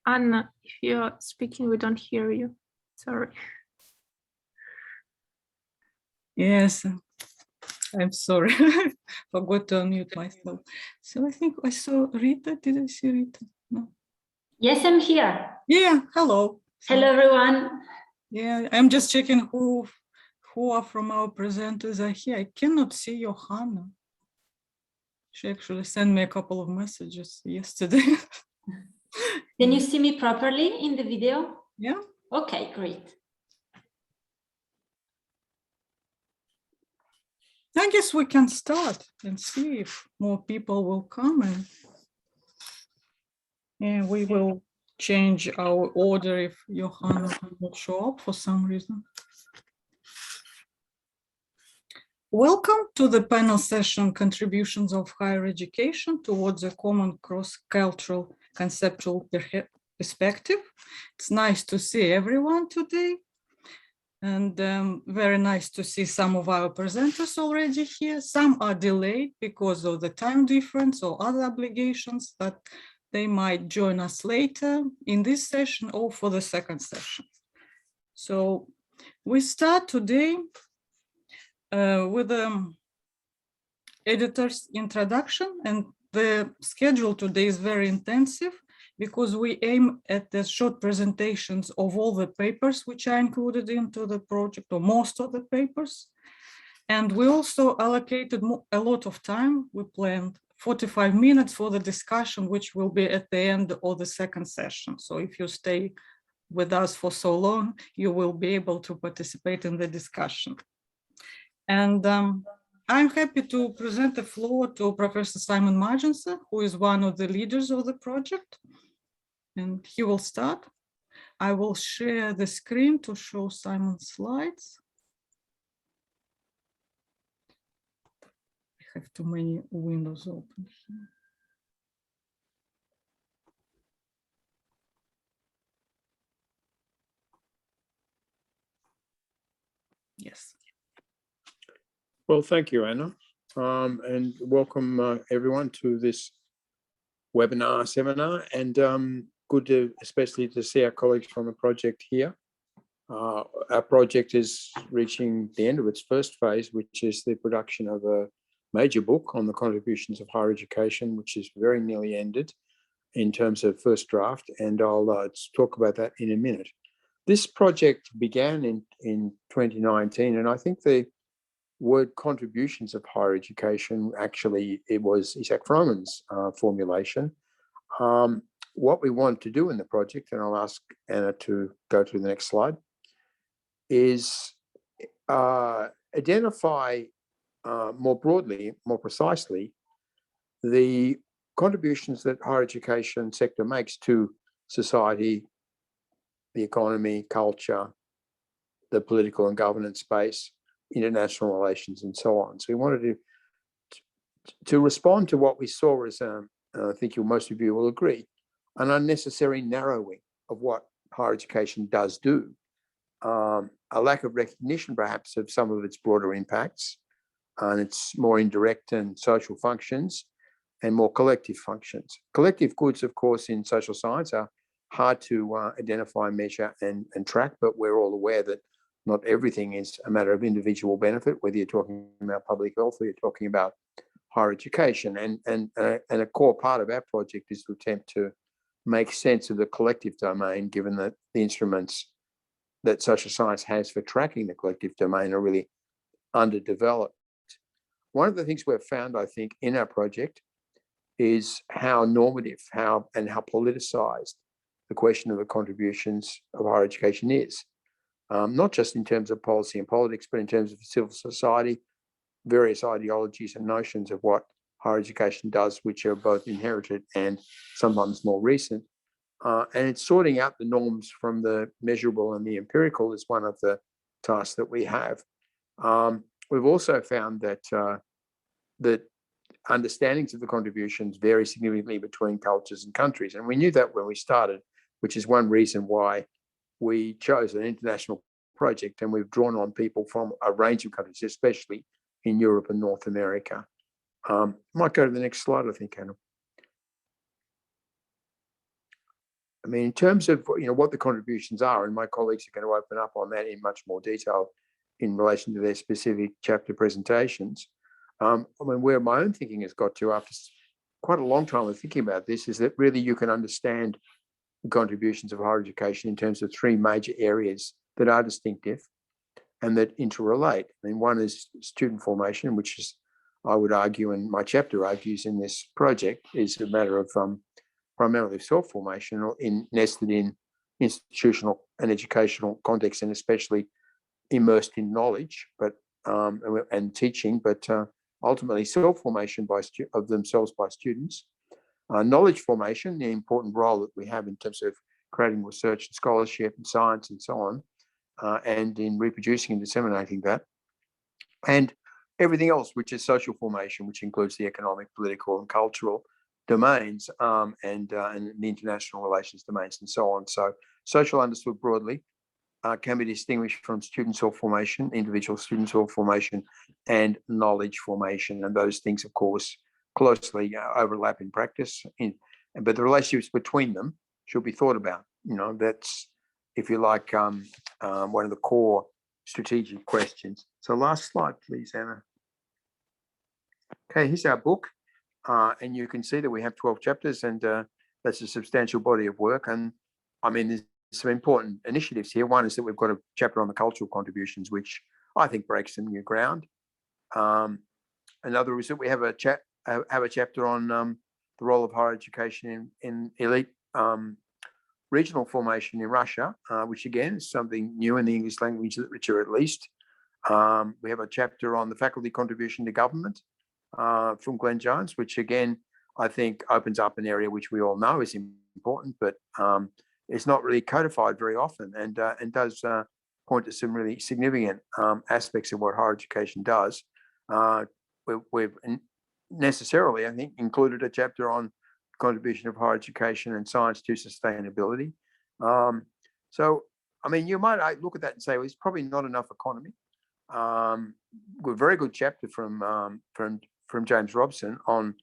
Anna, if you're speaking, we don't hear you. Sorry. Yes, I'm sorry. Forgot to unmute myself. So I think I saw Rita. Did I see Rita? No. Yes, I'm here. Yeah, hello. Hello, everyone. Yeah, I'm just checking who are from our presenters are here. I cannot see Johanna. She actually sent me a couple of messages yesterday. Can you see me properly in the video? Yeah. Okay, great. I guess we can start and see if more people will come, and we will change our order if Johanna will not show up for some reason. Welcome to the panel session, Contributions of Higher Education Towards a Common Cross-Cultural Conceptual Perspective. It's nice to see everyone today, and very nice to see some of our presenters already here. Some are delayed because of the time difference or other obligations that they might join us later in this session or for the second session. So we start today with the editor's introduction, and the schedule today is very intensive because we aim at the short presentations of all the papers which are included into the project, or most of the papers. And we also allocated a lot of time. We planned 45 minutes for the discussion, which will be at the end of the second session. So if you stay with us for so long, you will be able to participate in the discussion. And I'm happy to present the floor to Professor Sаймон Марджинсон, who is one of the leaders of the project. And he will start. I will share the screen to show Simon's slides. I have too many windows open here. Yes. Well, thank you, Anna, and welcome everyone to this seminar, and good to especially to see our colleagues from the project here. Our project is reaching the end of its first phase, which is the production of a major book on the contributions of higher education, which is very nearly ended in terms of first draft, and I'll talk about that in a minute. This project began in 2019, and I think the word contributions of higher education, actually, it was Isaac Froman's formulation. What we want to do in the project, and I'll ask Anna to go to the next slide, is identify more broadly, more precisely, the contributions that higher education sector makes to society, the economy, culture, the political and governance space, international relations, and so on. So we wanted to respond to what we saw as, I think most of you will agree, an unnecessary narrowing of what higher education does do, a lack of recognition perhaps of some of its broader impacts, and its more indirect and social functions, and more collective functions. Collective goods, of course, in social science are hard to identify, measure, and track, but we're all aware that not everything is a matter of individual benefit, whether you're talking about public health or you're talking about higher education. And a core part of our project is to attempt to make sense of the collective domain, given that the instruments that social science has for tracking the collective domain are really underdeveloped. One of the things we've found, I think, in our project is how normative, how politicized the question of the contributions of higher education is. Not just in terms of policy and politics, but in terms of civil society, various ideologies and notions of what higher education does, which are both inherited and sometimes more recent. And it's sorting out the norms from the measurable and the empirical is one of the tasks that we have. We've also found that that understandings of the contributions vary significantly between cultures and countries. And we knew that when we started, which is one reason why we chose an international project, and we've drawn on people from a range of countries, especially in Europe and North America. Might go to the next slide, I think, Anna. I mean, in terms of, you know, what the contributions are, and my colleagues are going to open up on that in much more detail in relation to their specific chapter presentations. I mean, where my own thinking has got to after quite a long time of thinking about this is that really you can understand the contributions of higher education in terms of three major areas that are distinctive and that interrelate. I mean, one is student formation, which is, I would argue, and my chapter argues in this project, is a matter of primarily self-formation, or nested in institutional and educational context, and especially immersed in knowledge, but and teaching, but ultimately self-formation of themselves by students. Knowledge formation, the important role that we have in terms of creating research and scholarship and science and so on, and in reproducing and disseminating that. And everything else, which is social formation, which includes the economic, political and cultural domains, and the international relations domains and so on. So social, understood broadly, can be distinguished from student self-formation, individual student self-formation, and knowledge formation. And those things, of course, closely overlap in practice. But the relationships between them should be thought about. You know, that's, if you like, one of the core strategic questions. So last slide, please, Anna. Okay, here's our book. And you can see that we have 12 chapters, and that's a substantial body of work. And I mean, there's some important initiatives here. One is that we've got a chapter on the cultural contributions, which I think breaks some new ground. Another is that we have a chapter on the role of higher education in elite regional formation in Russia, which again is something new in the English language literature at least. We have a chapter on the faculty contribution to government from Glenn Jones, which again, I think opens up an area which we all know is important, but it's not really codified very often, and does point to some really significant aspects of what higher education does. We've necessarily, I think, included a chapter on contribution of higher education and science to sustainability. So, I mean, you might look at that and say, well, it's probably not enough economy. A very good chapter from James Robson on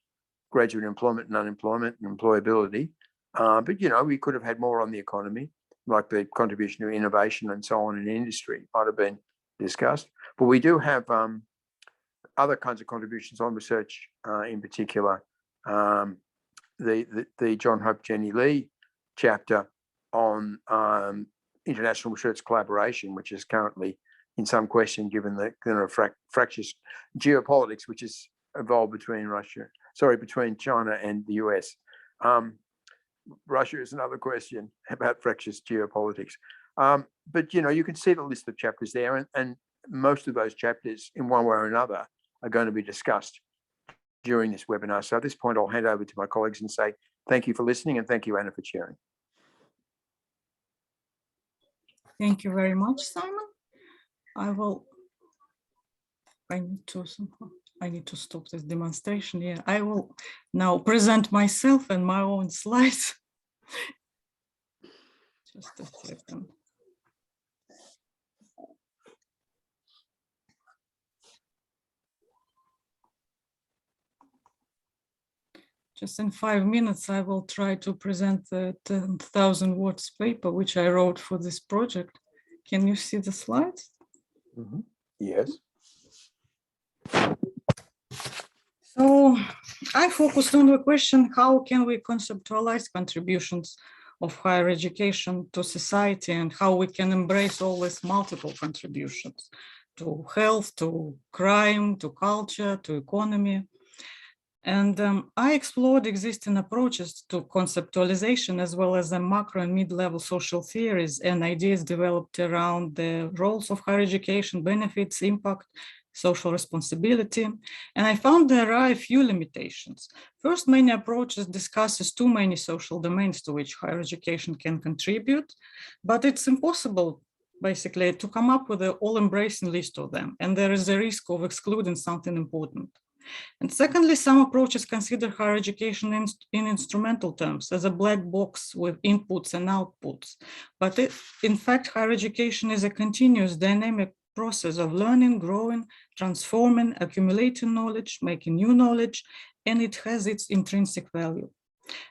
graduate employment and unemployment and employability. But, you know, we could have had more on the economy, like the contribution to innovation and so on in industry might have been discussed. But we do have other kinds of contributions on research, in particular, the John Hope Jenny Lee chapter on international research collaboration, which is currently in some question given the fractious geopolitics which is evolved between China and the US. Russia is another question about fractious geopolitics. But, you know, you can see the list of chapters there, and most of those chapters in one way or another are going to be discussed during this webinar. So at this point, I'll hand over to my colleagues and say, thank you for listening, and thank you, Anna, for sharing. Thank you very much, Simon. I need to stop this demonstration. Yeah, I will now present myself and my own slides. Just a second. Just in 5 minutes, I will try to present the 10,000 words paper, which I wrote for this project. Can you see the slides? Mm-hmm. Yes. So I focused on the question, how can we conceptualize contributions of higher education to society, and how we can embrace all these multiple contributions to health, to crime, to culture, to economy. And I explored existing approaches to conceptualization, as well as the macro and mid-level social theories and ideas developed around the roles of higher education, benefits, impact, social responsibility. And I found there are a few limitations. First, many approaches discusses too many social domains to which higher education can contribute, but it's impossible basically to come up with an all-embracing list of them. And there is a risk of excluding something important. And secondly, some approaches consider higher education in instrumental terms as a black box with inputs and outputs. But in fact, higher education is a continuous dynamic process of learning, growing, transforming, accumulating knowledge, making new knowledge, and it has its intrinsic value.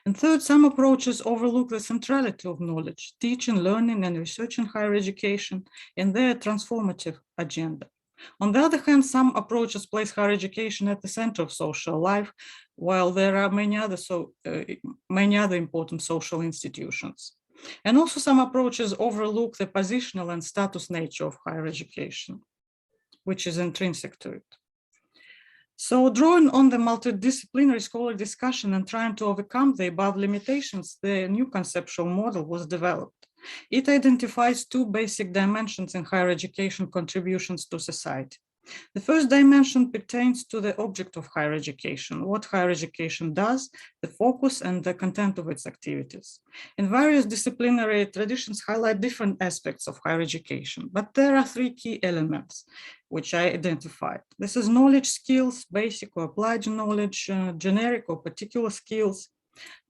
And third, some approaches overlook the centrality of knowledge, teaching, learning, and research in higher education in their transformative agenda. On the other hand, some approaches place higher education at the center of social life, while there are many other important social institutions. And also some approaches overlook the positional and status nature of higher education, which is intrinsic to it. So drawing on the multidisciplinary scholarly discussion and trying to overcome the above limitations, the new conceptual model was developed. It identifies two basic dimensions in higher education contributions to society. The first dimension pertains to the object of higher education, what higher education does, the focus and the content of its activities. In various disciplinary traditions highlight different aspects of higher education, but there are three key elements which I identified. This is knowledge, skills, basic or applied knowledge, generic or particular skills,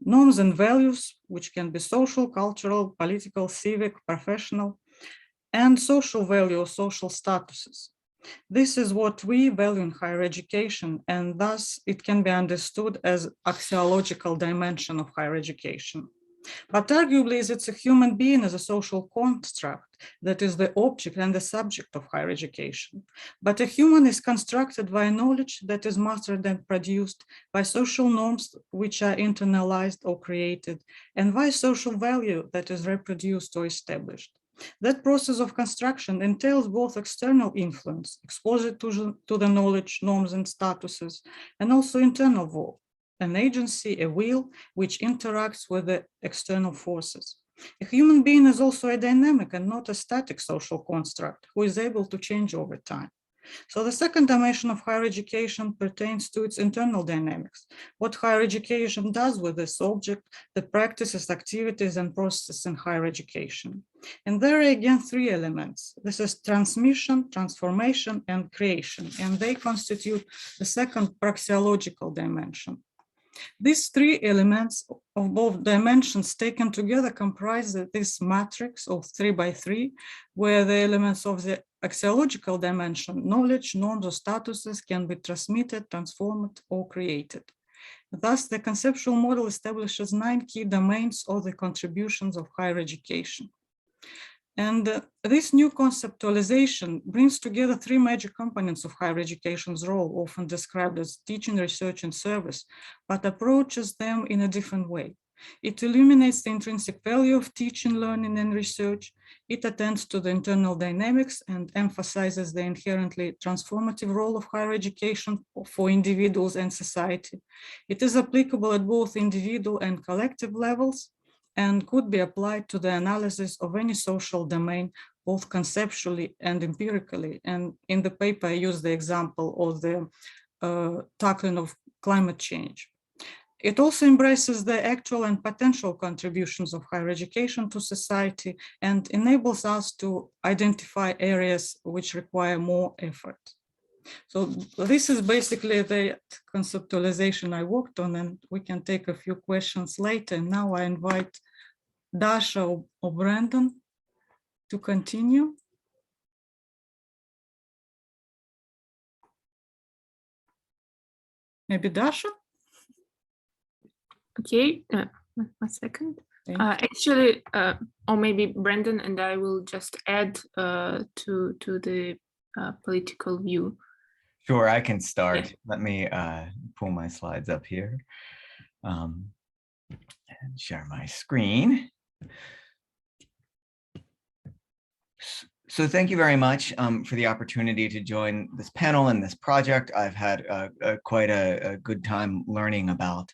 norms and values, which can be social, cultural, political, civic, professional, and social value or social statuses. This is what we value in higher education, and thus it can be understood as axiological dimension of higher education. But arguably, it's a human being as a social construct that is the object and the subject of higher education. But a human is constructed by knowledge that is mastered and produced, by social norms which are internalized or created, and by social value that is reproduced or established. That process of construction entails both external influence, exposure to the knowledge, norms, and statuses, and also internal work, an agency, a will, which interacts with the external forces. A human being is also a dynamic and not a static social construct who is able to change over time. So the second dimension of higher education pertains to its internal dynamics, what higher education does with this object, the practices, activities, and processes in higher education. And there are again three elements. This is transmission, transformation, and creation, and they constitute the second praxeological dimension. These three elements of both dimensions taken together comprise this matrix of 3 by 3, where the elements of the axiological dimension, knowledge, norms, or statuses can be transmitted, transformed, or created. Thus, the conceptual model establishes 9 key domains of the contributions of higher education. And this new conceptualization brings together 3 major components of higher education's role, often described as teaching, research, and service, but approaches them in a different way. It illuminates the intrinsic value of teaching, learning, and research. It attends to the internal dynamics and emphasizes the inherently transformative role of higher education for individuals and society. It is applicable at both individual and collective levels, and could be applied to the analysis of any social domain, both conceptually and empirically. And in the paper, I use the example of the tackling of climate change. It also embraces the actual and potential contributions of higher education to society and enables us to identify areas which require more effort. So this is basically the conceptualization I worked on, and we can take a few questions later. Now I invite Dasha or Brandon to continue. Maybe Dasha? Okay, 1 second. Actually, or maybe Brandon and I will just add to the political view. Sure, I can start. Yeah. Let me pull my slides up here and share my screen. So thank you very much for the opportunity to join this panel and this project. I've had quite a good time learning about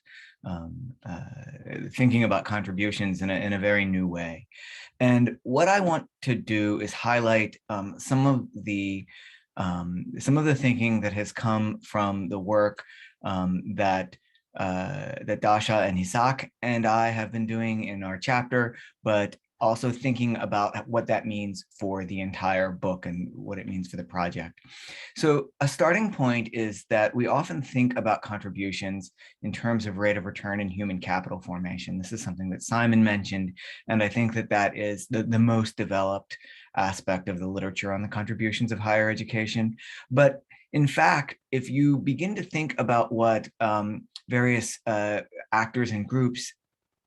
thinking about contributions in a very new way. And what I want to do is highlight some of the thinking that has come from the work that Dasha and Isak and I have been doing in our chapter, but also thinking about what that means for the entire book and what it means for the project. So a starting point is that we often think about contributions in terms of rate of return and human capital formation. This is something that Simon mentioned, and I think that that is the most developed aspect of the literature on the contributions of higher education. But in fact, if you begin to think about what various actors and groups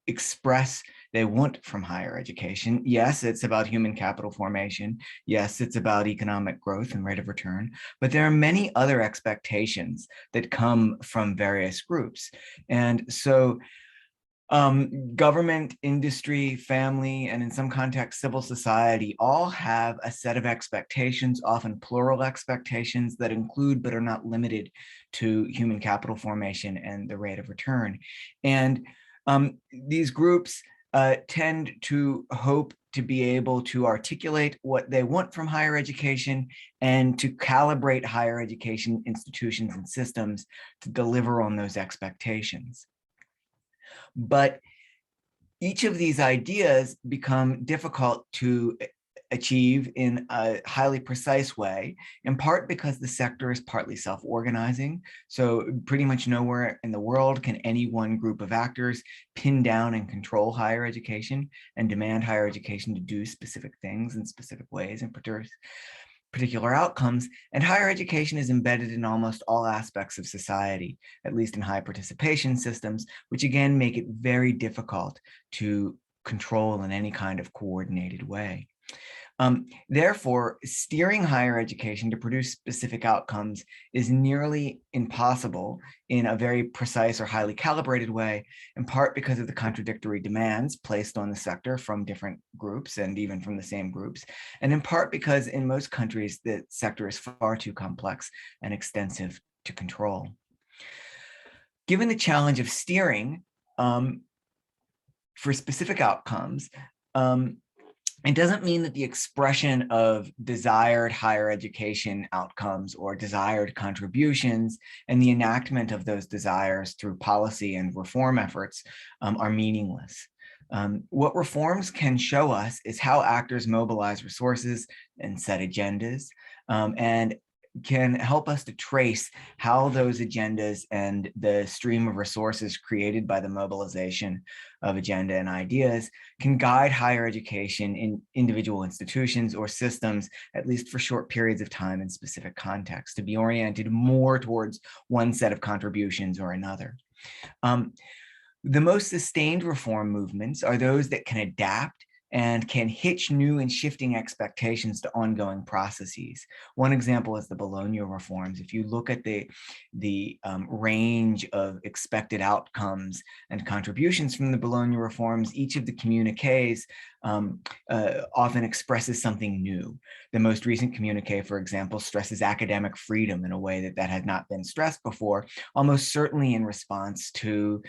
express they want from higher education. Yes, it's about human capital formation. Yes, it's about economic growth and rate of return, but there are many other expectations that come from various groups. And so government, industry, family, and in some contexts, civil society all have a set of expectations, often plural expectations that include but are not limited to human capital formation and the rate of return. And these groups tend to hope to be able to articulate what they want from higher education and to calibrate higher education institutions and systems to deliver on those expectations. But each of these ideas become difficult to achieve in a highly precise way, in part because the sector is partly self-organizing. So pretty much nowhere in the world can any one group of actors pin down and control higher education and demand higher education to do specific things in specific ways and particular outcomes. And higher education is embedded in almost all aspects of society, at least in high participation systems, which again make it very difficult to control in any kind of coordinated way. Therefore, steering higher education to produce specific outcomes is nearly impossible in a very precise or highly calibrated way, in part because of the contradictory demands placed on the sector from different groups and even from the same groups, and in part because in most countries, the sector is far too complex and extensive to control. Given the challenge of steering for specific outcomes, it doesn't mean that the expression of desired higher education outcomes or desired contributions and the enactment of those desires through policy and reform efforts are meaningless. What reforms can show us is how actors mobilize resources and set agendas, and can help us to trace how those agendas and the stream of resources created by the mobilization of agenda and ideas can guide higher education in individual institutions or systems, at least for short periods of time in specific contexts, to be oriented more towards one set of contributions or another. The most sustained reform movements are those that can adapt and can hitch new and shifting expectations to ongoing processes. One example is the Bologna Reforms. If you look at the range of expected outcomes and contributions from the Bologna Reforms, each of the communiques often expresses something new. The most recent communique, for example, stresses academic freedom in a way that had not been stressed before, almost certainly in response to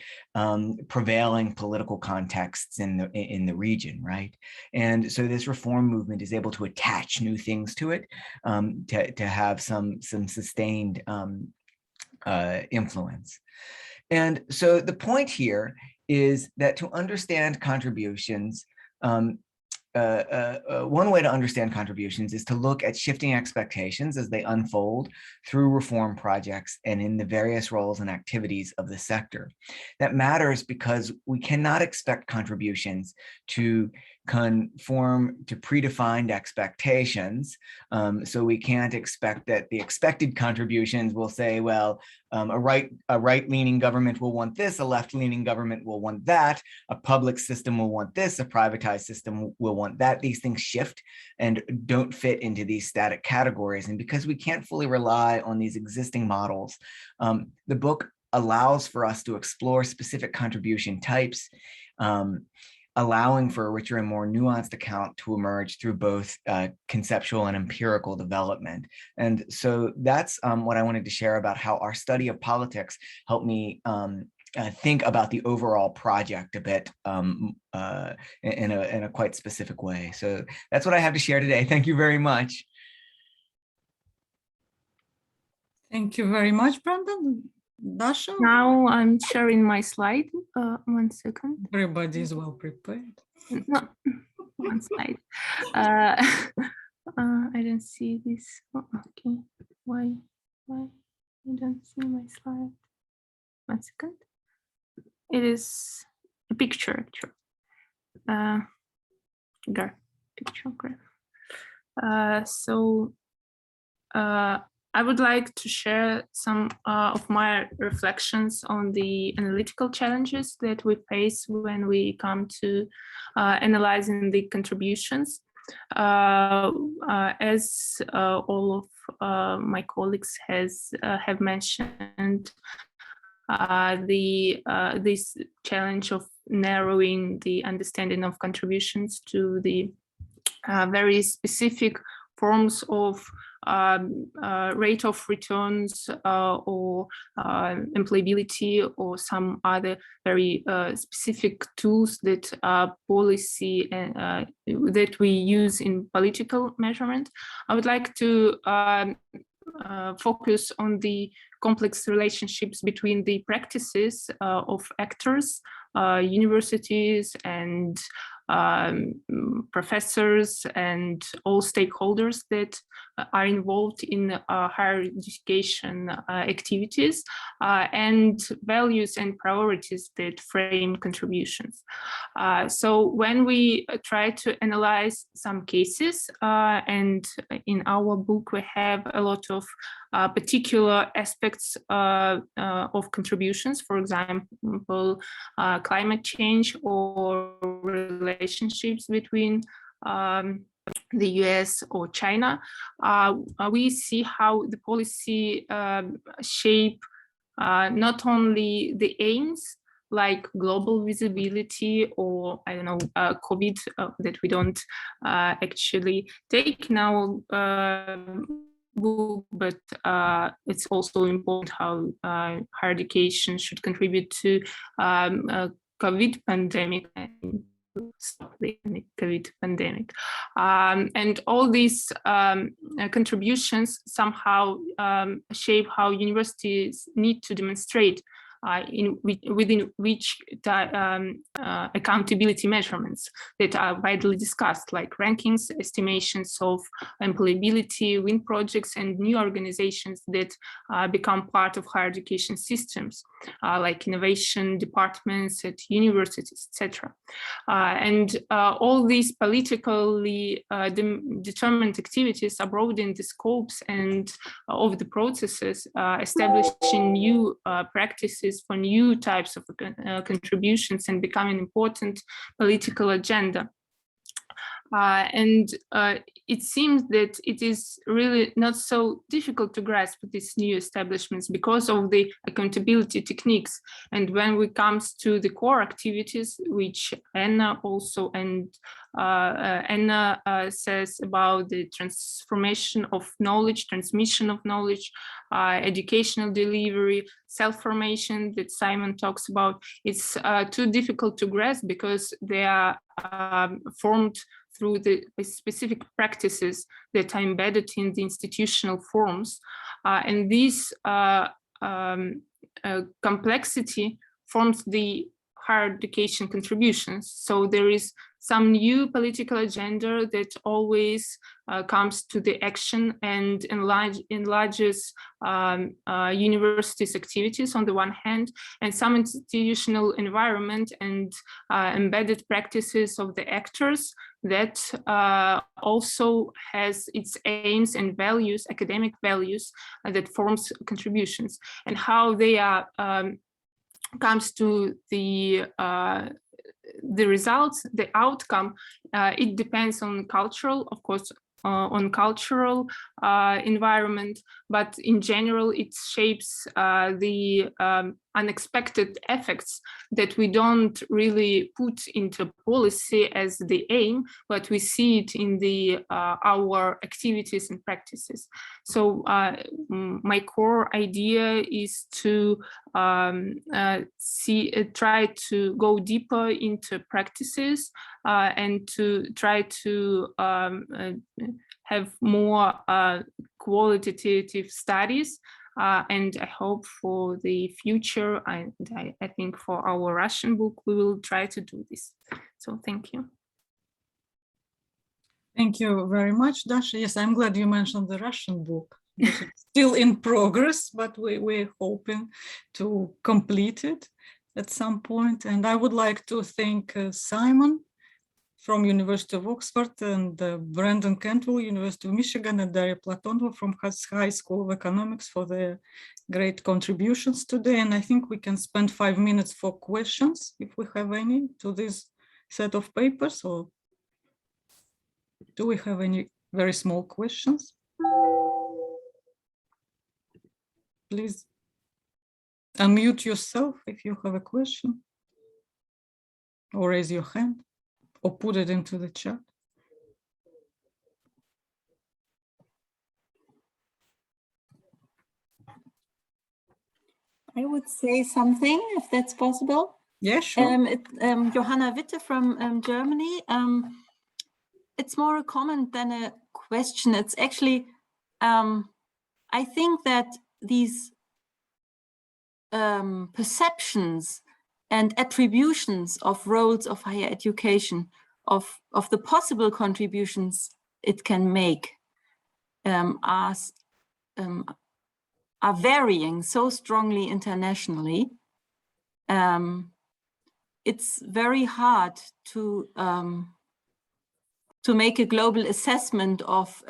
prevailing political contexts in the region, right? And so this reform movement is able to attach new things to it to have some sustained influence. And so the point here is that to understand contributions, one way to understand contributions is to look at shifting expectations as they unfold through reform projects and in the various roles and activities of the sector. That matters because we cannot expect contributions to conform to predefined expectations. So we can't expect that the expected contributions will say, well, a right-leaning government will want this, a left-leaning government will want that, a public system will want this, a privatized system will want that. These things shift and don't fit into these static categories. And because we can't fully rely on these existing models, the book allows for us to explore specific contribution types, allowing for a richer and more nuanced account to emerge through both conceptual and empirical development. And so that's what I wanted to share about how our study of politics helped me think about the overall project a bit in a quite specific way. So that's what I have to share today. Thank you very much. Thank you very much, Brandon. Dasha? Now I'm sharing my slide. 1 second. Everybody is well prepared. No, one slide. I don't see this. Oh, okay. Why I don't see my slide? 1 second. It is a picture, actually. Picture graph. I would like to share some of my reflections on the analytical challenges that we face when we come to analyzing the contributions. As all of my colleagues have mentioned, this challenge of narrowing the understanding of contributions to the very specific forms of rate of returns or employability or some other very specific tools that policy that we use in political measurement. I would like to focus on the complex relationships between the practices of actors, universities and professors and all stakeholders that are involved in higher education activities and values and priorities that frame contributions. So when we try to analyze some cases, and in our book we have a lot of particular aspects of contributions, for example, climate change or relationships between the US or China, we see how the policy shape not only the aims like global visibility or, I don't know, COVID that we don't actually take now book, but it's also important how higher education should contribute to COVID pandemic and stop the COVID pandemic. And all these contributions somehow shape how universities need to demonstrate within which accountability measurements that are widely discussed, like rankings, estimations of employability, win projects, and new organizations that become part of higher education systems, like innovation departments at universities, etc. And all these politically determined activities are broadening the scopes and of the processes, establishing new practices for new types of contributions and becoming important political agenda. And it seems that it is really not so difficult to grasp these new establishments because of the accountability techniques. And when it comes to the core activities, which Anna also and Anna says about the transformation of knowledge, transmission of knowledge, educational delivery, self-formation that Simon talks about, it's too difficult to grasp because they are formed through the specific practices that are embedded in the institutional forms. And this complexity forms the higher education contributions. So there is some new political agenda that always comes to the action and enlarges universities' activities on the one hand, and some institutional environment and embedded practices of the actors that also has its aims and values, academic values that forms contributions, and how they are comes to the results, the outcome. It depends on cultural, of course, on cultural environment, but in general, it shapes the unexpected effects that we don't really put into policy as the aim, but we see it in the our activities and practices. So my core idea is to try to go deeper into practices and to try to have more qualitative studies. And I hope for the future, I think for our Russian book, we will try to do this. So thank you. Thank you very much, Dasha. Yes, I'm glad you mentioned the Russian book. It's still in progress, but we're hoping to complete it at some point. And I would like to thank Simon from University of Oxford, and Brенdan Kantwell, University of Michigan, and Darья Платонова from High School of Economics for their great contributions today. And I think we can spend 5 minutes for questions, if we have any, to this set of papers, or do we have any very small questions? Please unmute yourself if you have a question, or raise your hand, or put it into the chat. I would say something, if that's possible. Yeah, sure. Johanna Witte from Germany. It's more a comment than a question. It's actually, I think that these perceptions and attributions of roles of higher education, of the possible contributions it can make, are varying so strongly internationally. It's very hard to make a global assessment of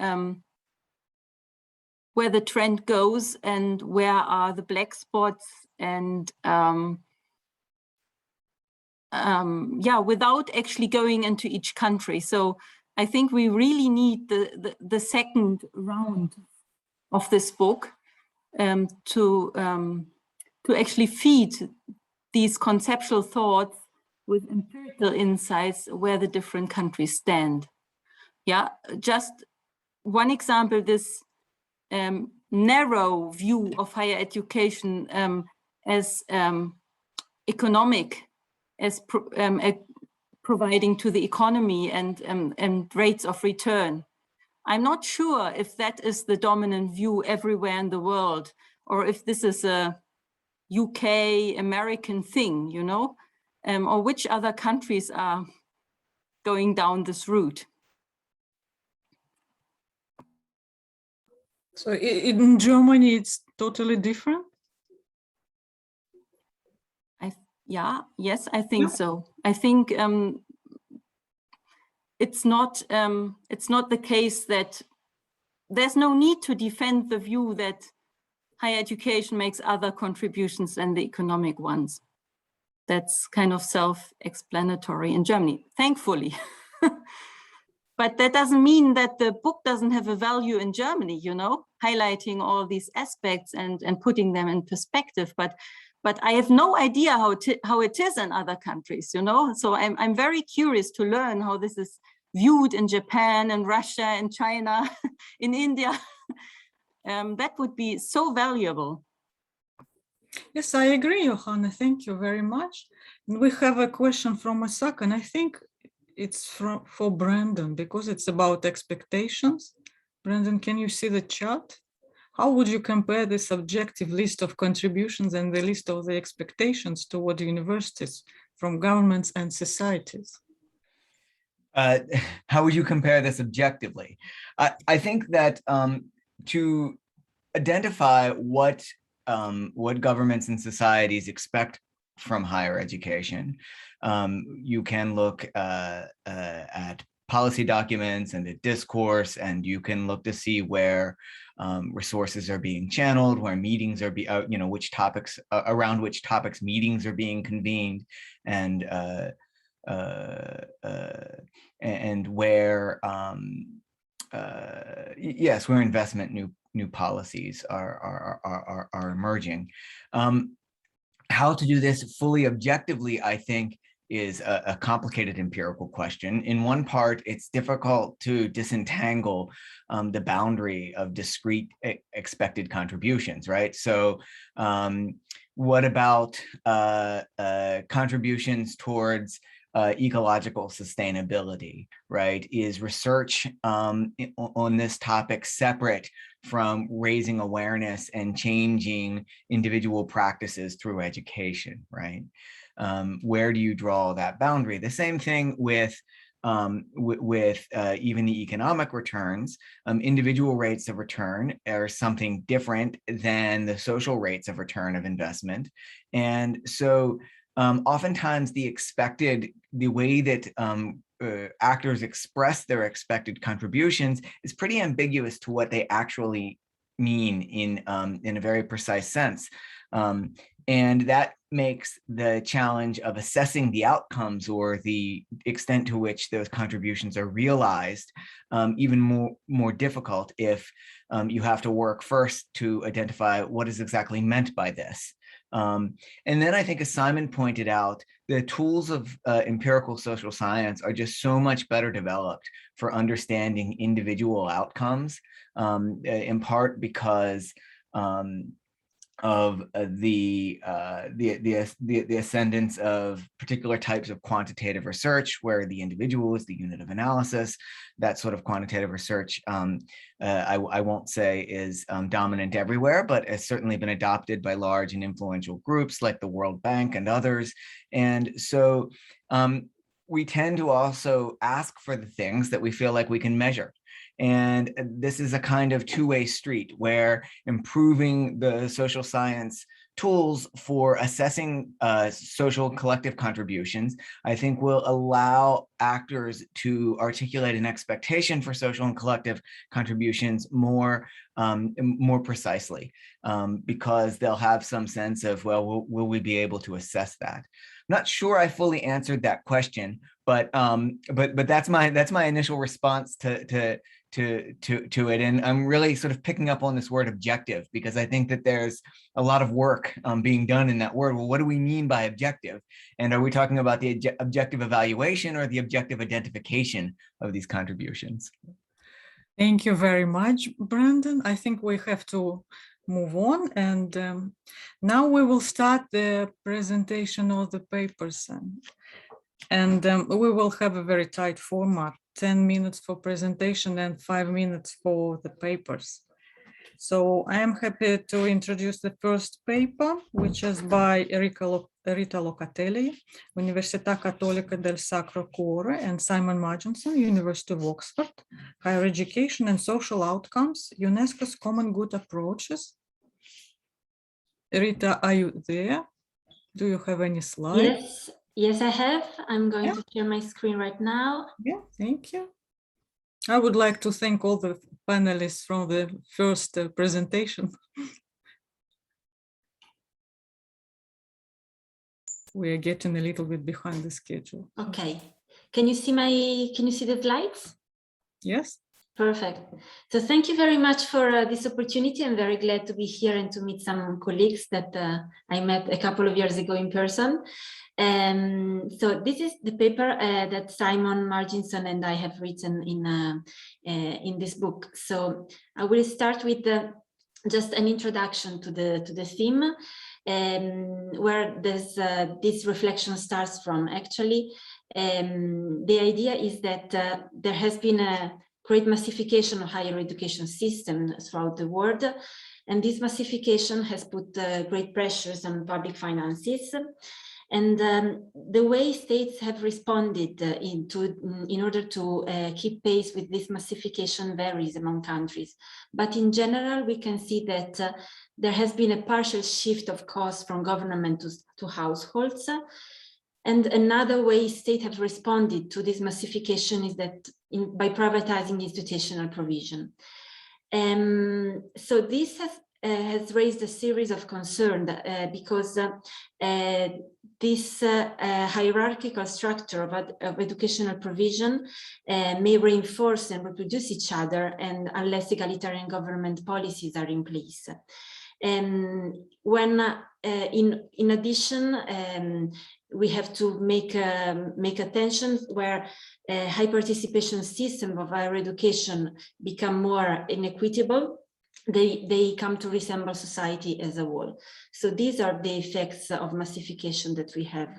where the trend goes and where are the black spots, and without actually going into each country. So I think we really need the second round of this book to actually feed these conceptual thoughts with empirical insights where the different countries stand. Yeah, just one example, this narrow view of higher education as economic, as providing to the economy and rates of return. I'm not sure if that is the dominant view everywhere in the world, or if this is a UK, American thing, you know, or which other countries are going down this route. So in Germany, it's totally different? Yes, I think so. I think it's not the case that there's no need to defend the view that higher education makes other contributions than the economic ones. That's kind of self-explanatory in Germany, thankfully. But that doesn't mean that the book doesn't have a value in Germany, you know, highlighting all these aspects and putting them in perspective. But I have no idea how it is in other countries, you know. So I'm very curious to learn how this is viewed in Japan and Russia and China, in India. That would be so valuable. Yes, I agree, Johanna. Thank you very much. We have a question from Osaka, and I think it's for Brandon, because it's about expectations. Brandon, can you see the chart? How would you compare the subjective list of contributions and the list of the expectations toward universities from governments and societies? How would you compare this objectively? I think that to identify what governments and societies expect from higher education, you can look at policy documents and at discourse, and you can look to see where resources are being channeled, where meetings are which topics around which topics meetings are being convened, and where where investment new policies are emerging. How to do this fully objectively, I think, is a complicated empirical question. In one part, it's difficult to disentangle the boundary of discrete expected contributions, right? So what about contributions towards ecological sustainability, right? Is research on this topic separate from raising awareness and changing individual practices through education, right? Where do you draw that boundary? The same thing with even the economic returns. Individual rates of return are something different than the social rates of return of investment. And so oftentimes the way that actors express their expected contributions is pretty ambiguous to what they actually mean in a very precise sense. And that makes the challenge of assessing the outcomes or the extent to which those contributions are realized even more difficult if you have to work first to identify what is exactly meant by this. And then I think, as Simon pointed out, the tools of empirical social science are just so much better developed for understanding individual outcomes, in part because of the ascendance of particular types of quantitative research, where the individual is the unit of analysis. That sort of quantitative research, I won't say is dominant everywhere, but has certainly been adopted by large and influential groups like the World Bank and others. And so we tend to also ask for the things that we feel like we can measure. And this is a kind of two-way street where improving the social science tools for assessing social collective contributions, I think, will allow actors to articulate an expectation for social and collective contributions more precisely, because they'll have some sense of, well, will we be able to assess that? I'm not sure I fully answered that question, but that's my initial response to it. And I'm really sort of picking up on this word objective, because I think that there's a lot of work being done in that word. Well, what do we mean by objective? And are we talking about the objective evaluation or the objective identification of these contributions? Thank you very much, Brandon. I think we have to move on. And now we will start the presentation of the papers. And we will have a very tight format, 10 minutes for presentation and 5 minutes for the papers. So I am happy to introduce the first paper, which is by Rita Locatelli, Università Cattolica del Sacro Cuore, and Sаймon Marджинсон, University of Oxford, Higher Education and Social Outcomes, UNESCO's Common Good Approaches. Rita, are you there? Do you have any slides? Yes, I have. I'm going to share my screen right now. Yeah, thank you. I would like to thank all the panelists from the first presentation. We are getting a little bit behind the schedule. Okay. Can you see the slides? Yes. Perfect. So thank you very much for this opportunity. I'm very glad to be here and to meet some colleagues that I met a couple of years ago in person. So this is the paper that Sаймon Marджинсон and I have written in this book. So I will start with just an introduction to the theme, where this reflection starts from. Actually, the idea is that there has been a great massification of higher education systems throughout the world, and this massification has put great pressures on public finances. And the way states have responded in order to keep pace with this massification varies among countries. But in general, we can see that there has been a partial shift of costs from government to households. And another way states have responded to this massification is that by privatizing institutional provision. So this has raised a series of concerns because this hierarchical structure of educational provision may reinforce and reproduce each other, and unless egalitarian government policies are in place. When in addition, we have to make attention where high participation system of higher education become more inequitable, they come to resemble society as a whole. So these are the effects of massification that we have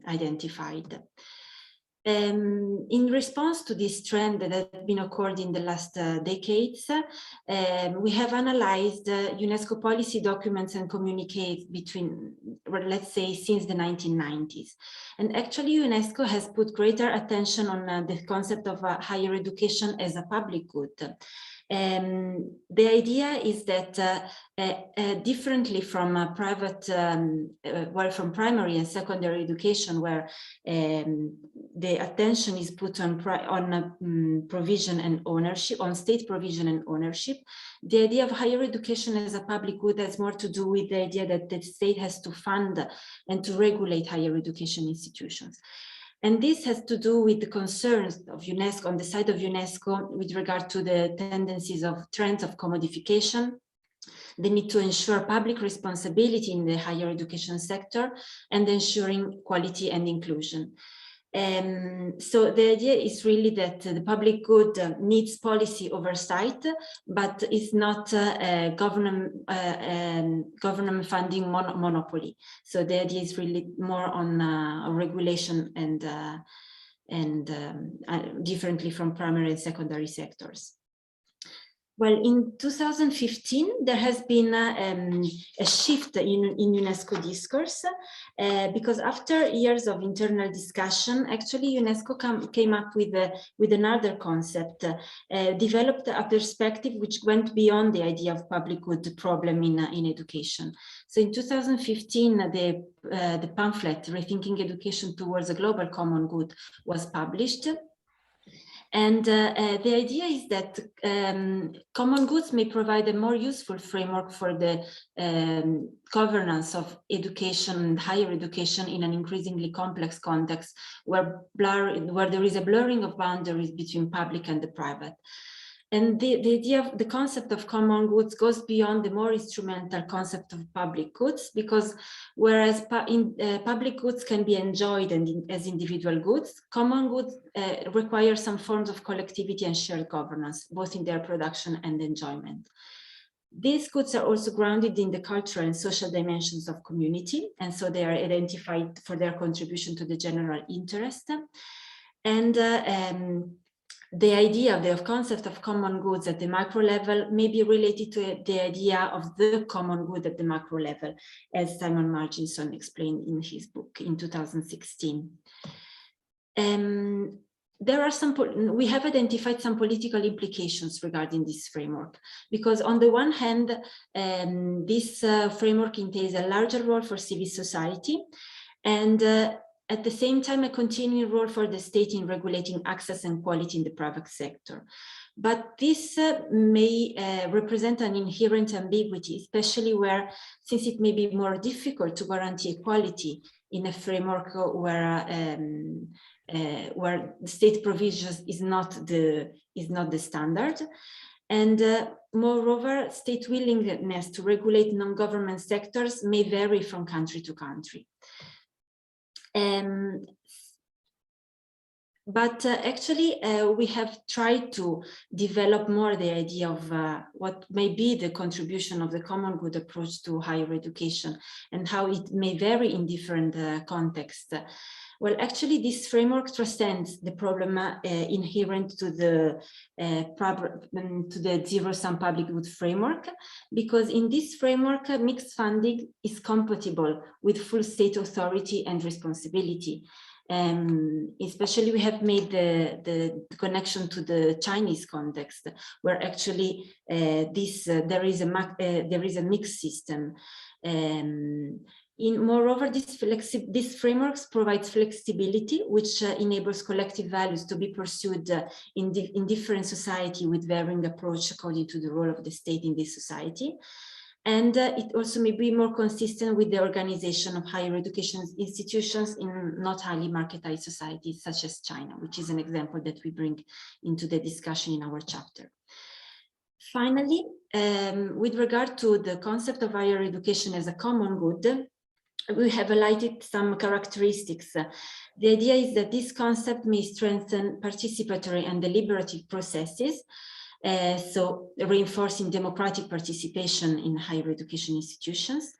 identified. In response to this trend that has been occurred in the last decades, we have analyzed UNESCO policy documents and communiques between, let's say, since the 1990s. And actually, UNESCO has put greater attention on the concept of higher education as a public good. The idea is that differently from from primary and secondary education, where the attention is put on provision and ownership, on state provision and ownership. The idea of higher education as a public good has more to do with the idea that the state has to fund and to regulate higher education institutions. And this has to do with the concerns of UNESCO, on the side of UNESCO, with regard to the tendencies of trends of commodification, the need to ensure public responsibility in the higher education sector, and ensuring quality and inclusion. So the idea is really that the public good needs policy oversight, but it's not a government funding monopoly. So the idea is really more on regulation and differently from primary and secondary sectors. Well, in 2015, there has been a shift in UNESCO discourse because after years of internal discussion, actually UNESCO came up with another concept, developed a perspective which went beyond the idea of public good problem in education. So in 2015, the pamphlet, Rethinking Education Towards a Global Common Good, was published. And the idea is that common goods may provide a more useful framework for the governance of education and higher education in an increasingly complex context where there is a blurring of boundaries between public and the private. And the idea of the concept of common goods goes beyond the more instrumental concept of public goods, because whereas public goods can be enjoyed as individual goods, common goods require some forms of collectivity and shared governance, both in their production and enjoyment. These goods are also grounded in the cultural and social dimensions of community, and so they are identified for their contribution to the general interest. And the idea of the concept of common goods at the macro level may be related to the idea of the common good at the macro level, as Sаймон Марджинсон explained in his book in 2016. We have identified some political implications regarding this framework, because on the one hand, this framework entails a larger role for civil society, and at the same time, a continuing role for the state in regulating access and quality in the private sector. But this may represent an inherent ambiguity, especially since it may be more difficult to guarantee equality in a framework where the state provisions is not the standard. And moreover, state willingness to regulate non-government sectors may vary from country to country. But actually, we have tried to develop more the idea of what may be the contribution of the common good approach to higher education and how it may vary in different contexts. Well, actually, this framework transcends the problem inherent to the zero-sum public good framework, because in this framework, mixed funding is compatible with full state authority and responsibility. Especially, we have made the connection to the Chinese context, where actually there is a mixed system. Moreover, this framework provides flexibility, which enables collective values to be pursued in different society with varying approach according to the role of the state in this society. And it also may be more consistent with the organization of higher education institutions in not highly marketized societies such as China, which is an example that we bring into the discussion in our chapter. Finally, with regard to the concept of higher education as a common good, we have highlighted some characteristics. The idea is that this concept may strengthen participatory and deliberative processes, so reinforcing democratic participation in higher education institutions.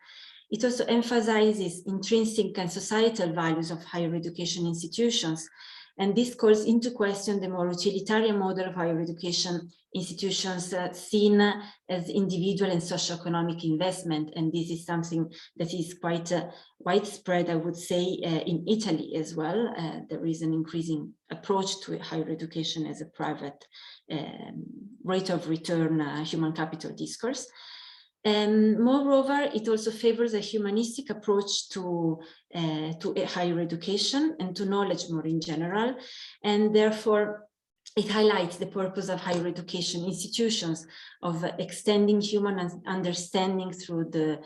It also emphasizes intrinsic and societal values of higher education institutions, and this calls into question the more utilitarian model of higher education institutions seen as individual and socio-economic investment. And this is something that is quite widespread, I would say, in Italy as well. There is an increasing approach to higher education as a private rate of return human capital discourse. And moreover, it also favors a humanistic approach to higher education and to knowledge more in general. And therefore, it highlights the purpose of higher education institutions of extending human understanding through the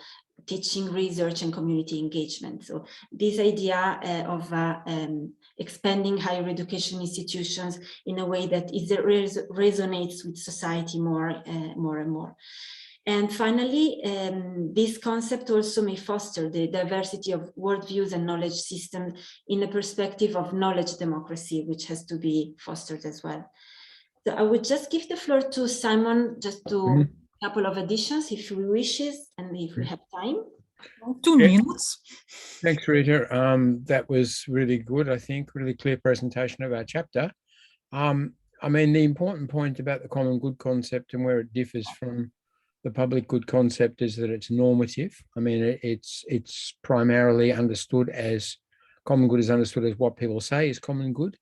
teaching, research, and community engagement. So this idea of expanding higher education institutions in a way that resonates with society more and more. And finally, this concept also may foster the diversity of worldviews and knowledge systems in a perspective of knowledge democracy, which has to be fostered as well. So I would just give the floor to Simon, just to a couple of additions, if he wishes, and if we have time. 2 minutes. Thanks, Rita. That was really good, I think, really clear presentation of our chapter. I mean, the important point about the common good concept and where it differs from the public good concept is that it's normative. I mean, it's primarily understood as, common good is understood as what people say is common good.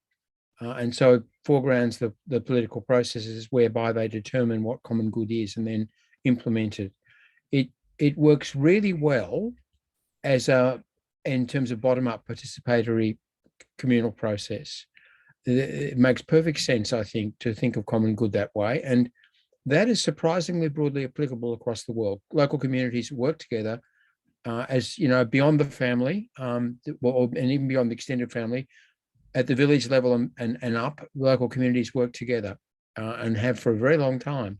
And so it foregrounds the political processes whereby they determine what common good is and then implement it. It works really well as in terms of bottom-up participatory communal process. It makes perfect sense, I think, to think of common good that way. And that is surprisingly broadly applicable across the world. Local communities work together as, you know, beyond the family, and even beyond the extended family, at the village level and up, local communities work together and have for a very long time.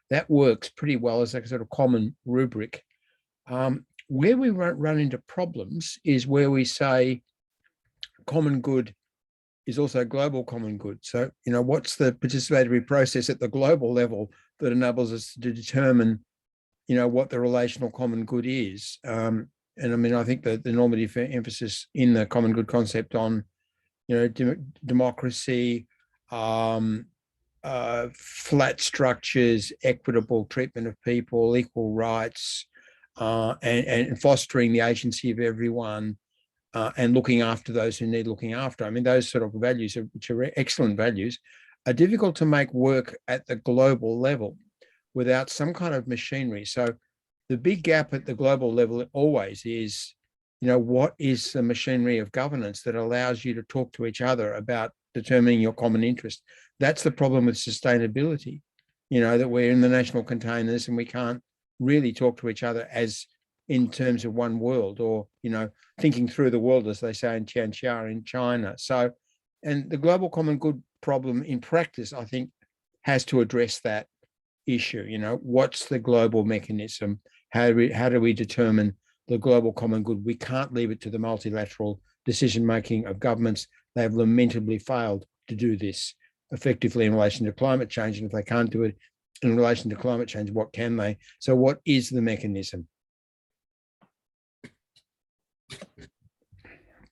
That works pretty well as a sort of common rubric. Where we run into problems is where we say common good is also global common good. So, you know, what's the participatory process at the global level that enables us to determine, you know, what the relational common good is? And I mean, I think that the normative emphasis in the common good concept on, you know, democracy, flat structures, equitable treatment of people, equal rights, and fostering the agency of everyone, and looking after those who need looking after. I mean, those sort of values, which are excellent values, are difficult to make work at the global level without some kind of machinery. So the big gap at the global level always is, you know, what is the machinery of governance that allows you to talk to each other about determining your common interest? That's the problem with sustainability, you know, that we're in the national containers and we can't really talk to each other as in terms of one world, or, you know, thinking through the world, as they say in Tianxia in China. So, and the global common good problem in practice, I think, has to address that issue. You know, what's the global mechanism? How do we determine the global common good? We can't leave it to the multilateral decision-making of governments. They have lamentably failed to do this effectively in relation to climate change. And if they can't do it in relation to climate change, what can they? So what is the mechanism?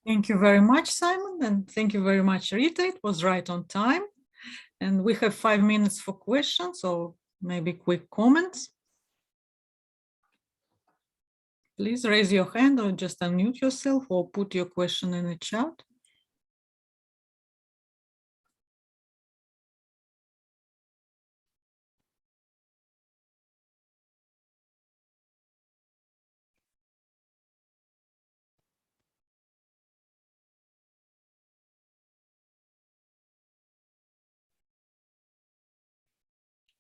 Thank you very much, Simon, and thank you very much, Rita. It was right on time. And we have 5 minutes for questions, or maybe quick comments. Please raise your hand or just unmute yourself or put your question in the chat.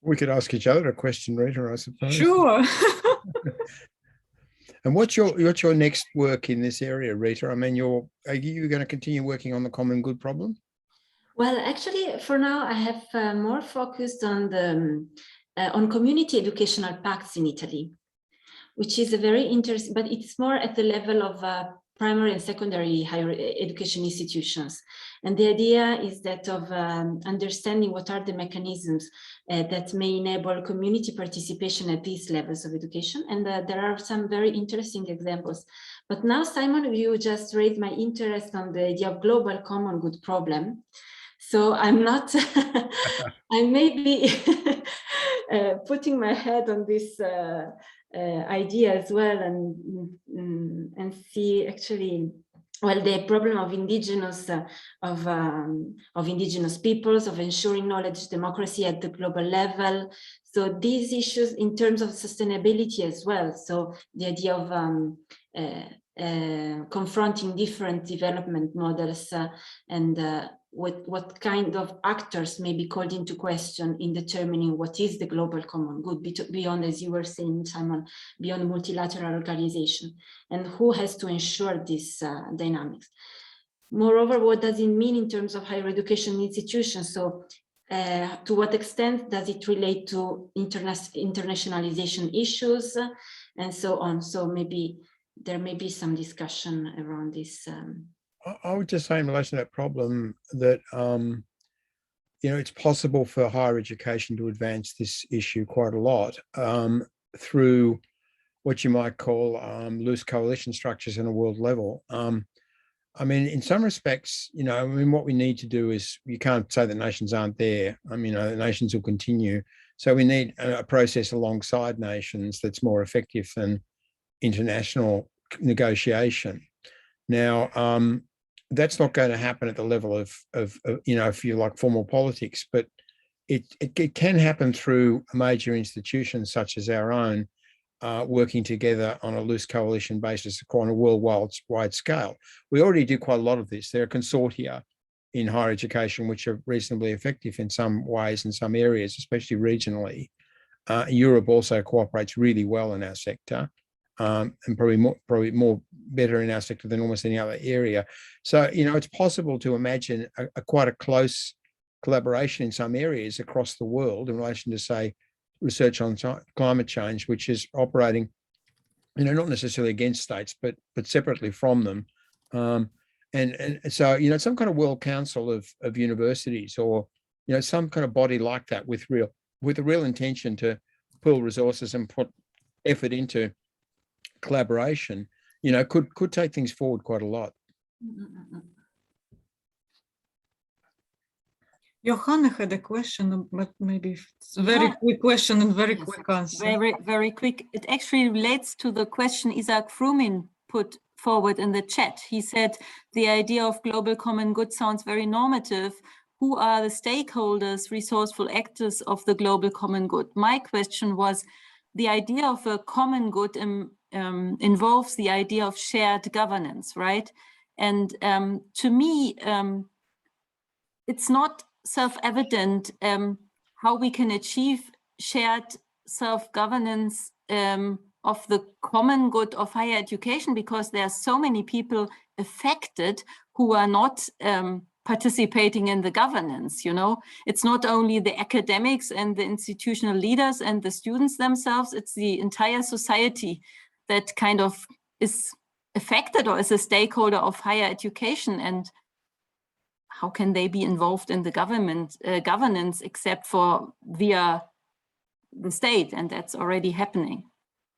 We could ask each other a question, Rita, I suppose. Sure. And what's your next work in this area, Rita? I mean, are you going to continue working on the common good problem? Well, actually, for now, I have more focused on the on community educational pacts in Italy, which is a very interesting, but it's more at the level of primary and secondary higher education institutions. And the idea is that of understanding what are the mechanisms that may enable community participation at these levels of education. And there are some very interesting examples. But now, Simon, you just raised my interest on the idea of global common good problem. So I'm not, I may be putting my head on this idea as well, and see actually well, the problem of indigenous peoples, of ensuring knowledge democracy at the global level. So these issues in terms of sustainability as well. So the idea of confronting different development models and what kind of actors may be called into question in determining what is the global common good beyond, as you were saying, Simon, beyond multilateral organization, and who has to ensure these dynamics. Moreover, what does it mean in terms of higher education institutions? So to what extent does it relate to internationalization issues and so on? So maybe there may be some discussion around this. I would just say in relation to that problem that, you know, it's possible for higher education to advance this issue quite a lot through what you might call loose coalition structures on a world level. I mean, in some respects, you know, I mean, what we need to do is, you can't say that nations aren't there. I mean, the nations will continue. So we need a process alongside nations that's more effective than international negotiation. Now, that's not going to happen at the level of you know, if you like, formal politics, but it can happen through major institutions such as our own, working together on a loose coalition basis on a worldwide scale. We already do quite a lot of this. There are consortia in higher education which are reasonably effective in some ways, in some areas, especially regionally. Europe also cooperates really well in our sector, and probably more better in our sector than almost any other area. So, you know, it's possible to imagine quite a close collaboration in some areas across the world in relation to, say, research on climate change, which is operating, you know, not necessarily against states, but separately from them. And so, you know, some kind of world council of universities, or, you know, some kind of body like that with a real intention to pool resources and put effort into collaboration, you know, could take things forward quite a lot. Johanna had a question, but maybe it's a very quick question and very quick answer. Very, very quick. It actually relates to the question Isaac Frumin put forward in the chat. He said, the idea of global common good sounds very normative. Who are the stakeholders, resourceful actors of the global common good? My question was, the idea of a common good involves the idea of shared governance, right? And to me, it's not self-evident how we can achieve shared self-governance of the common good of higher education, because there are so many people affected who are not participating in the governance. You know, it's not only the academics and the institutional leaders and the students themselves, it's the entire society that kind of is affected or is a stakeholder of higher education. And how can they be involved in the governance except for via the state? And that's already happening.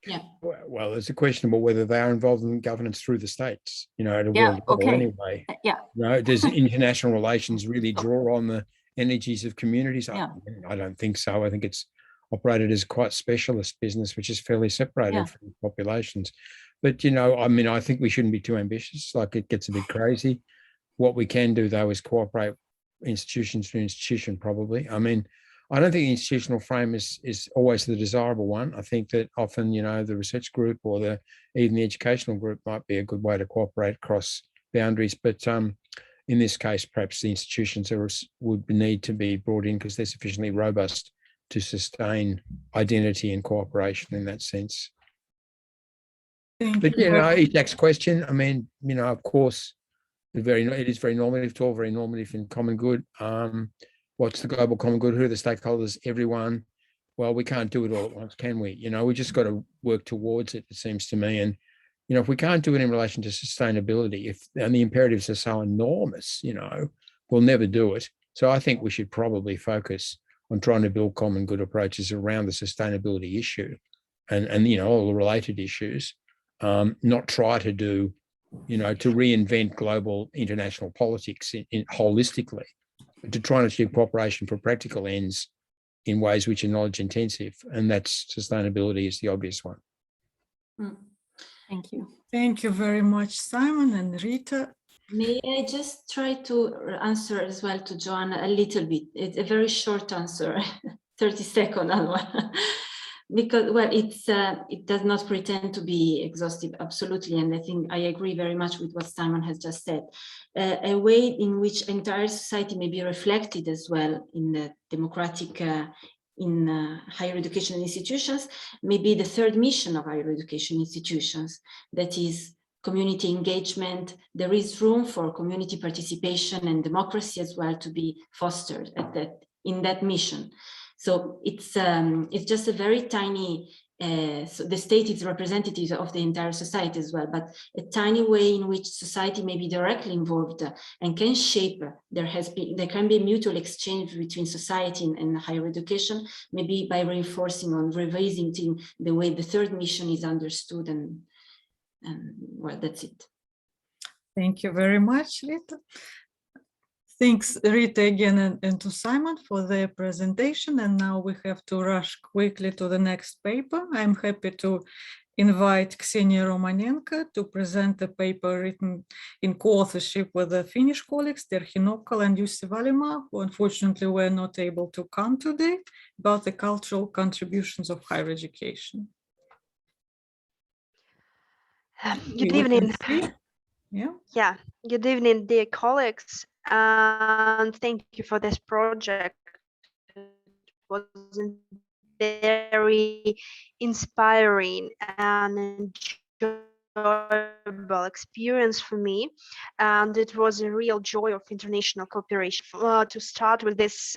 Yeah. Well, there's a question about whether they are involved in governance through the states, you know, at a world level anyway. Yeah. You know, does international relations really draw on the energies of communities? Yeah. I don't think so. I think it's operated as quite specialist business, which is fairly separated from populations. But, you know, I mean, I think we shouldn't be too ambitious. Like, it gets a bit crazy. What we can do, though, is cooperate institutions to institution, probably. I mean, I don't think the institutional frame is always the desirable one. I think that often, you know, the research group or even the educational group might be a good way to cooperate across boundaries. But in this case, perhaps the institutions would need to be brought in because they're sufficiently robust to sustain identity and cooperation in that sense. But, you know, Isaac's question, I mean, you know, of course, it is very normative, it's all very normative in common good. What's the global common good? Who are the stakeholders? Everyone. Well, we can't do it all at once, can we? You know, we just got to work towards it, it seems to me. And, you know, if we can't do it in relation to sustainability, and the imperatives are so enormous, you know, we'll never do it. So I think we should probably focus on trying to build common good approaches around the sustainability issue and you know, all the related issues, not try to do, you know, to reinvent global international politics in holistically, but to try and achieve cooperation for practical ends in ways which are knowledge intensive, and that's sustainability is the obvious one. Thank you. Thank you very much, Simon and Rita. May I just try to answer as well to Joanna a little bit? It's a very short answer, 30-second, Alma. Because, well, it does not pretend to be exhaustive, absolutely. And I think I agree very much with what Simon has just said. A way in which entire society may be reflected as well in the democratic, in higher education institutions, may be the third mission of higher education institutions, that is community engagement. There is room for community participation and democracy as well to be fostered in that mission. So it's just a very tiny, so the state is representative of the entire society as well, but a tiny way in which society may be directly involved and can shape. There can be mutual exchange between society and higher education, maybe by reinforcing or revisiting the way the third mission is understood, and well, that's it. Thank you very much, Rita. Thanks, Rita, again, and to Simon for their presentation. And now we have to rush quickly to the next paper. I'm happy to invite Ksenia Romanenko to present a paper written in co-authorship with the Finnish colleagues, Terhi Nokkal and Jussi Valima, who unfortunately were not able to come today, about the cultural contributions of higher education. Good evening. Yeah. Good evening, dear colleagues, and thank you for this project. It was very inspiring and enjoyable experience for me, and it was a real joy of international cooperation. To start with this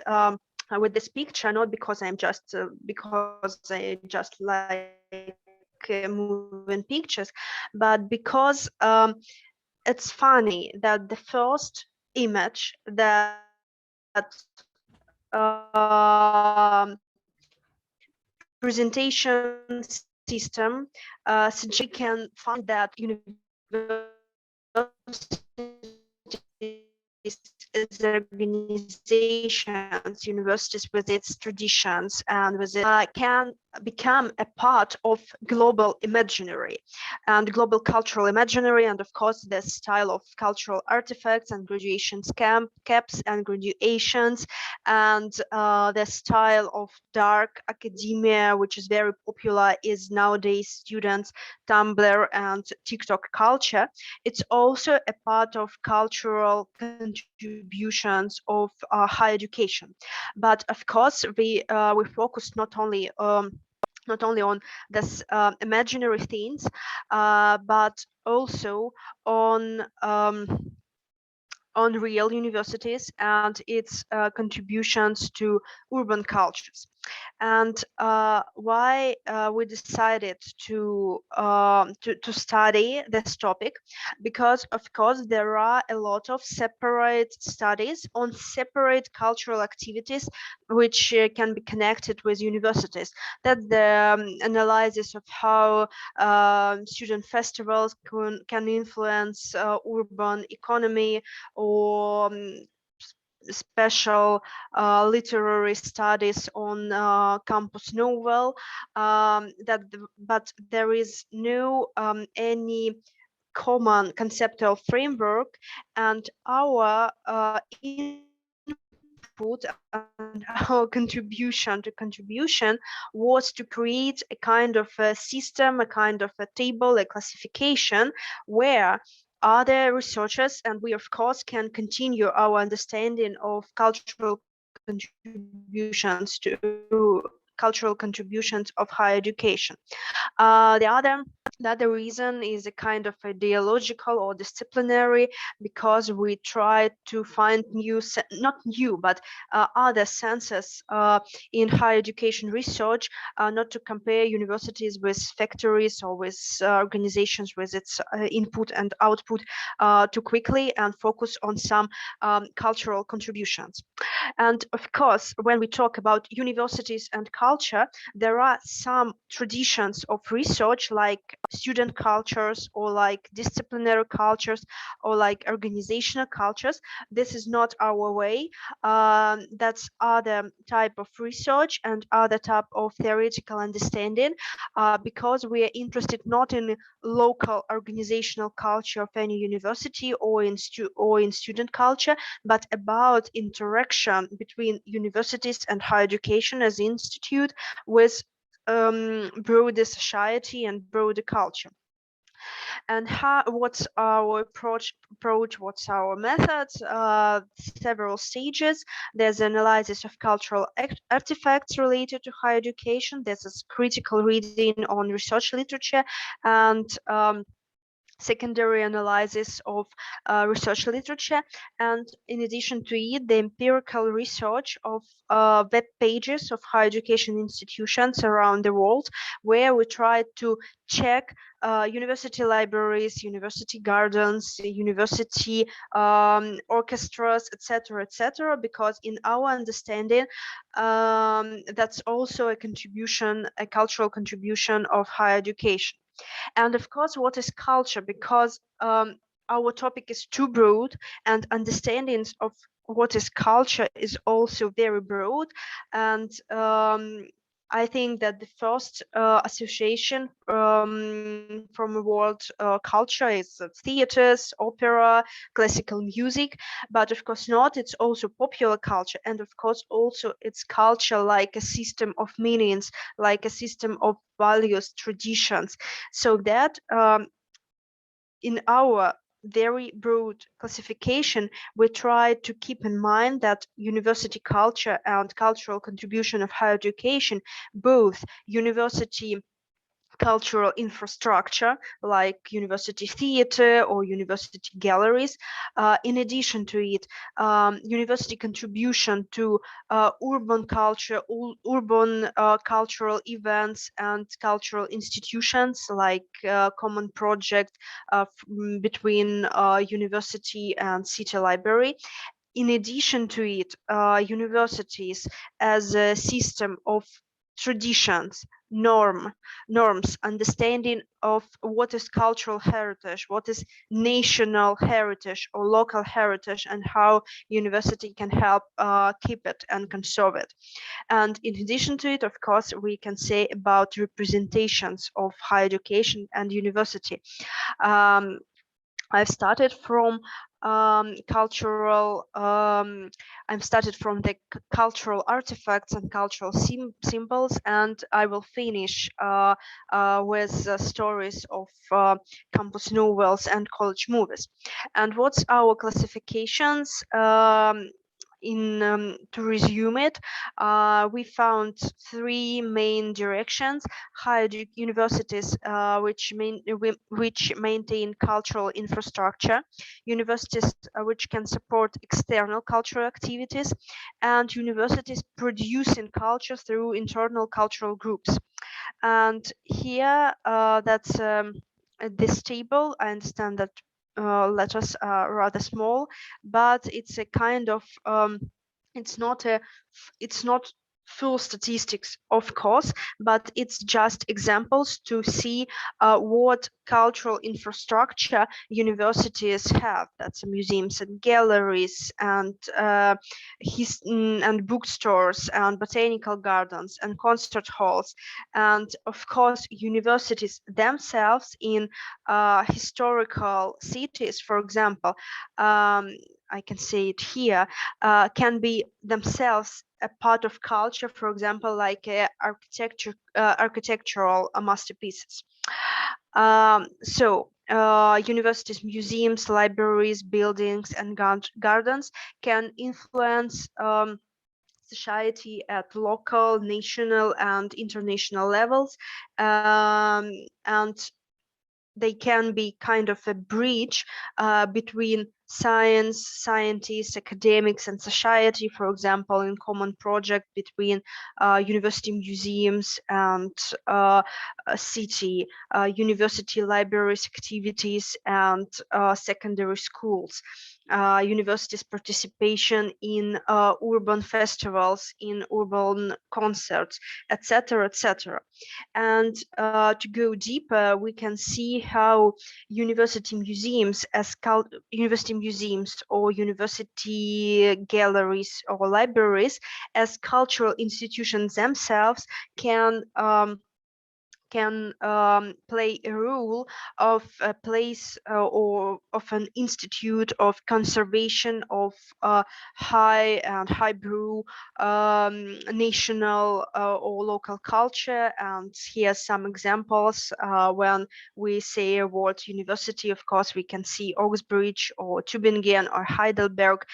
picture, not because I'm just because I just like moving pictures, but because it's funny that the first image that presentation system we can find that universities with its traditions and with it can become a part of global imaginary and global cultural imaginary, and of course the style of cultural artifacts and graduations caps and graduations, and the style of dark academia, which is very popular, is nowadays students, Tumblr and TikTok culture. It's also a part of cultural contributions of higher education. But of course we focus not only on this imaginary things, but also on real universities and its contributions to urban cultures. And why we decided to study this topic, because of course there are a lot of separate studies on separate cultural activities which can be connected with universities. That's the analysis of how student festivals can influence urban economy, or special literary studies on campus novel, but there is no any common conceptual framework, and our input and our contribution was to create a kind of a system, a kind of a table, a classification where other researchers and we of course can continue our understanding of cultural contributions of higher education. The other reason is a kind of ideological or disciplinary, because we try to find other senses in higher education research, not to compare universities with factories or with organizations with its input and output too quickly, and focus on some cultural contributions. And of course, when we talk about universities and culture, there are some traditions of research, like student cultures or like disciplinary cultures or like organizational cultures. This is not our way. That's other type of research and other type of theoretical understanding, because we are interested not in local organizational culture of any university or in student culture, but about interaction between universities and higher education as institute with broader society and broader culture. And what's our approach, what's our methods? Several stages. There's analysis of cultural artifacts related to higher education. There's a critical reading on research literature, and secondary analysis of research literature, and in addition to it, the empirical research of web pages of higher education institutions around the world, where we try to check university libraries, university gardens, university orchestras, etc., because in our understanding, that's also a contribution, a cultural contribution of higher education. And of course, what is culture? Because our topic is too broad, and understandings of what is culture is also very broad. And I think that the first association from the word culture is theaters, opera, classical music, but of course not. It's also popular culture, and of course also it's culture like a system of meanings, like a system of values, traditions, so that in our very broad classification, we try to keep in mind that university culture and cultural contribution of higher education, both university cultural infrastructure like university theater or university galleries. In addition to it, university contribution to urban culture, urban cultural events and cultural institutions like common project between university and city library. In addition to it, universities as a system of traditions, norms, understanding of what is cultural heritage, what is national heritage or local heritage, and how university can help keep it and conserve it. And in addition to it, of course, we can say about representations of higher education and university. I've started from I've started from the cultural artifacts and cultural symbols, and I will finish with stories of campus novels and college movies. And what's our classifications? To resume it, we found three main directions: higher universities which maintain cultural infrastructure, universities which can support external cultural activities, and universities producing culture through internal cultural groups. And here, that's this table. I understand that letters are rather small, but it's a kind of it's not full statistics, of course, but it's just examples to see what cultural infrastructure universities have. That's museums and galleries and bookstores and botanical gardens and concert halls, and of course universities themselves in historical cities, for example. I can say it here, can be themselves a part of culture, for example, like architectural masterpieces. Universities, museums, libraries, buildings, and gardens can influence society at local, national, and international levels, and they can be kind of a bridge between scientists, academics, and society, for example, in common project between university museums and city, university libraries activities, and secondary schools. universities' participation in urban festivals, in urban concerts, etc., etc. And to go deeper, we can see how university museums or university galleries or libraries as cultural institutions themselves can play a role of a place or of an institute of conservation of highbrow national or local culture. And here are some examples. When we say a word university, of course, we can see Oxbridge or Tübingen or Heidelberg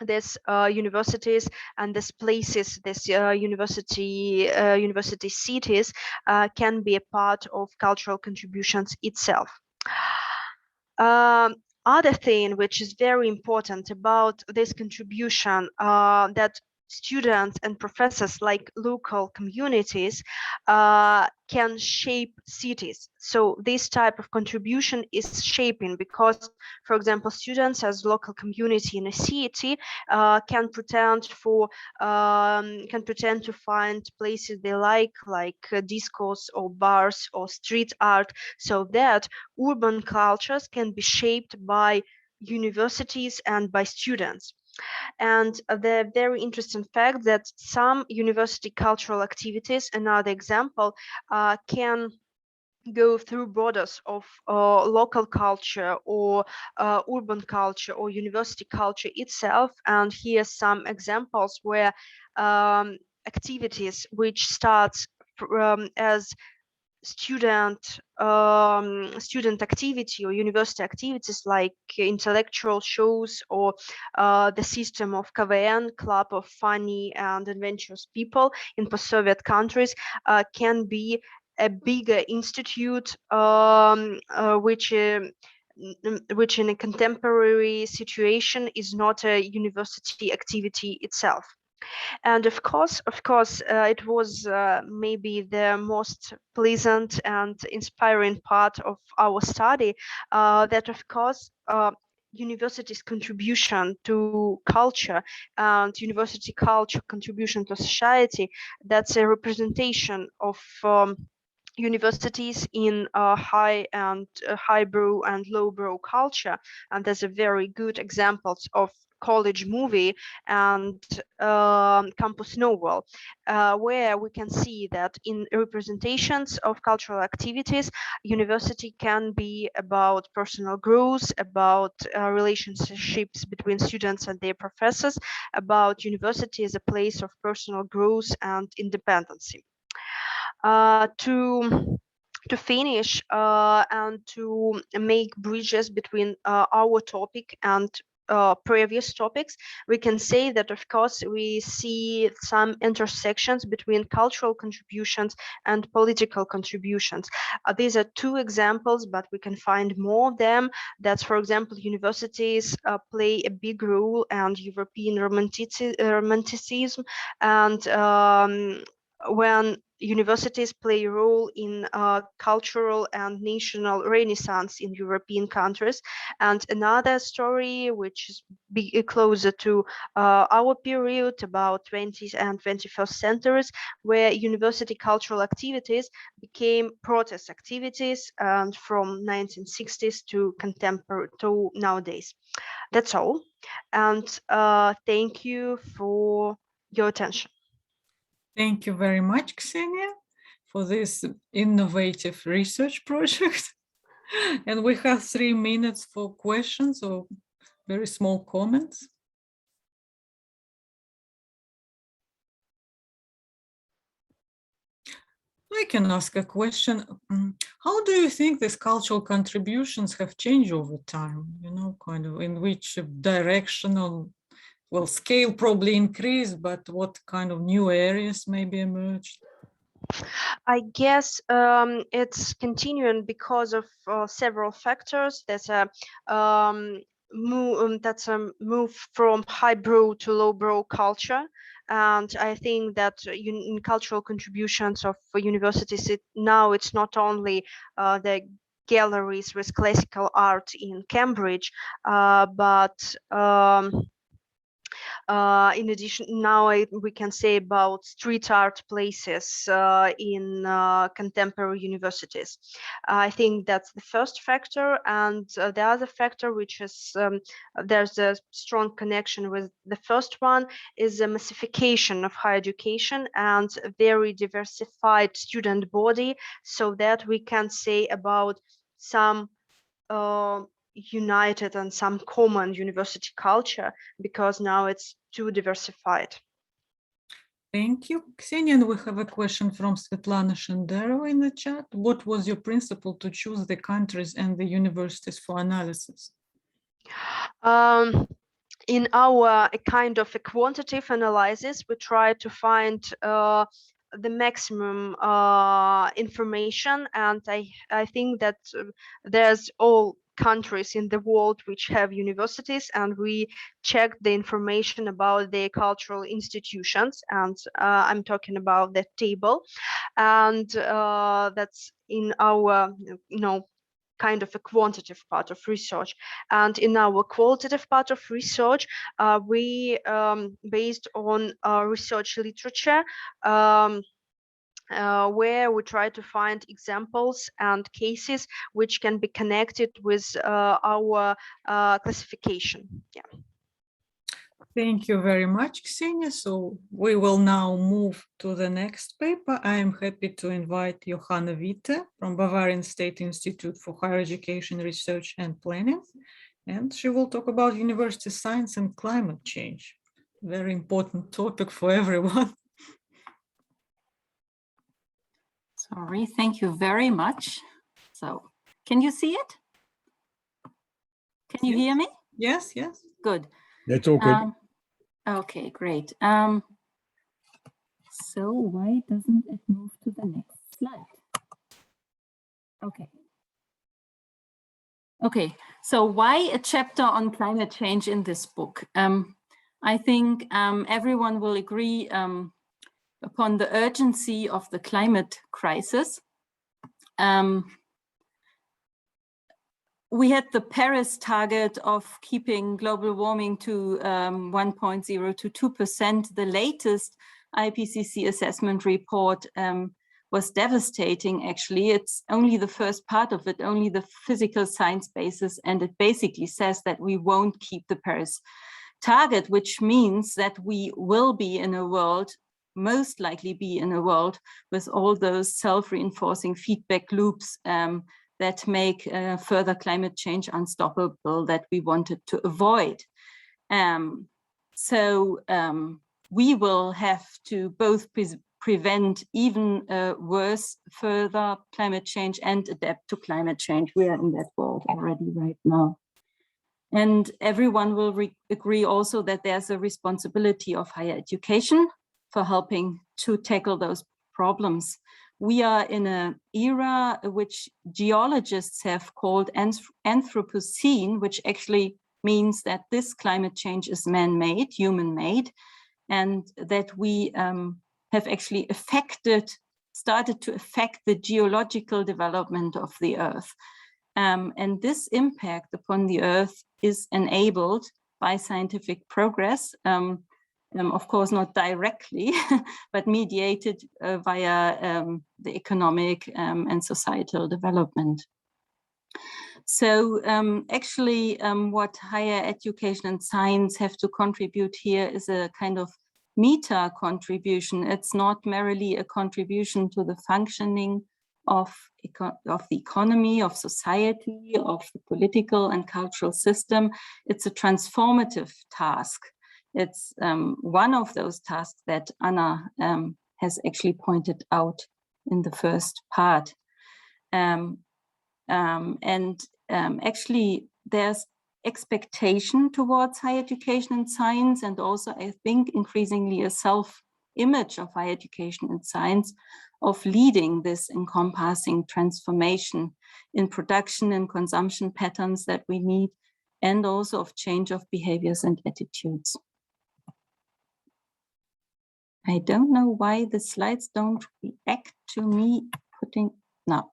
these universities and these places, these university cities can be a part of cultural contributions itself. Other thing which is very important about this contribution that students and professors like local communities can shape cities. So this type of contribution is shaping because, for example, students as local community in a city can pretend to find places they like discos or bars or street art, so that urban cultures can be shaped by universities and by students. And the very interesting fact that some university cultural activities, another example, can go through borders of local culture or urban culture or university culture itself. And here are some examples where activities which starts as student activity or university activities like intellectual shows or the system of KVN, Club of Funny and Adventurous People in post-Soviet countries can be a bigger institute which in a contemporary situation is not a university activity itself. And of course, it was maybe the most pleasant and inspiring part of our study that, of course, university's contribution to culture and university culture contribution to society, that's a representation of universities in highbrow and lowbrow culture. And there's a very good examples of college movie and campus novel, where we can see that in representations of cultural activities, university can be about personal growth, about relationships between students and their professors, about university as a place of personal growth and independence. To finish and to make bridges between our topic and previous topics, we can say that, of course, we see some intersections between cultural contributions and political contributions. These are two examples, but we can find more of them. That's, for example, universities play a big role and European romanticism, and when universities play a role in cultural and national renaissance in European countries. And another story which is closer to our period, about 20th and 21st centuries, where university cultural activities became protest activities, and from 1960s to contemporary to nowadays. That's all, and thank you for your attention. Thank you very much, Ksenia, for this innovative research project. And we have 3 minutes for questions or very small comments. I can ask a question. How do you think these cultural contributions have changed over time? You know, kind of in which direction or, well, scale probably increased, but what kind of new areas maybe emerged? I guess it's continuing because of several factors. There's a move from highbrow to lowbrow culture. And I think that in cultural contributions of universities, now it's not only the galleries with classical art in Cambridge, but in addition, now we can say about street art places in contemporary universities. I think that's the first factor, and the other factor, which is there's a strong connection with the first one, is the massification of higher education and a very diversified student body, so that we can say about some united and some common university culture, because now it's too diversified. Thank you, Ksenia. And we have a question from Svetlana Shenderova in the chat. What was your principle to choose the countries and the universities for analysis? In our kind of a quantitative analysis, we try to find the maximum information, and I think that there's all countries in the world which have universities, and we check the information about their cultural institutions, and I'm talking about that table, and that's in our kind of a quantitative part of research. And in our qualitative part of research, we based on research literature, where we try to find examples and cases which can be connected with our classification. Yeah. Thank you very much, Ksenia. So we will now move to the next paper. I am happy to invite Johanna Witte from Bavarian State Institute for Higher Education Research and Planning. And she will talk about university science and climate change. Very important topic for everyone. Sorry, thank you very much. So, can you see it? Can you hear me? Yes, yes. Good. That's all good. Okay, great. So why doesn't it move to the next slide? Okay. Okay, so why a chapter on climate change in this book? I think everyone will agree upon the urgency of the climate crisis. We had the Paris target of keeping global warming to 1.0 to 2%. The latest IPCC assessment report was devastating, actually. It's only the first part of it, only the physical science basis, and it basically says that we won't keep the Paris target, which means that we will be in a world, most likely be in a world, with all those self-reinforcing feedback loops that make further climate change unstoppable, that we wanted to avoid. So we will have to both prevent even worse further climate change and adapt to climate change. We are in that world already right now. And everyone will agree also that there's a responsibility of higher education for helping to tackle those problems. We are in an era which geologists have called Anthropocene, which actually means that this climate change is man-made, human-made, and that we have actually started to affect the geological development of the Earth. And this impact upon the Earth is enabled by scientific progress, of course, not directly, but mediated via the economic and societal development. So actually, what higher education and science have to contribute here is a kind of meta contribution. It's not merely a contribution to the functioning of the economy, of society, of the political and cultural system. It's a transformative task. It's one of those tasks that Anna has actually pointed out in the first part. Actually, there's expectation towards higher education and science, and also, I think, increasingly a self-image of higher education and science of leading this encompassing transformation in production and consumption patterns that we need, and also of change of behaviors and attitudes. I don't know why the slides don't react to me putting, no.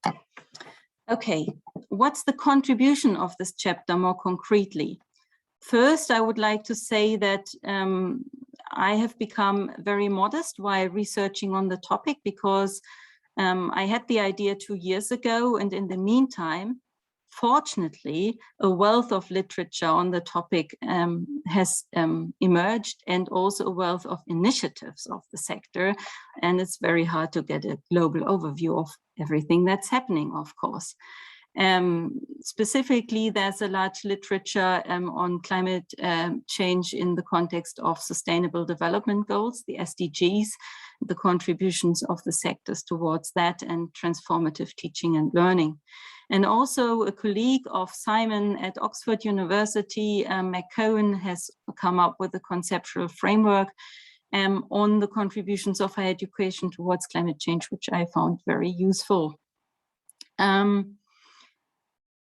Okay, what's the contribution of this chapter more concretely? First, I would like to say that I have become very modest while researching on the topic, because I had the idea 2 years ago, and in the meantime, fortunately, a wealth of literature on the topic has emerged, and also a wealth of initiatives of the sector. And it's very hard to get a global overview of everything that's happening, of course. Specifically, there's a large literature on climate change in the context of Sustainable Development Goals, the SDGs, the contributions of the sectors towards that, and transformative teaching and learning. And also a colleague of Simon at Oxford University, McCohen, has come up with a conceptual framework on the contributions of higher education towards climate change, which I found very useful.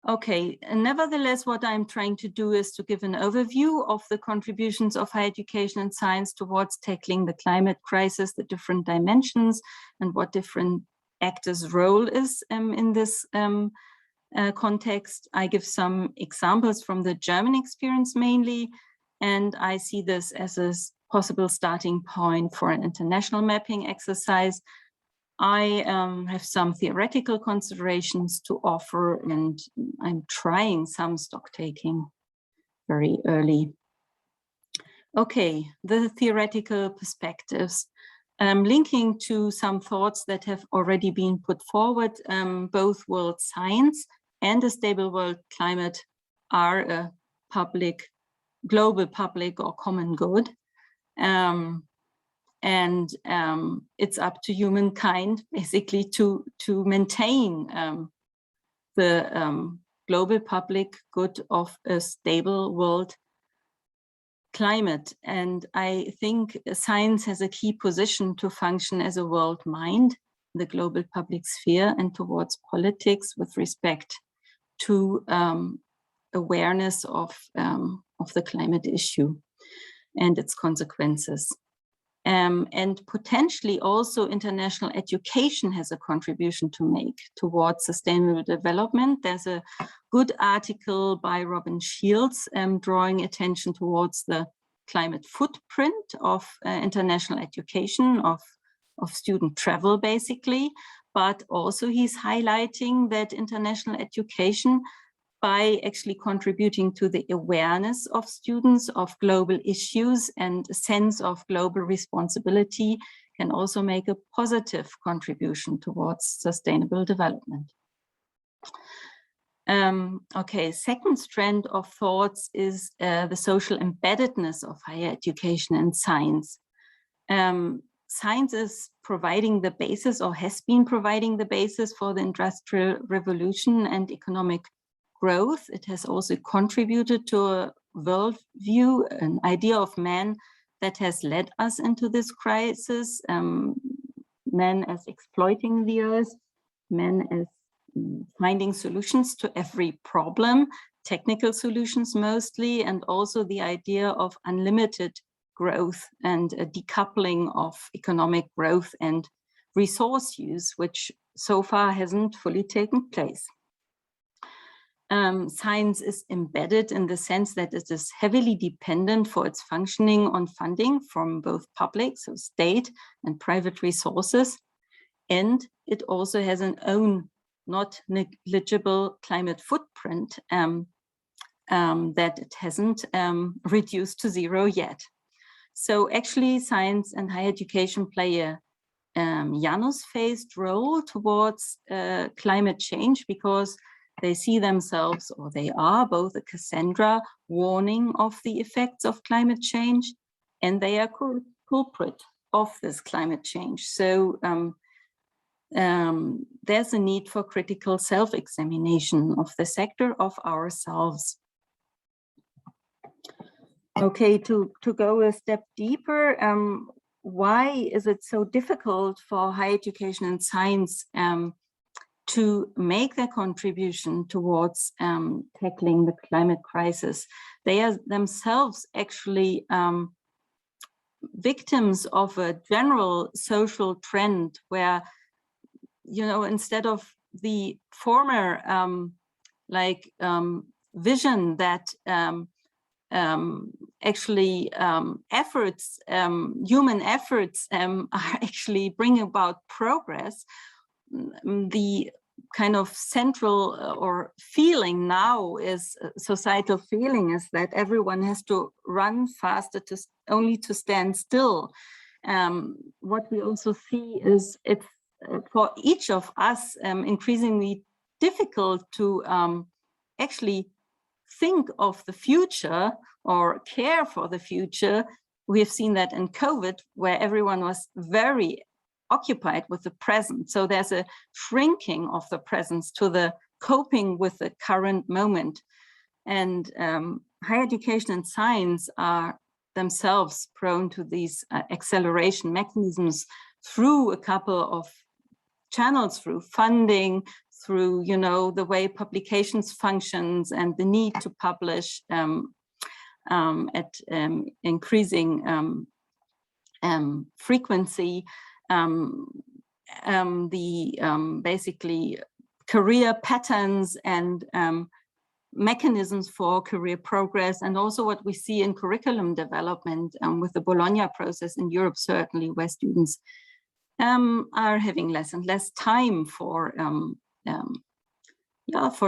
Okay, and nevertheless, what I'm trying to do is to give an overview of the contributions of higher education and science towards tackling the climate crisis, the different dimensions, and what different actors' role is in this context. I give some examples from the German experience mainly, and I see this as a possible starting point for an international mapping exercise. I have some theoretical considerations to offer, and I'm trying some stock taking very early. Okay, the theoretical perspectives. Linking to some thoughts that have already been put forward, both world science and a stable world climate are a public, global public or common good. And it's up to humankind basically to maintain the global public good of a stable world climate. And I think science has a key position to function as a world mind, the global public sphere, and towards politics with respect to awareness of the climate issue and its consequences. And potentially also international education has a contribution to make towards sustainable development. There's a good article by Robin Shields drawing attention towards the climate footprint of international education, of student travel basically, but also he's highlighting that international education, by actually contributing to the awareness of students of global issues and a sense of global responsibility, can also make a positive contribution towards sustainable development. Okay, second strand of thoughts is the social embeddedness of higher education and science. Science is providing the basis, or has been providing the basis, for the Industrial Revolution and economic growth. It has also contributed to a worldview, an idea of man that has led us into this crisis. Man as exploiting the earth, man as finding solutions to every problem, technical solutions mostly, and also the idea of unlimited growth and a decoupling of economic growth and resource use, which so far hasn't fully taken place. Science is embedded in the sense that it is heavily dependent for its functioning on funding from both public, so state, and private resources. And it also has an own not negligible climate footprint that it hasn't reduced to zero yet. So actually science and higher education play a Janus-phased role towards climate change, because they see themselves, or they are both a Cassandra warning of the effects of climate change, and they are culprit of this climate change. So there's a need for critical self-examination of the sector, of ourselves. Okay, to go a step deeper, why is it so difficult for higher education and science to make their contribution towards tackling the climate crisis? They are themselves actually victims of a general social trend where, you know, instead of the former like vision that actually efforts, human efforts are actually bring about progress. The kind of central or feeling now is societal feeling is that everyone has to run faster to only to stand still. What we also see is it's for each of us increasingly difficult to actually think of the future or care for the future. We have seen that in COVID, where everyone was very occupied with the present. So there's a shrinking of the presence to the coping with the current moment. And higher education and science are themselves prone to these acceleration mechanisms through a couple of channels, through funding, through, you know, the way publications functions and the need to publish at increasing frequency, basically career patterns and mechanisms for career progress, and also what we see in curriculum development with the Bologna process in Europe, certainly, where students are having less and less time for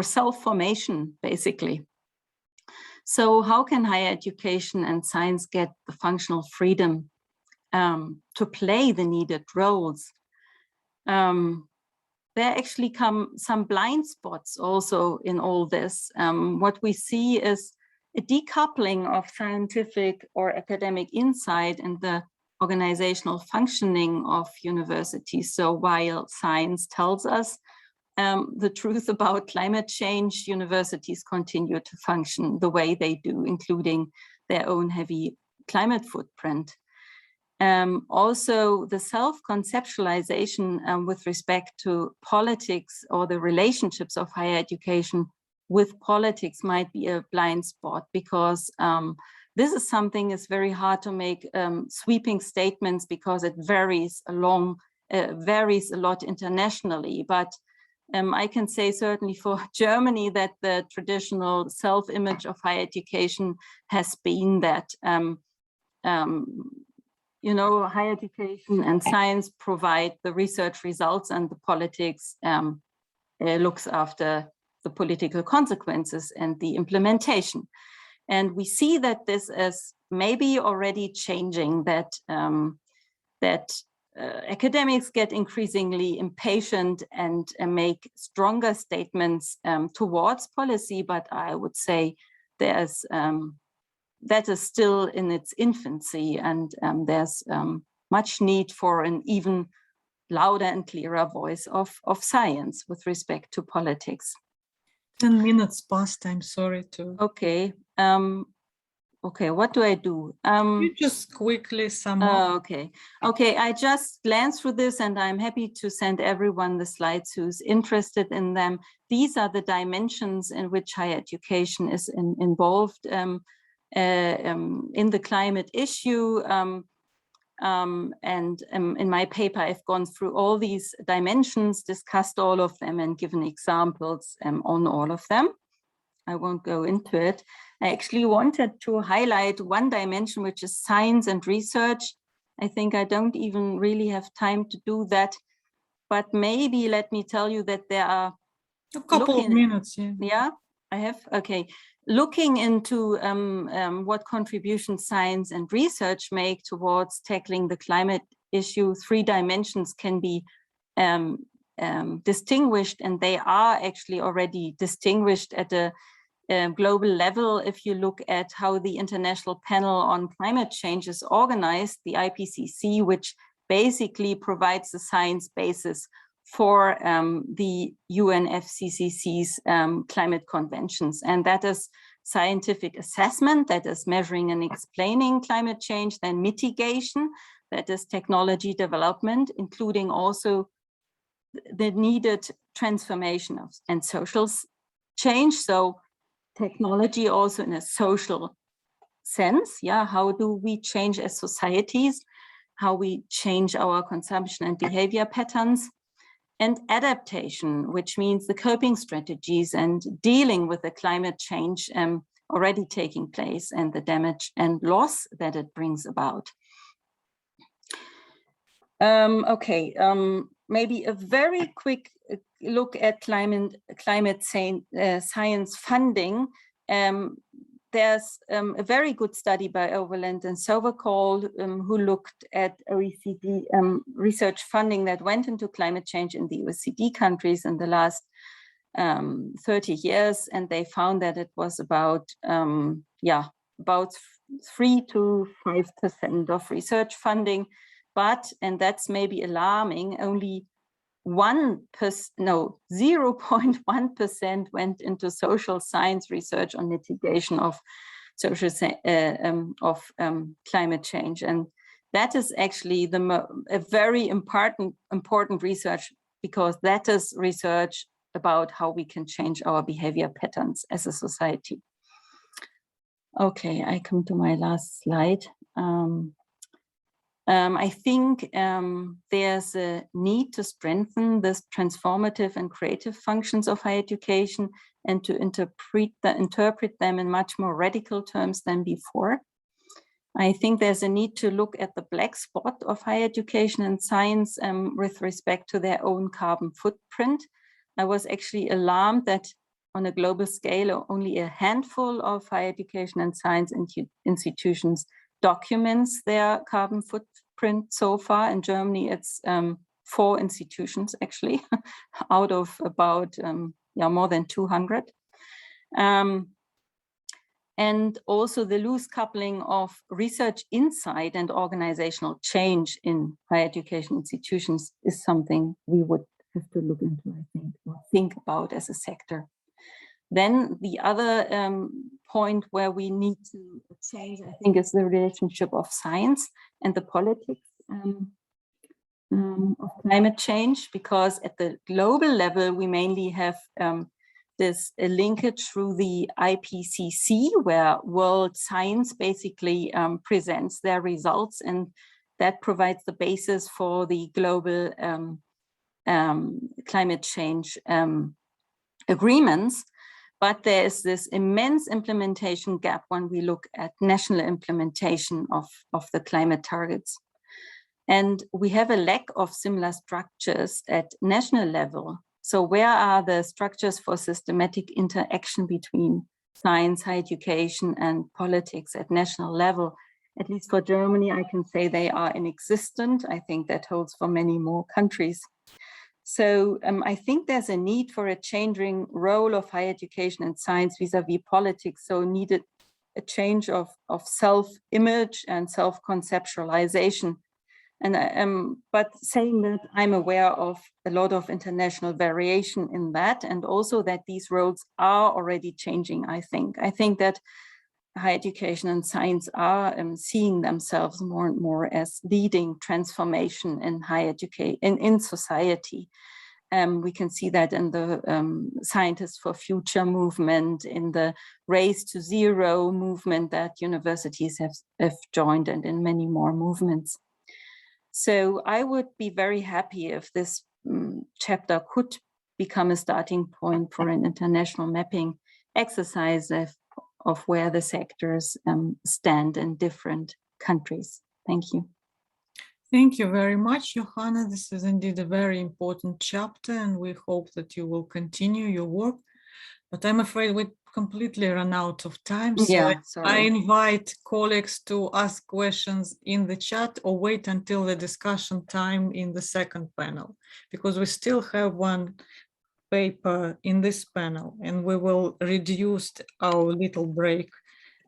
self-formation, basically. So how can higher education and science get the functional freedom to play the needed roles? There actually come some blind spots also in all this. What we see is a decoupling of scientific or academic insight and the organizational functioning of universities. So while science tells us the truth about climate change, universities continue to function the way they do, including their own heavy climate footprint. Also, the self-conceptualization with respect to politics or the relationships of higher education with politics might be a blind spot, because this is something that's very hard to make sweeping statements, because it varies a lot internationally. But I can say certainly for Germany that the traditional self-image of higher education has been that you know, higher education and science provide the research results, and the politics looks after the political consequences and the implementation. And we see that this is maybe already changing, that academics get increasingly impatient and make stronger statements towards policy, but I would say there's that is still in its infancy, and there's much need for an even louder and clearer voice of science with respect to politics. 10 minutes past, I'm sorry to. Okay. Okay, what do I do? You just quickly sum up. Okay. Okay, I just glanced through this, and I'm happy to send everyone the slides who's interested in them. These are the dimensions in which higher education is involved in the climate issue, and in my paper I've gone through all these dimensions, discussed all of them, and given examples on all of them. I won't go into it. I actually wanted to highlight one dimension, which is science and research. I think I don't even really have time to do that, but maybe let me tell you that there are a couple of minutes. Yeah, I have. Okay. Looking into what contributions science and research make towards tackling the climate issue, 3 dimensions can be distinguished, and they are actually already distinguished at a global level. If you look at how the International Panel on Climate Change is organized, the IPCC, which basically provides the science basis for the UNFCCC's climate conventions. And that is scientific assessment, that is measuring and explaining climate change, then mitigation, that is technology development, including also the needed transformation of and social change. So technology also in a social sense, yeah, how do we change as societies, how we change our consumption and behavior patterns. and adaptation, which means the coping strategies and dealing with the climate change already taking place and the damage and loss that it brings about. Maybe a very quick look at climate science funding. There's a very good study by Overland and Sovercall who looked at OECD research funding that went into climate change in the OECD countries in the last 30 years, and they found that it was about 3 to 5% of research funding, but, and that's maybe alarming, only 0.1% went into social science research on mitigation of climate change, and that is actually a very important research, because that is research about how we can change our behavior patterns as a society. Okay, I come to my last slide. I think there's a need to strengthen this transformative and creative functions of higher education and to interpret them in much more radical terms than before. I think there's a need to look at the black spot of higher education and science with respect to their own carbon footprint. I was actually alarmed that on a global scale, only a handful of higher education and science institutions documents their carbon footprint so far. In Germany, it's 4 institutions actually, out of about more than 200. And also the loose coupling of research insight and organizational change in higher education institutions is something we would have to look into, I think, or think about as a sector. Then the other point where we need to change, I think, is the relationship of science and the politics of climate change, because at the global level, we mainly have this linkage through the IPCC, where world science basically presents their results, and that provides the basis for the global climate change agreements. But there is this immense implementation gap when we look at national implementation of the climate targets. And we have a lack of similar structures at national level. So where are the structures for systematic interaction between science, higher education, and politics at national level? At least for Germany, I can say they are inexistent. I think that holds for many more countries. So I think there's a need for a changing role of higher education and science vis-a-vis politics. So needed a change of self-image and self-conceptualization. And but saying that, I'm aware of a lot of international variation in that, and also that these roles are already changing, I think. I think that higher education and science are seeing themselves more and more as leading transformation in higher education, in society. We can see that in the Scientists for Future movement, in the Race to Zero movement that universities have joined, and in many more movements. So I would be very happy if this chapter could become a starting point for an international mapping exercise of where the sectors stand in different countries. Thank you. Thank you very much, Johanna. This is indeed a very important chapter, and we hope that you will continue your work. But I'm afraid we completely run out of time. So I invite colleagues to ask questions in the chat or wait until the discussion time in the second panel, because we still have one paper in this panel and we will reduce our little break.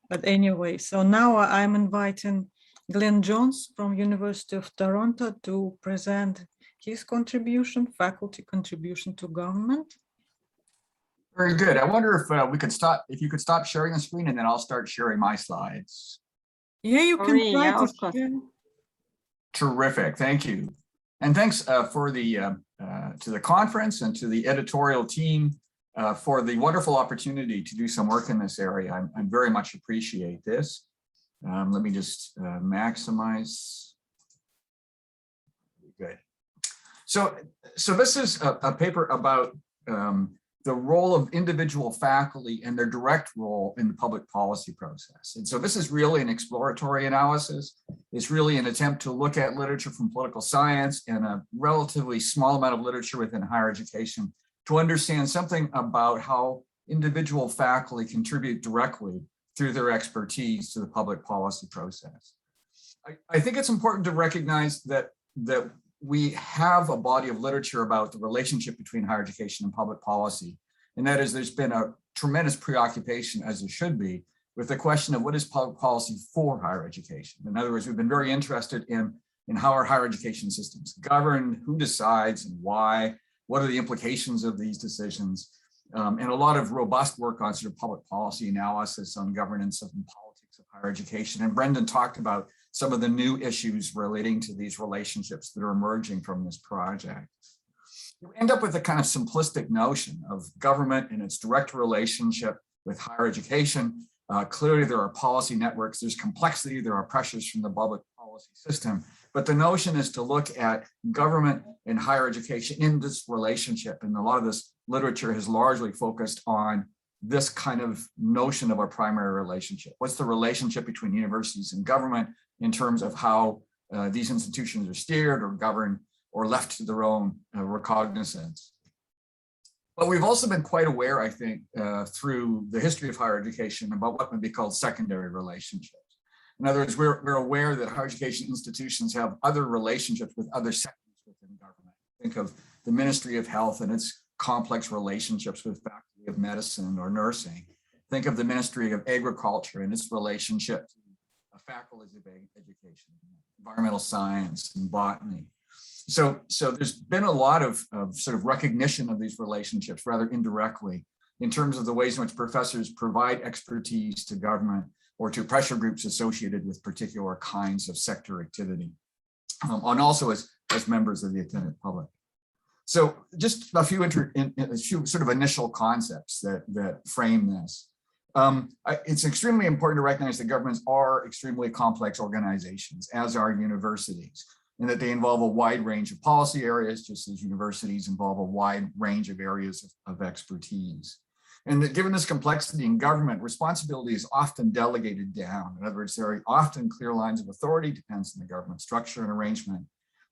But anyway, so now I'm inviting Glenn Jones from University of Toronto to present his contribution, faculty contribution to government. Very good. I wonder if we could stop, if you could stop sharing the screen, and then I'll start sharing my slides. Yeah, you can try to share. Terrific, thank you. And thanks for the to the conference and to the editorial team for the wonderful opportunity to do some work in this area. I very much appreciate this. Let me just maximize. Good. So this is a paper about the role of individual faculty and their direct role in the public policy process. And so this is really an exploratory analysis. It's really an attempt to look at literature from political science and a relatively small amount of literature within higher education to understand something about how individual faculty contribute directly through their expertise to the public policy process. I think it's important to recognize that we have a body of literature about the relationship between higher education and public policy. And that is, there's been a tremendous preoccupation, as there should be, with the question of what is public policy for higher education. In other words, we've been very interested in how our higher education systems govern, who decides and why, what are the implications of these decisions, and a lot of robust work on sort of public policy analysis on governance and politics of higher education. And Brendon talked about some of the new issues relating to these relationships that are emerging from this project. You end up with a kind of simplistic notion of government and its direct relationship with higher education. Clearly, there are policy networks, there's complexity, there are pressures from the public policy system. But the notion is to look at government and higher education in this relationship. And a lot of this literature has largely focused on this kind of notion of a primary relationship. What's the relationship between universities and government in terms of how these institutions are steered or governed or left to their own recognizance? But we've also been quite aware, I think, through the history of higher education about what would be called secondary relationships. In other words, we're aware that higher education institutions have other relationships with other sectors within government. Think of the Ministry of Health and its complex relationships with faculty of medicine or nursing. Think of the Ministry of Agriculture and its relationship to faculties of education, environmental science and botany. So there's been a lot of sort of recognition of these relationships rather indirectly in terms of the ways in which professors provide expertise to government or to pressure groups associated with particular kinds of sector activity, and also as members of the attendant public. So just a few sort of initial concepts that frame this. It's extremely important to recognize that governments are extremely complex organizations, as are universities, and that they involve a wide range of policy areas, just as universities involve a wide range of areas of expertise. And that given this complexity in government, responsibility is often delegated down. In other words, there are often clear lines of authority, depends on the government structure and arrangement.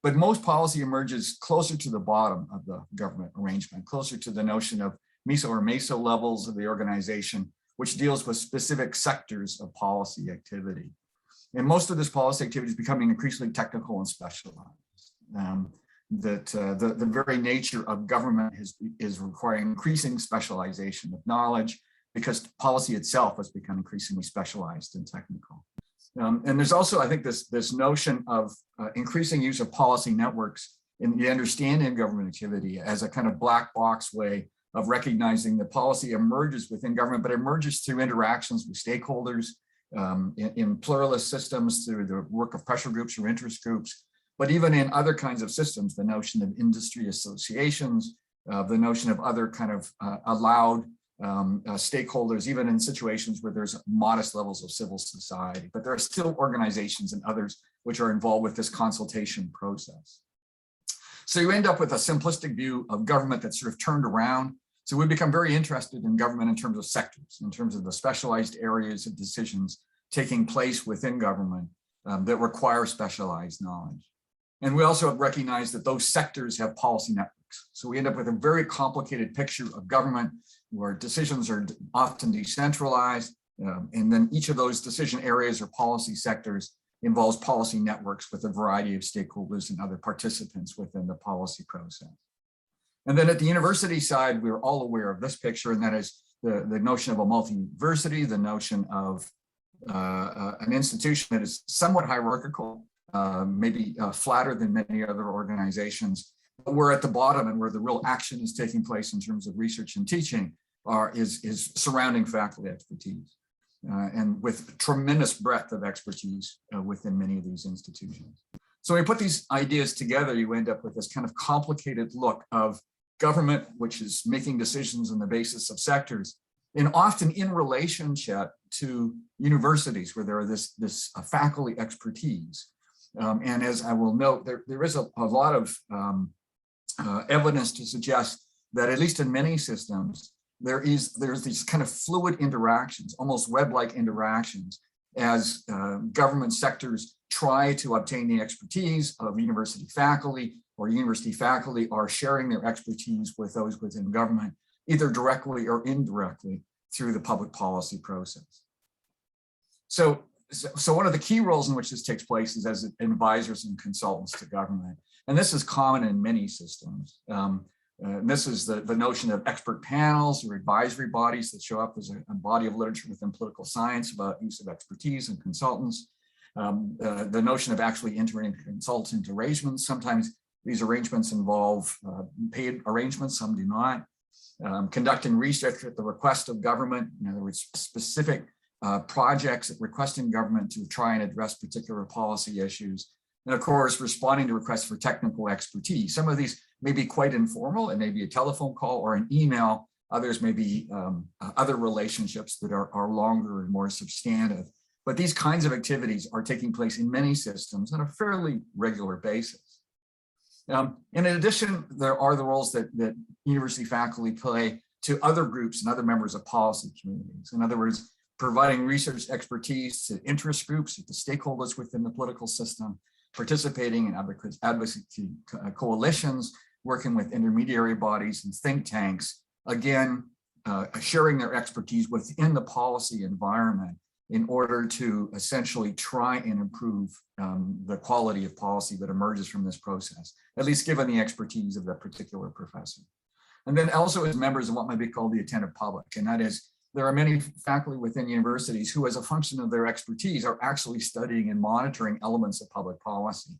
But most policy emerges closer to the bottom of the government arrangement, closer to the notion of meso or meso levels of the organization, which deals with specific sectors of policy activity. And most of this policy activity is becoming increasingly technical and specialized. The very nature of government is requiring increasing specialization of knowledge because policy itself has become increasingly specialized and technical. And there's also, I think, this notion of increasing use of policy networks in the understanding of government activity as a kind of black box way of recognizing that policy emerges within government, but emerges through interactions with stakeholders in pluralist systems, through the work of pressure groups or interest groups, but even in other kinds of systems, the notion of industry associations, the notion of other kind of allowed stakeholders, even in situations where there's modest levels of civil society, but there are still organizations and others which are involved with this consultation process. So you end up with a simplistic view of government that's sort of turned around. So we become very interested in government in terms of sectors, in terms of the specialized areas of decisions taking place within government that require specialized knowledge. And we also recognize that those sectors have policy networks. So we end up with a very complicated picture of government where decisions are often decentralized. And then each of those decision areas or policy sectors involves policy networks with a variety of stakeholders and other participants within the policy process. And then at the university side, we're all aware of this picture, and that is the notion of a multi-university, the notion of an institution that is somewhat hierarchical, maybe flatter than many other organizations. But we're at the bottom, and where the real action is taking place in terms of research and teaching is surrounding faculty expertise, and with tremendous breadth of expertise within many of these institutions. So when you put these ideas together, you end up with this kind of complicated look of government, which is making decisions on the basis of sectors, and often in relationship to universities where there are this faculty expertise. And as I will note, there is a lot of evidence to suggest that at least in many systems, there's these kind of fluid interactions, almost web-like interactions, as government sectors try to obtain the expertise of university faculty, or university faculty are sharing their expertise with those within government, either directly or indirectly through the public policy process. So one of the key roles in which this takes place is as advisors and consultants to government. And this is common in many systems. This is the notion of expert panels or advisory bodies that show up as a body of literature within political science about use of expertise and consultants. The notion of actually entering into consultant arrangements. Sometimes these arrangements involve paid arrangements, some do not. Conducting research at the request of government, in other words, specific projects requesting government to try and address particular policy issues. And of course, responding to requests for technical expertise. Some of these may be quite informal, and maybe a telephone call or an email. Others may be other relationships that are longer and more substantive. But these kinds of activities are taking place in many systems on a fairly regular basis. In addition, there are the roles that university faculty play to other groups and other members of policy communities. In other words, providing research expertise to interest groups, to stakeholders within the political system, participating in advocacy coalitions, working with intermediary bodies and think tanks, again, sharing their expertise within the policy environment in order to essentially try and improve the quality of policy that emerges from this process, at least given the expertise of that particular professor. And then also as members of what might be called the attentive public, and that is, there are many faculty within universities who, as a function of their expertise, are actually studying and monitoring elements of public policy.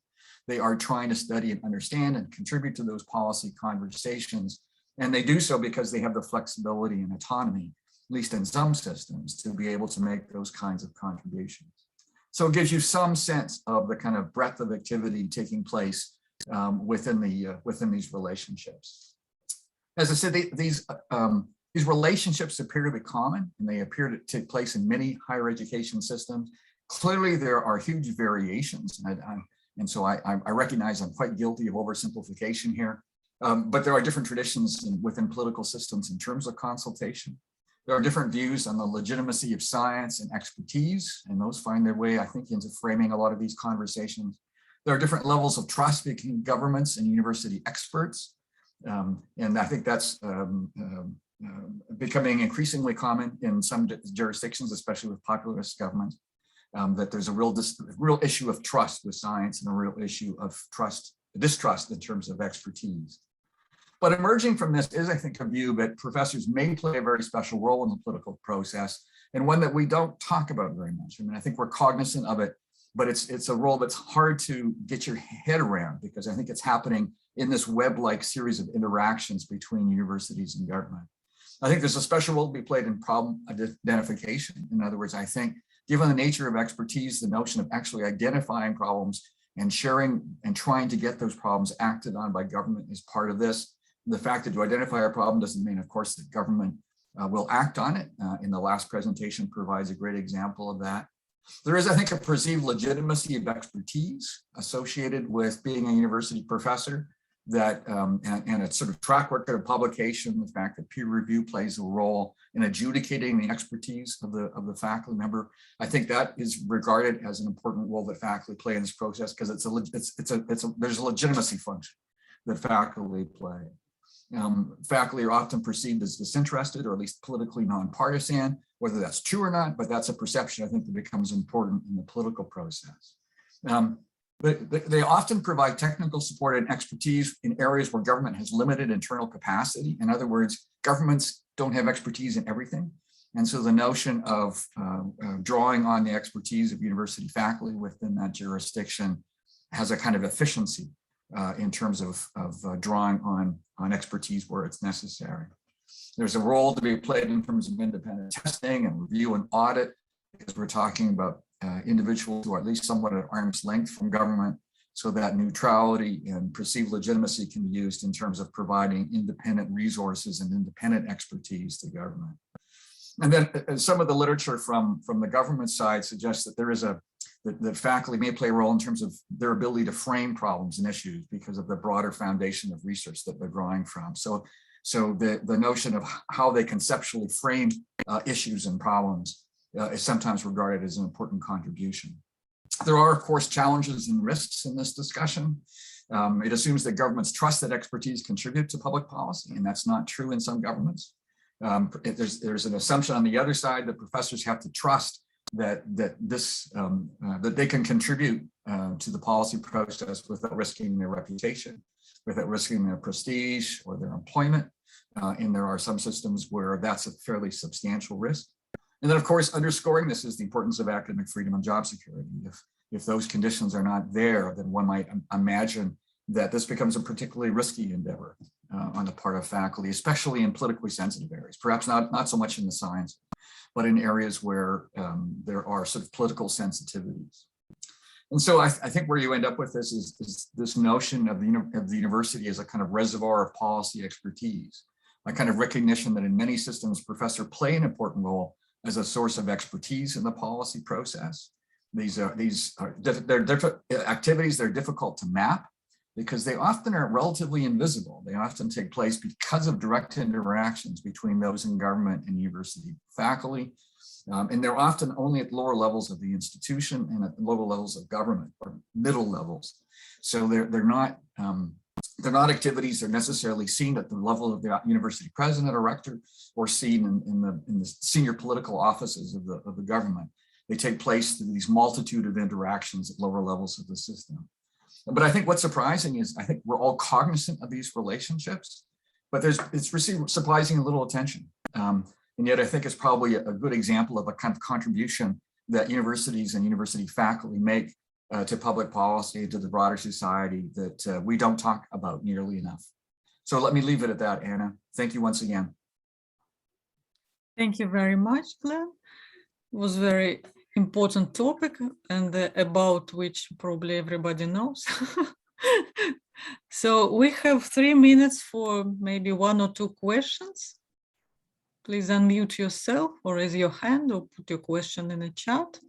They are trying to study and understand and contribute to those policy conversations. And they do so because they have the flexibility and autonomy, at least in some systems, to be able to make those kinds of contributions. So it gives you some sense of the kind of breadth of activity taking place within these relationships. As I said, these relationships appear to be common, and they appear to take place in many higher education systems. Clearly, there are huge variations, and so I recognize I'm quite guilty of oversimplification here, but there are different traditions within political systems in terms of consultation. There are different views on the legitimacy of science and expertise, and those find their way, I think, into framing a lot of these conversations. There are different levels of trust between governments and university experts, and I think that's becoming increasingly common in some jurisdictions, especially with populist governments, that there's a real issue of trust with science and a real issue of distrust in terms of expertise. But emerging from this is, I think, a view that professors may play a very special role in the political process, and one that we don't talk about very much. I mean, I think we're cognizant of it, but it's a role that's hard to get your head around, because I think it's happening in this web-like series of interactions between universities and government. I think there's a special role to be played in problem identification. In other words, I think given the nature of expertise, the notion of actually identifying problems and sharing and trying to get those problems acted on by government is part of this. The fact that you identify a problem doesn't mean, of course, that government will act on it. In the last presentation provides a great example of that. There is, I think, a perceived legitimacy of expertise associated with being a university professor, that and a sort of track record of publication, the fact that peer review plays a role in adjudicating the expertise of the faculty member. I think that is regarded as an important role that faculty play in this process, because there's a legitimacy function that faculty play. Faculty are often perceived as disinterested, or at least politically nonpartisan, whether that's true or not, but that's a perception I think that becomes important in the political process. They often provide technical support and expertise in areas where government has limited internal capacity. In other words, governments don't have expertise in everything. And so the notion of drawing on the expertise of university faculty within that jurisdiction has a kind of efficiency in terms of drawing on expertise where it's necessary. There's a role to be played in terms of independent testing and review and audit, because we're talking about individuals who are at least somewhat at arm's length from government, so that neutrality and perceived legitimacy can be used in terms of providing independent resources and independent expertise to government. And then some of the literature from the government side suggests that there that faculty may play a role in terms of their ability to frame problems and issues because of the broader foundation of research that they're drawing from. So the notion of how they conceptually frame issues and problems is sometimes regarded as an important contribution. There are, of course, challenges and risks in this discussion. It assumes that governments trust that expertise contribute to public policy, and that's not true in some governments. There's an assumption on the other side that professors have to trust that they can contribute to the policy process without risking their reputation, without risking their prestige or their employment. And there are some systems where that's a fairly substantial risk. And then, of course, underscoring this is the importance of academic freedom and job security. If those conditions are not there, then one might imagine that this becomes a particularly risky endeavor on the part of faculty, especially in politically sensitive areas, perhaps not so much in the science, but in areas where there are sort of political sensitivities. And so I think where you end up with this is this notion of the university as a kind of reservoir of policy expertise, a kind of recognition that in many systems, professors play an important role as a source of expertise in the policy process. These are activities that are difficult to map because they often are relatively invisible. They often take place because of direct interactions between those in government and university faculty. And they're often only at lower levels of the institution and at lower levels of government or middle levels. So they're not activities that are necessarily seen at the level of the university president or rector or seen in the senior political offices of the government. They take place through these multitude of interactions at lower levels of the system. But I think what's surprising is I think we're all cognizant of these relationships, but it's received surprisingly little attention. And yet I think it's probably a good example of a kind of contribution that universities and university faculty make to public policy, to the broader society that we don't talk about nearly enough. So let me leave it at that, Anna. Thank you once again. Thank you very much, Glenn. It was a very important topic and about which probably everybody knows. So we have 3 minutes for maybe 1 or 2 questions. Please unmute yourself or raise your hand or put your question in the chat.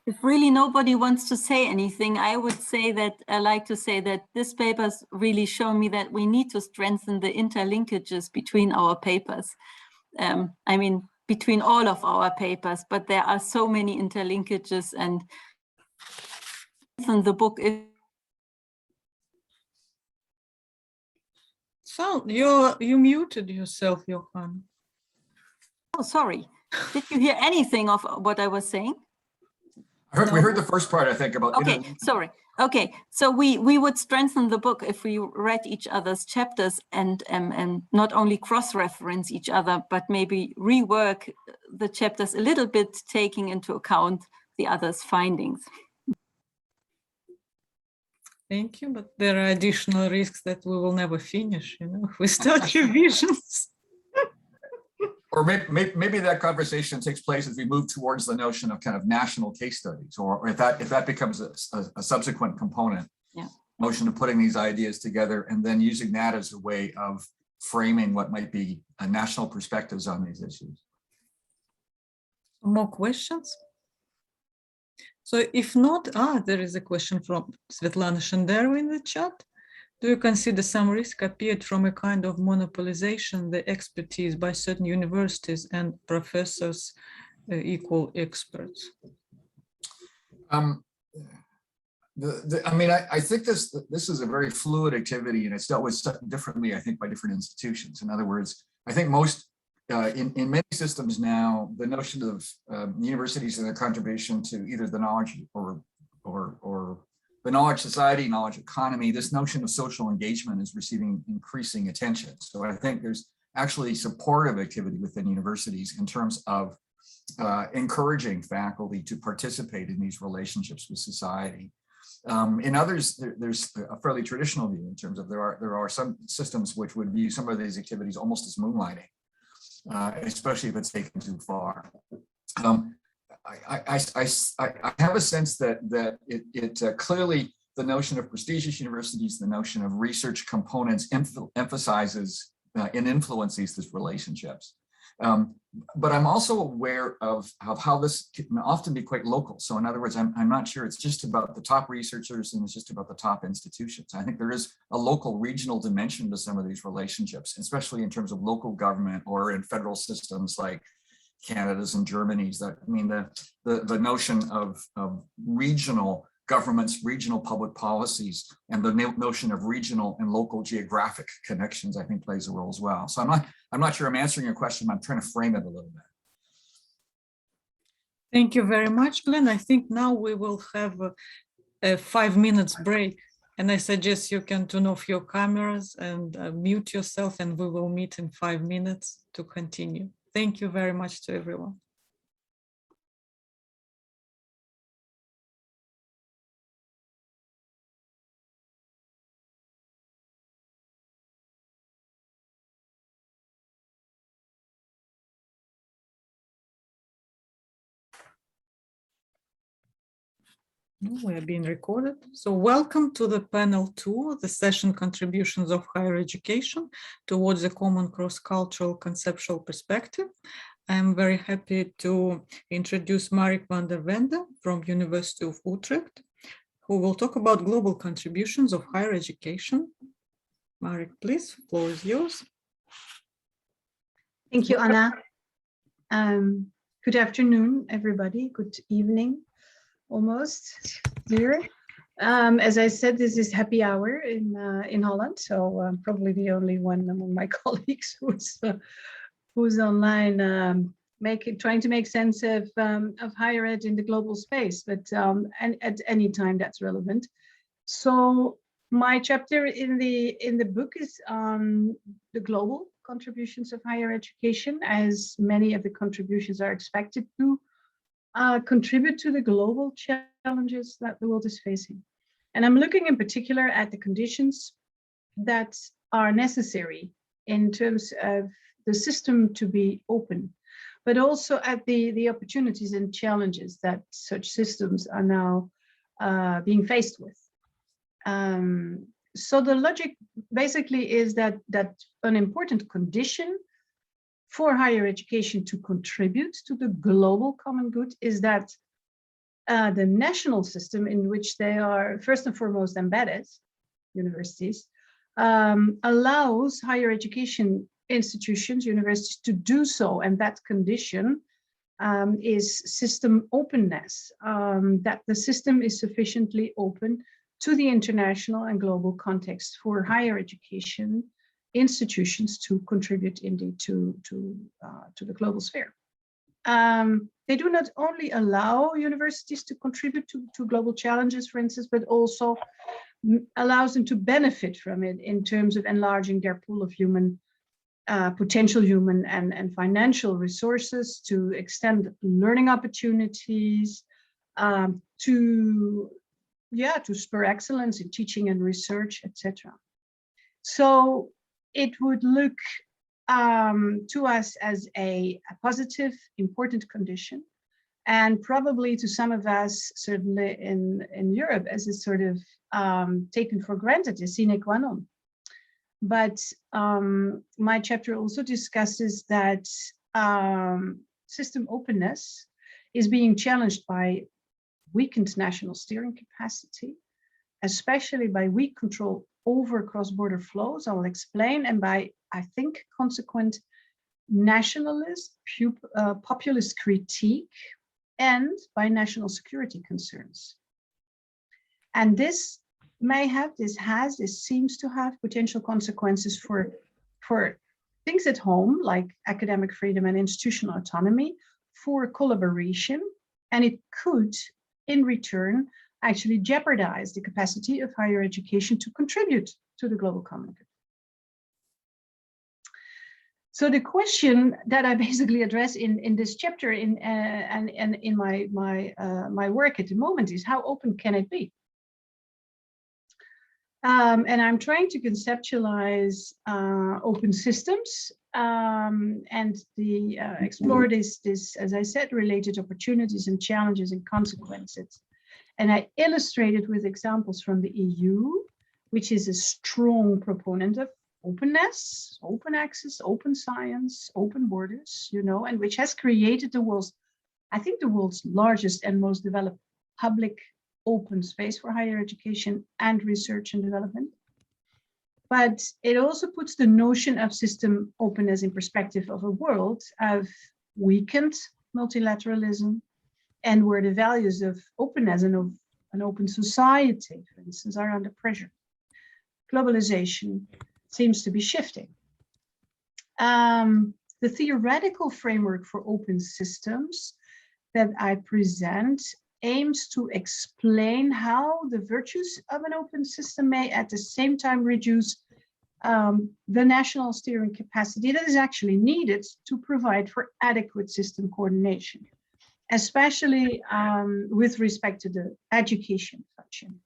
If really nobody wants to say anything, I would say that I like to say that this paper's really shown me that we need to strengthen the interlinkages between our papers. I mean, between all of our papers, but there are so many interlinkages, and the book is. So you muted yourself, Johan. Oh, sorry. Did you hear anything of what I was saying? We heard the first part, I think, about. Okay, sorry. Okay, so we would strengthen the book if we read each other's chapters and not only cross-reference each other, but maybe rework the chapters a little bit, taking into account the other's findings. Thank you, but there are additional risks that we will never finish, you know, if we start revisions. Or maybe that conversation takes place as we move towards the notion of kind of national case studies, or if that becomes a subsequent component, yeah. Notion of putting these ideas together and then using that as a way of framing what might be national perspectives on these issues. More questions? So if not, there is a question from Svetlana Shenderova in the chat. Do you consider some risk appeared from a kind of monopolization the expertise by certain universities and professors equal experts? I mean, I think this is a very fluid activity, and it's dealt with differently, I think, by different institutions. In other words, I think most in many systems now, the notion of universities and their contribution to either the knowledge or the knowledge society, knowledge economy, this notion of social engagement is receiving increasing attention. So I think there's actually supportive activity within universities in terms of encouraging faculty to participate in these relationships with society. In others, there's a fairly traditional view in terms of there are some systems which would view some of these activities almost as moonlighting, especially if it's taken too far. I have a sense that it clearly, the notion of prestigious universities, the notion of research components emphasizes and influences these relationships. But I'm also aware of how this can often be quite local. So in other words, I'm not sure it's just about the top researchers and it's just about the top institutions. I think there is a local regional dimension to some of these relationships, especially in terms of local government or in federal systems like Canada's and Germany's. That, I mean, the notion of regional governments, regional public policies, and the notion of regional and local geographic connections, I think, plays a role as well. So I'm not sure I'm answering your question. I'm trying to frame it a little bit. Thank you very much, Glenn. I think now we will have a 5 minutes break, and I suggest you can turn off your cameras and mute yourself, and we will meet in 5 minutes to continue. Thank you very much to everyone. We are being recorded. So welcome to the panel 2, the session Contributions of Higher Education towards a Common Cross-Cultural Conceptual Perspective. I'm very happy to introduce Mark van der Vende from University of Utrecht, who will talk about global contributions of higher education. Mark, please, the floor is yours. Thank you, Anna. Good afternoon, everybody. Good evening. Almost here. As I said, this is happy hour in Holland, so I'm probably the only one among my colleagues who's online trying to make sense of higher ed in the global space, but and at any time that's relevant. So my chapter in the book is the global contributions of higher education, as many of the contributions are expected to contribute to the global challenges that the world is facing. And I'm looking in particular at the conditions that are necessary in terms of the system to be open, but also at the opportunities and challenges that such systems are now being faced with. So the logic basically is that an important condition for higher education to contribute to the global common good is that the national system in which they are first and foremost embedded, universities, allows higher education institutions, universities to do so. And that condition is system openness, that the system is sufficiently open to the international and global context for higher education institutions to contribute indeed to the global sphere. They do not only allow universities to contribute to global challenges, for instance, but also allows them to benefit from it in terms of enlarging their pool of potential human and financial resources, to extend learning opportunities, to spur excellence in teaching and research, etc. So it would look to us as a positive, important condition, and probably to some of us, certainly in Europe, as a sort of taken for granted, a sine qua non. But my chapter also discusses that system openness is being challenged by weakened national steering capacity, especially by weak control over cross-border flows, I will explain, and by, I think, consequent nationalist, populist critique, and by national security concerns. And this seems to have potential consequences for things at home, like academic freedom and institutional autonomy, for collaboration, and it could, in return, actually jeopardize the capacity of higher education to contribute to the global common good. So the question that I basically address in this chapter and in my work at the moment is, how open can it be? And I'm trying to conceptualize open systems and the explore this, as I said, related opportunities and challenges and consequences. And I illustrated with examples from the EU, which is a strong proponent of openness, open access, open science, open borders, you know, and which has created the world's, I think, the world's largest and most developed public open space for higher education and research and development. But it also puts the notion of system openness in perspective of a world of weakened multilateralism, and where the values of openness and of an open society, for instance, are under pressure. Globalization seems to be shifting. The theoretical framework for open systems that I present aims to explain how the virtues of an open system may at the same time reduce the national steering capacity that is actually needed to provide for adequate system coordination, especially with respect to the education function.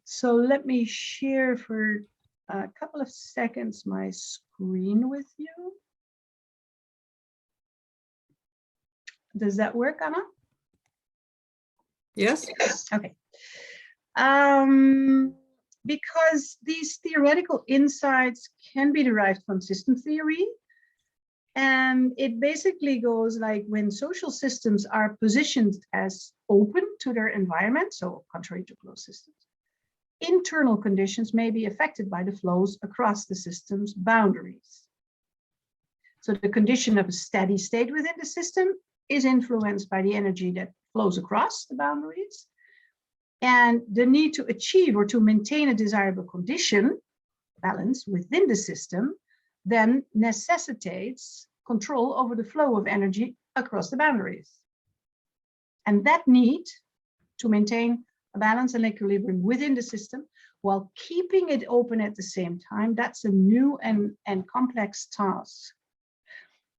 So let me share for a couple of seconds my screen with you. Does that work, Anna? Yes. Okay. Because these theoretical insights can be derived from system theory. And it basically goes like, when social systems are positioned as open to their environment, so contrary to closed systems, internal conditions may be affected by the flows across the system's boundaries. So the condition of a steady state within the system is influenced by the energy that flows across the boundaries. And the need to achieve or to maintain a desirable condition, balance within the system, then necessitates control over the flow of energy across the boundaries. And that need to maintain a balance and equilibrium within the system while keeping it open at the same time, that's a new and complex task.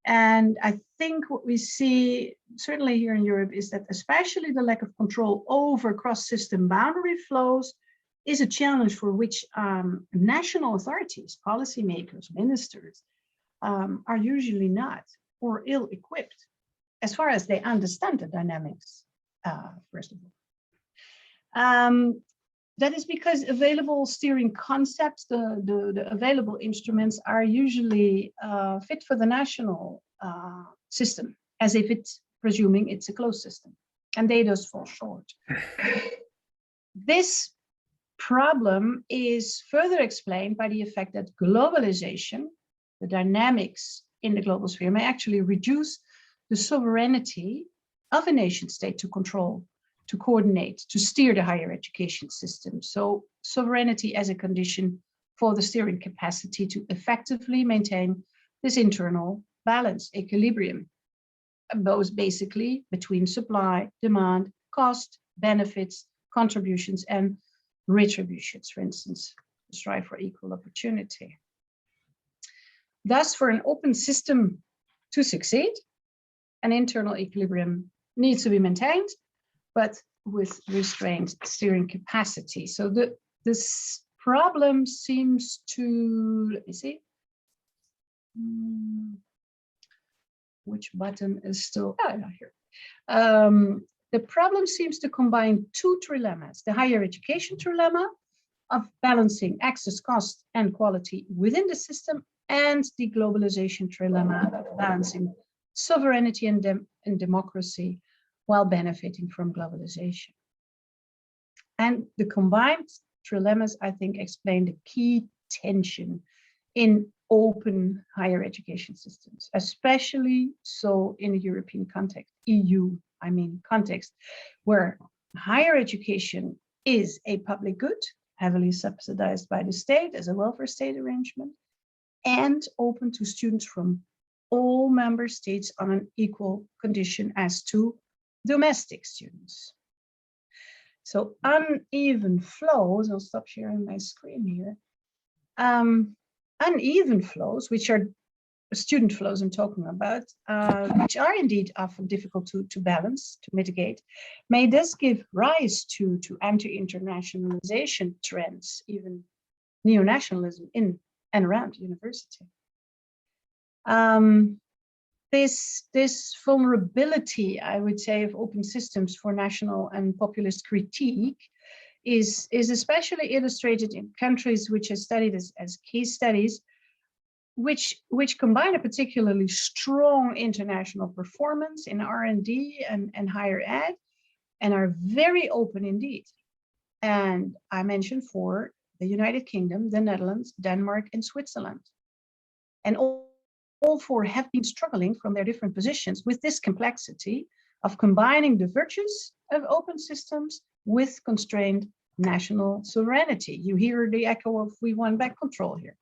And I think what we see, certainly here in Europe, is that especially the lack of control over cross-system boundary flows is a challenge for which national authorities, policymakers, ministers are usually not or ill-equipped as far as they understand the dynamics, first of all. That is because available steering concepts, the available instruments are usually fit for the national system, as if it's presuming it's a closed system, and they just fall short. This problem is further explained by the effect that globalization, the dynamics in the global sphere, may actually reduce the sovereignty of a nation state to control, to coordinate, to steer the higher education system. So sovereignty as a condition for the steering capacity to effectively maintain this internal balance, equilibrium, both basically between supply, demand, cost, benefits, contributions, and retributions, for instance, strive for equal opportunity. Thus, for an open system to succeed, an internal equilibrium needs to be maintained, but with restrained steering capacity. So this problem seems to, let me see, which button is still, here. The problem seems to combine two trilemmas: the higher education trilemma of balancing access, cost, and quality within the system, and the globalization trilemma of balancing sovereignty and democracy while benefiting from globalization. And the combined trilemmas, I think, explain the key tension in open higher education systems, especially so in a European context, EU, I mean, context, where higher education is a public good, heavily subsidized by the state as a welfare state arrangement, and open to students from all member states on an equal condition as to domestic students. So uneven flows, I'll stop sharing my screen here. Uneven flows, which are student flows I'm talking about, which are indeed often difficult to balance, to mitigate, may thus give rise to anti-internationalization trends, even neo-nationalism in and around university. This vulnerability, I would say, of open systems for national and populist critique is especially illustrated in countries which are studied as case studies, which combine a particularly strong international performance in R&D and higher ed, and are very open indeed. And I mentioned for the United Kingdom, the Netherlands, Denmark, and Switzerland. And all four have been struggling from their different positions with this complexity of combining the virtues of open systems with constrained national sovereignty. You hear the echo of we want back control here.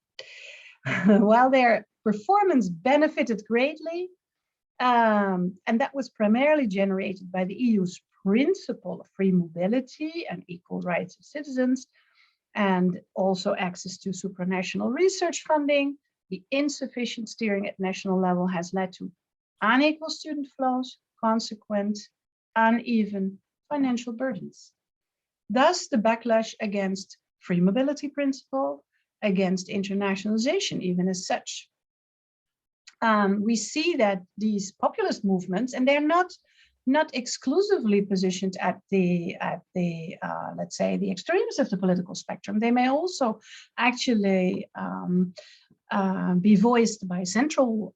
While their performance benefited greatly, and that was primarily generated by the EU's principle of free mobility and equal rights of citizens, and also access to supranational research funding, the insufficient steering at national level has led to unequal student flows, consequent, uneven financial burdens. Thus, the backlash against free mobility principle, against internationalization, even as such. We see that these populist movements, and they're not exclusively positioned at the let's say the extremes of the political spectrum. They may also actually be voiced by center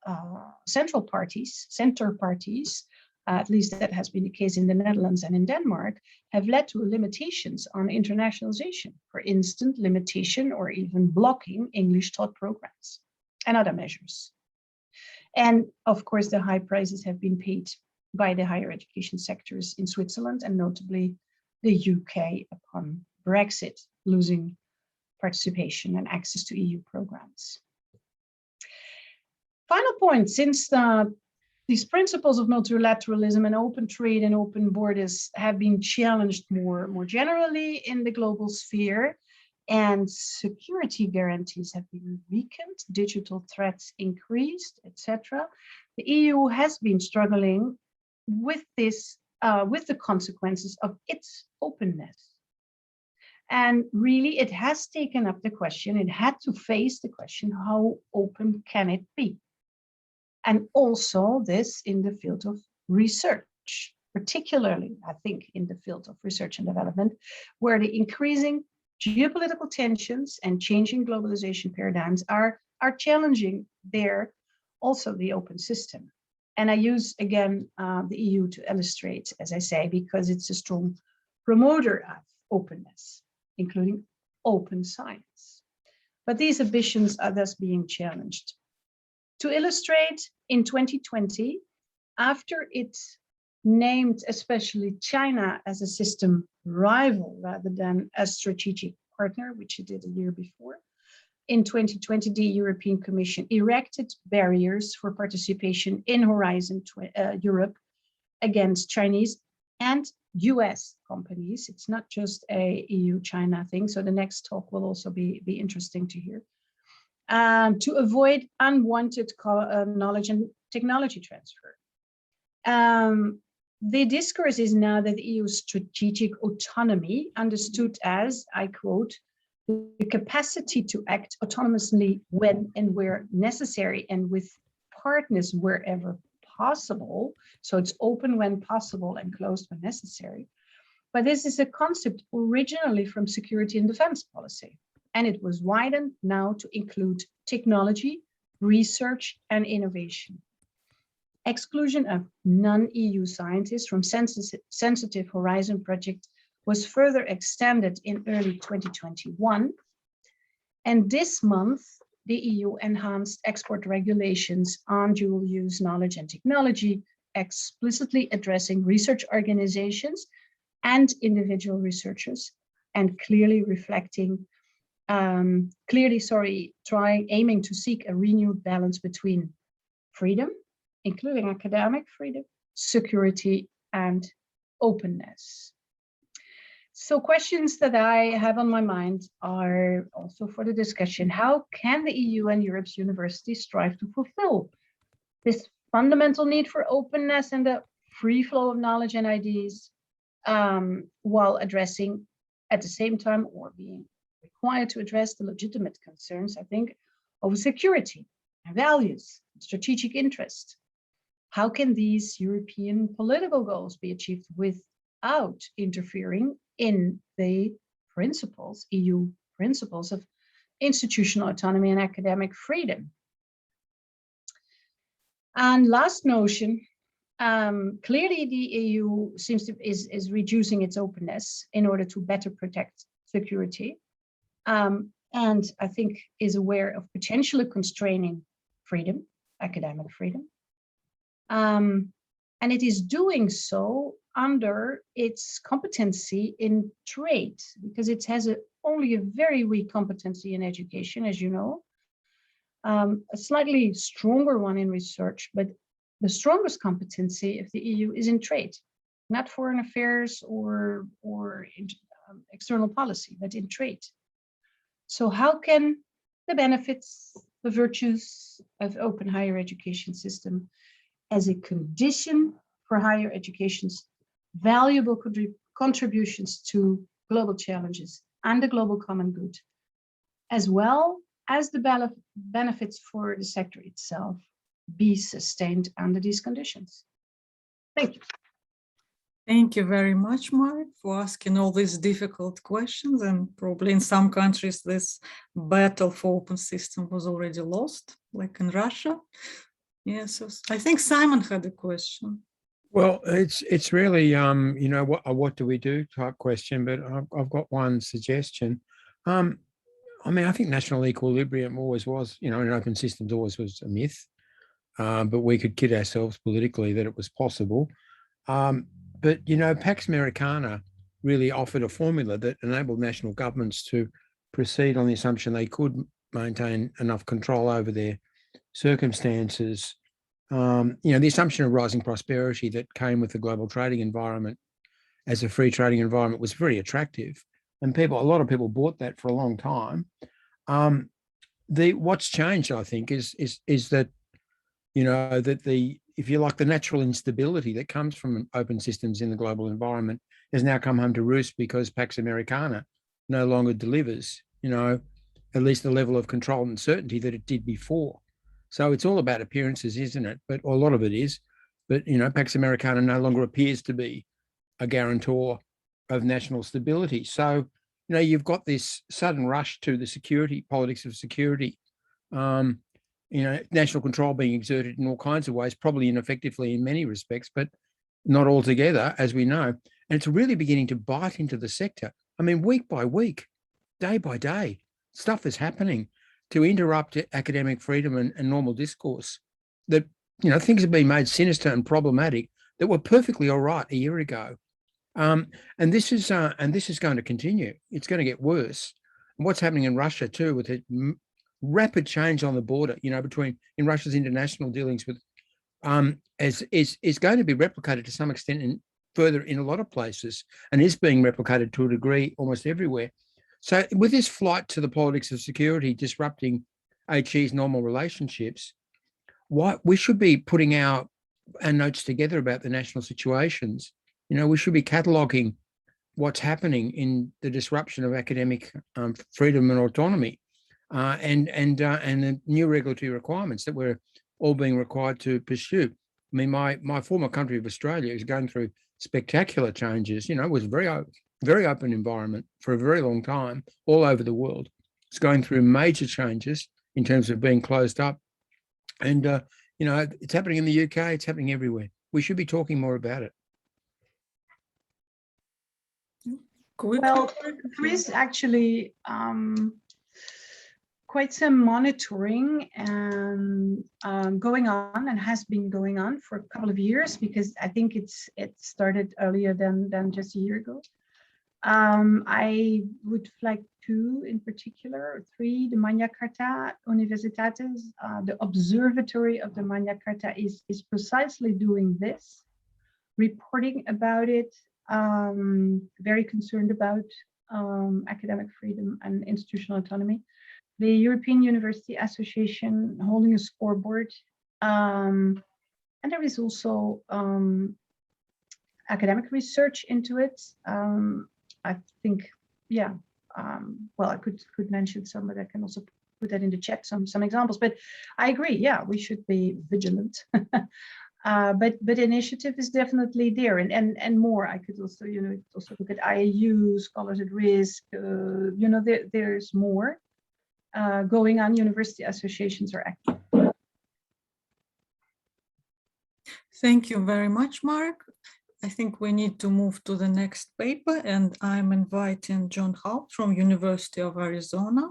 parties, at least that has been the case in the Netherlands and in Denmark, have led to limitations on internationalization. For instance, limitation or even blocking English taught programs and other measures. And of course, the high prices have been paid by the higher education sectors in Switzerland and notably the UK upon Brexit, losing participation and access to EU programs. Final point, since these principles of multilateralism and open trade and open borders have been challenged more generally in the global sphere, and security guarantees have been weakened, digital threats increased, etc. The EU has been struggling with this, with the consequences of its openness. And really, it has taken up the question, it had to face the question, how open can it be? And also this in the field of research, particularly, I think, in the field of research and development, where the increasing geopolitical tensions and changing globalization paradigms are challenging there also the open system. And I use, again, the EU to illustrate, as I say, because it's a strong promoter of openness, including open science. But these ambitions are thus being challenged. To illustrate, in 2020, after it named especially China as a system rival rather than a strategic partner, which it did a year before, in 2020, the European Commission erected barriers for participation in Horizon Europe against Chinese and US companies. It's not just a EU-China thing, so the next talk will also be interesting to hear. To avoid unwanted knowledge and technology transfer. The discourse is now that the EU's strategic autonomy, understood as, I quote, the capacity to act autonomously when and where necessary and with partners wherever possible. So it's open when possible and closed when necessary. But this is a concept originally from security and defense policy. And it was widened now to include technology, research, and innovation. Exclusion of non-EU scientists from sensitive Horizon project was further extended in early 2021. And this month, the EU enhanced export regulations on dual-use knowledge and technology, explicitly addressing research organizations and individual researchers, and clearly reflecting aiming to seek a renewed balance between freedom, including academic freedom, security, and openness. So questions that I have on my mind are also for the discussion. How can the EU and Europe's universities strive to fulfill this fundamental need for openness and the free flow of knowledge and ideas, while addressing at the same time, or being required to address, the legitimate concerns, I think, over security and values, strategic interest. How can these European political goals be achieved without interfering in the principles, EU principles of institutional autonomy and academic freedom? And last notion, clearly the EU seems to is reducing its openness in order to better protect security, and I think is aware of potentially constraining freedom, academic freedom, and it is doing so under its competency in trade, because it has only a very weak competency in education, as you know, a slightly stronger one in research, but the strongest competency of the EU is in trade, not foreign affairs or external policy, but in trade. So how can the benefits, the virtues of open higher education system as a condition for higher education's valuable contributions to global challenges and the global common good, as well as the benefits for the sector itself, be sustained under these conditions? Thank you. Thank you very much, Marit, for asking all these difficult questions. And probably in some countries, this battle for open system was already lost, like in Russia. Yes, so I think Simon had a question. Well, it's really you know, what do we do type question, but I've got one suggestion. I mean, I think national equilibrium always was, you know, in open systems always was a myth, but we could kid ourselves politically that it was possible. But, you know, Pax Americana really offered a formula that enabled national governments to proceed on the assumption they could maintain enough control over their circumstances. You know, the assumption of rising prosperity that came with the global trading environment as a free trading environment was very attractive. And a lot of people bought that for a long time. What's changed, I think, is that, you know, that if you like, the natural instability that comes from open systems in the global environment has now come home to roost because Pax Americana no longer delivers, you know, at least the level of control and certainty that it did before. So it's all about appearances, isn't it? But a lot of it is. But, you know, Pax Americana no longer appears to be a guarantor of national stability. So, you know, you've got this sudden rush to the security, politics of security, you know, national control being exerted in all kinds of ways, probably ineffectively in many respects, but not altogether, as we know. And it's really beginning to bite into the sector. I mean, week by week, day by day, stuff is happening to interrupt academic freedom and normal discourse. That, you know, things have been made sinister and problematic that were perfectly all right a year ago. And this is going to continue. It's going to get worse. And what's happening in Russia too, with a rapid change on the border, you know, in Russia's international dealings with, is going to be replicated to some extent further in a lot of places, and is being replicated to a degree almost everywhere. So with this flight to the politics of security disrupting HE's normal relationships, we should be putting our notes together about the national situations. You know, we should be cataloguing what's happening in the disruption of academic freedom and autonomy, and the new regulatory requirements that we're all being required to pursue. I mean, my former country of Australia is going through spectacular changes. You know, it was a very open environment for a very long time all over the world. It's going through major changes in terms of being closed up. And, you know, it's happening in the UK, it's happening everywhere. We should be talking more about it. Well, there is actually quite some monitoring and going on, and has been going on for a couple of years, because I think it started earlier than just a year ago. I would flag two in particular, three. The Magna Carta Universitates, the observatory of the Magna Carta is precisely doing this, reporting about it, very concerned about academic freedom and institutional autonomy. The European University Association holding a scoreboard, and there is also academic research into it. I think, yeah, well, I could mention some, but I can also put that in the chat, some examples. But I agree, yeah, we should be vigilant. But initiative is definitely there, and more. I could also, also look at IAU, Scholars at Risk. There's more going on. University associations are active. Thank you very much, Mark. I think we need to move to the next paper, and I'm inviting John Holt from University of Arizona,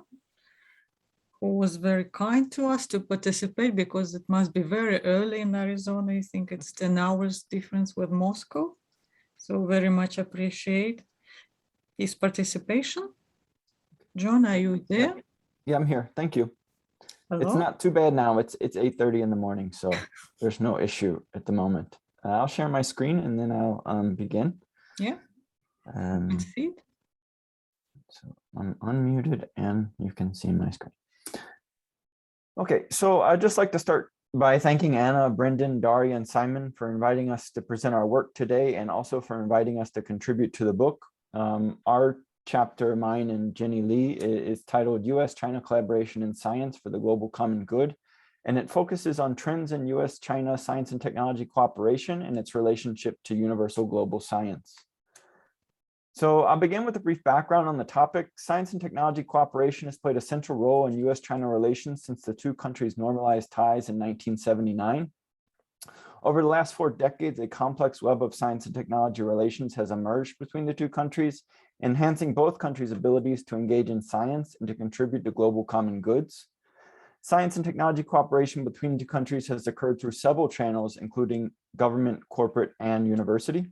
who was very kind to us to participate because it must be very early in Arizona. I think it's 10 hours difference with Moscow. So very much appreciate his participation. John, are you there? Yeah, I'm here. Thank you. Hello? It's not too bad now. It's 8:30 in the morning, so there's no issue at the moment. I'll share my screen and then I'll begin. Yeah. See it. So I'm unmuted and you can see my screen. Okay, so I'd just like to start by thanking Anna, Brendan, Daria, and Simon for inviting us to present our work today, and also for inviting us to contribute to the book. Our chapter, mine and Jenny Lee, is titled U.S.-China Collaboration in Science for the Global Common Good, and it focuses on trends in U.S.-China science and technology cooperation and its relationship to universal global science. So I'll begin with a brief background on the topic. Science and technology cooperation has played a central role in U.S.-China relations since the two countries normalized ties in 1979. Over the last 4 decades, a complex web of science and technology relations has emerged between the two countries, enhancing both countries' abilities to engage in science and to contribute to global common goods. Science and technology cooperation between the two countries has occurred through several channels, including government, corporate, and university.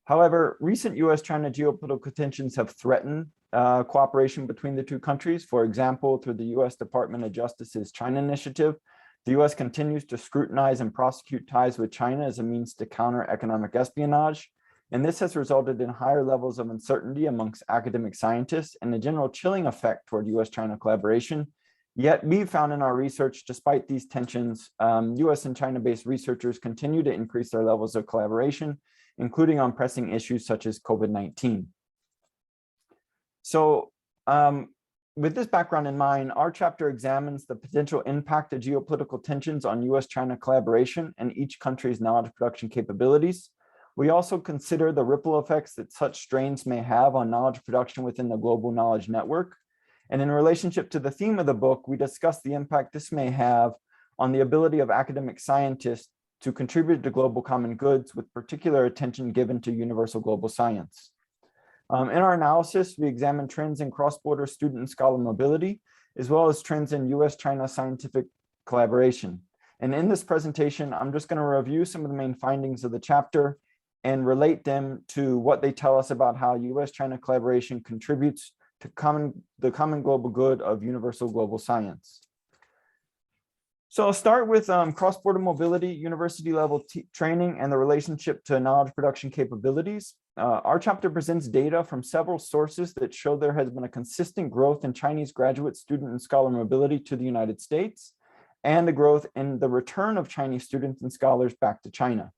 However, recent U.S.-China geopolitical tensions have threatened cooperation between the two countries. For example, through the U.S. Department of Justice's China Initiative, the U.S. continues to scrutinize and prosecute ties with China as a means to counter economic espionage. And this has resulted in higher levels of uncertainty amongst academic scientists and a general chilling effect toward U.S.-China collaboration. Yet we found in our research, despite these tensions, U.S. and China-based researchers continue to increase their levels of collaboration, including on pressing issues such as COVID-19. So with this background in mind, our chapter examines the potential impact of geopolitical tensions on U.S.-China collaboration and each country's knowledge production capabilities. We also consider the ripple effects that such strains may have on knowledge production within the global knowledge network. And in relationship to the theme of the book, we discuss the impact this may have on the ability of academic scientists to contribute to global common goods, with particular attention given to universal global science. In our analysis, we examine trends in cross-border student and scholar mobility, as well as trends in U.S.-China scientific collaboration. And in this presentation, I'm just going to review some of the main findings of the chapter and relate them to what they tell us about how U.S.-China collaboration contributes to the common global good of universal global science. So I'll start with cross-border mobility, university level training, and the relationship to knowledge production capabilities. Our chapter presents data from several sources that show there has been a consistent growth in Chinese graduate student and scholar mobility to the United States, and a growth in the return of Chinese students and scholars back to China.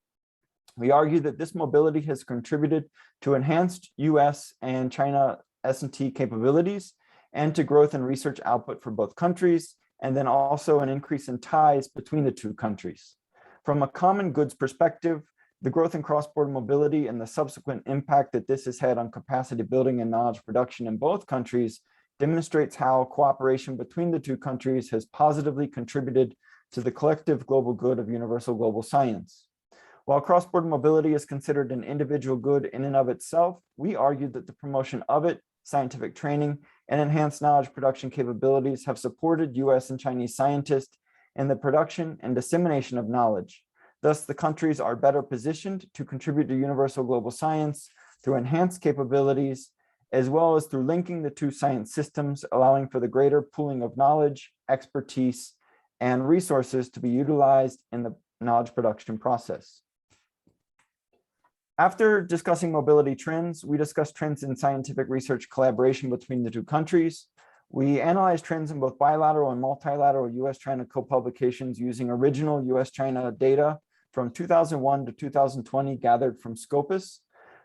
We argue that this mobility has contributed to enhanced US and China S&T capabilities and to growth in research output for both countries, and then also an increase in ties between the two countries. From a common goods perspective, the growth in cross-border mobility and the subsequent impact that this has had on capacity building and knowledge production in both countries demonstrates how cooperation between the two countries has positively contributed to the collective global good of universal global science. While cross-border mobility is considered an individual good in and of itself, we argue that the promotion of it, scientific training, and enhanced knowledge production capabilities have supported US and Chinese scientists in the production and dissemination of knowledge. Thus, the countries are better positioned to contribute to universal global science through enhanced capabilities, as well as through linking the two science systems, allowing for the greater pooling of knowledge, expertise, and resources to be utilized in the knowledge production process. After discussing mobility trends, we discussed trends in scientific research collaboration between the two countries. We analyzed trends in both bilateral and multilateral US-China co-publications using original US-China data from 2001 to 2020 gathered from Scopus.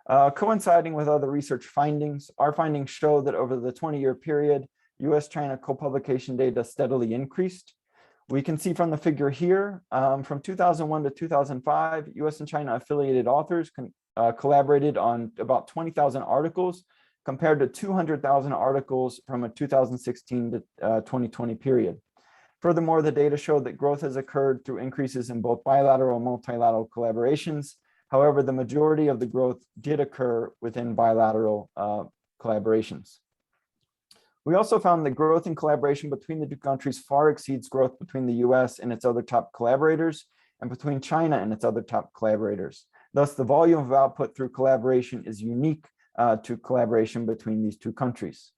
Coinciding with other research findings, our findings show that over the 20-year period, US-China co-publication data steadily increased. We can see from the figure here, from 2001 to 2005, US and China affiliated authors collaborated on about 20,000 articles compared to 200,000 articles from a 2016 to 2020 period. Furthermore, the data showed that growth has occurred through increases in both bilateral and multilateral collaborations. However, the majority of the growth did occur within bilateral collaborations. We also found that growth in collaboration between the two countries far exceeds growth between the US and its other top collaborators and between China and its other top collaborators. Thus, the volume of output through collaboration is unique to collaboration between these two countries.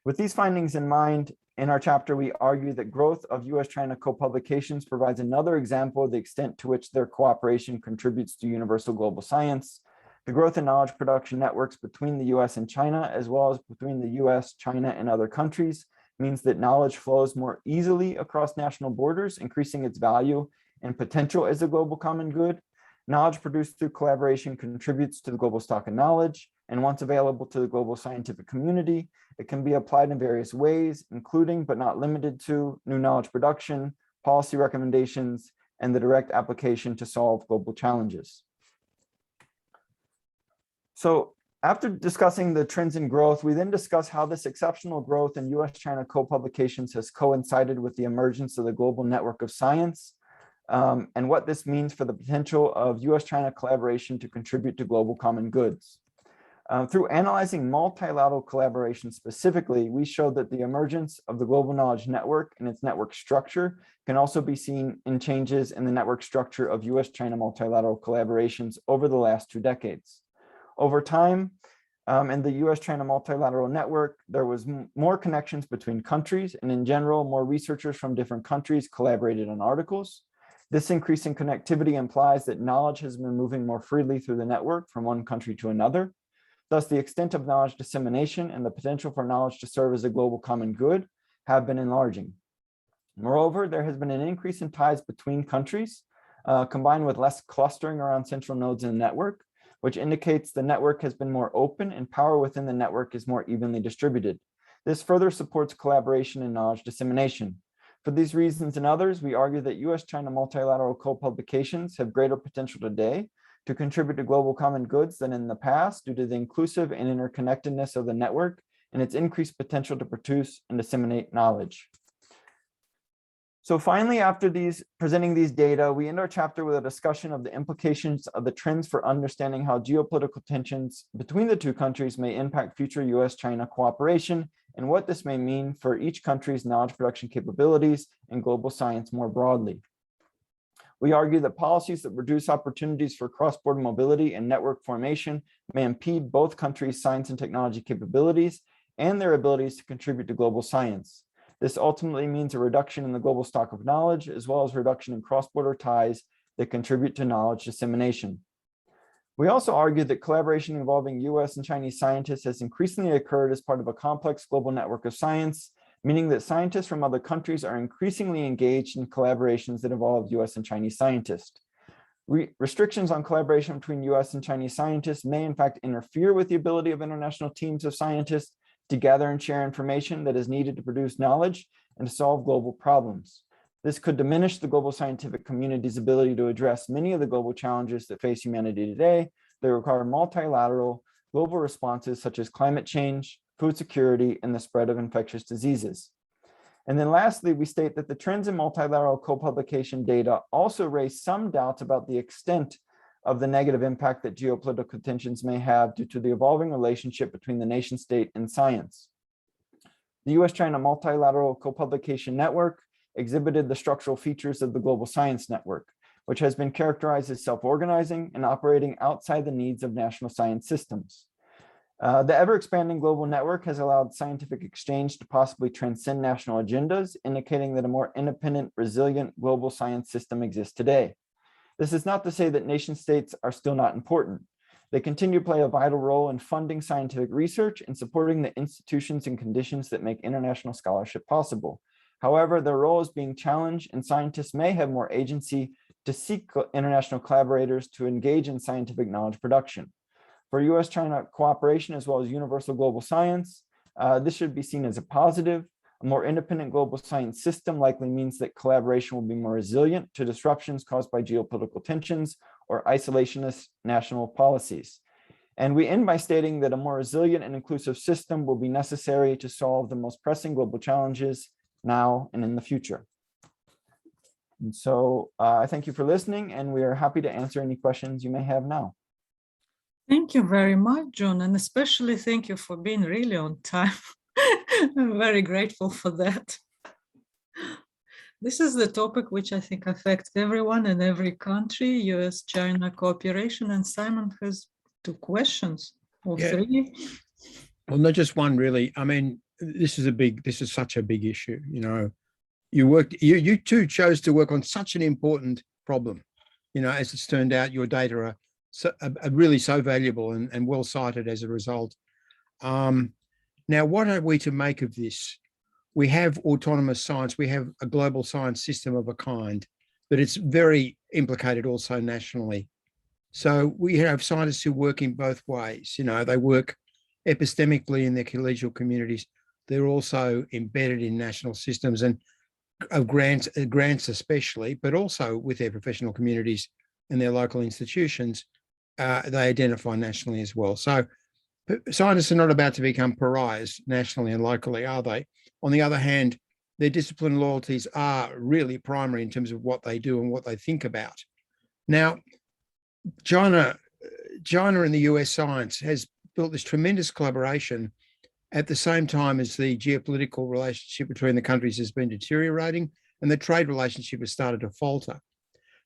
With these findings in mind, in our chapter, we argue that growth of US-China co-publications provides another example of the extent to which their cooperation contributes to universal global science. The growth in knowledge production networks between the US and China, as well as between the US, China, and other countries, means that knowledge flows more easily across national borders, increasing its value and potential as a global common good. Knowledge produced through collaboration contributes to the global stock of knowledge, and once available to the global scientific community, it can be applied in various ways, including but not limited to new knowledge production, policy recommendations, and the direct application to solve global challenges. So after discussing the trends in growth, we then discuss how this exceptional growth in US-China co-publications has coincided with the emergence of the global network of science, and what this means for the potential of US-China collaboration to contribute to global common goods. Through analyzing multilateral collaboration specifically, we showed that the emergence of the global knowledge network and its network structure can also be seen in changes in the network structure of US-China multilateral collaborations over the last 2 decades. Over time, in the US-China multilateral network, there was more connections between countries, and in general, more researchers from different countries collaborated on articles. This increase in connectivity implies that knowledge has been moving more freely through the network from one country to another. Thus, the extent of knowledge dissemination and the potential for knowledge to serve as a global common good have been enlarging. Moreover, there has been an increase in ties between countries, combined with less clustering around central nodes in the network, which indicates the network has been more open and power within the network is more evenly distributed. This further supports collaboration and knowledge dissemination. For these reasons and others, we argue that US-China multilateral co-publications have greater potential today to contribute to global common goods than in the past due to the inclusive and interconnectedness of the network and its increased potential to produce and disseminate knowledge. So finally, after presenting these data, we end our chapter with a discussion of the implications of the trends for understanding how geopolitical tensions between the two countries may impact future US-China cooperation and what this may mean for each country's knowledge production capabilities and global science more broadly. We argue that policies that reduce opportunities for cross-border mobility and network formation may impede both countries' science and technology capabilities and their abilities to contribute to global science. This ultimately means a reduction in the global stock of knowledge, as well as reduction in cross-border ties that contribute to knowledge dissemination. We also argue that collaboration involving US and Chinese scientists has increasingly occurred as part of a complex global network of science, meaning that scientists from other countries are increasingly engaged in collaborations that involve US and Chinese scientists. Restrictions on collaboration between US and Chinese scientists may in fact interfere with the ability of international teams of scientists to gather and share information that is needed to produce knowledge and to solve global problems. This could diminish the global scientific community's ability to address many of the global challenges that face humanity today that require multilateral global responses such as climate change, food security, and the spread of infectious diseases. And then lastly, we state that the trends in multilateral co-publication data also raise some doubts about the extent of the negative impact that geopolitical tensions may have due to the evolving relationship between the nation state and science. The US-China multilateral co-publication network exhibited the structural features of the global science network, which has been characterized as self-organizing and operating outside the needs of national science systems. The ever-expanding global network has allowed scientific exchange to possibly transcend national agendas, indicating that a more independent, resilient global science system exists today. This is not to say that nation states are still not important. They continue to play a vital role in funding scientific research and supporting the institutions and conditions that make international scholarship possible. However, their role is being challenged, and scientists may have more agency to seek international collaborators to engage in scientific knowledge production. For US-China cooperation, as well as universal global science, This should be seen as a positive. A more independent global science system likely means that collaboration will be more resilient to disruptions caused by geopolitical tensions or isolationist national policies. And we end by stating that a more resilient and inclusive system will be necessary to solve the most pressing global challenges now and in the future. And so I thank you for listening, and we are happy to answer any questions you may have now. Thank you very much, John, and especially thank you for being really on time. I'm very grateful for that. This is the topic which I think affects everyone in every country, US-China cooperation, and Simon has 2 questions or 3. Well, not just one, really. I mean, this is such a big issue. You know, you two chose to work on such an important problem. You know, as it's turned out, your data are really so valuable and well cited as a result. Now, what are we to make of this? We have autonomous science. We have a global science system of a kind, but it's very implicated also nationally. So we have scientists who work in both ways. You know, they work epistemically in their collegial communities. They're also embedded in national systems and of grants especially, but also with their professional communities and their local institutions. They identify nationally as well. So scientists are not about to become pariahs nationally and locally, are they? On the other hand, their discipline loyalties are really primary in terms of what they do and what they think about. Now, China and the US science has built this tremendous collaboration at the same time as the geopolitical relationship between the countries has been deteriorating and the trade relationship has started to falter.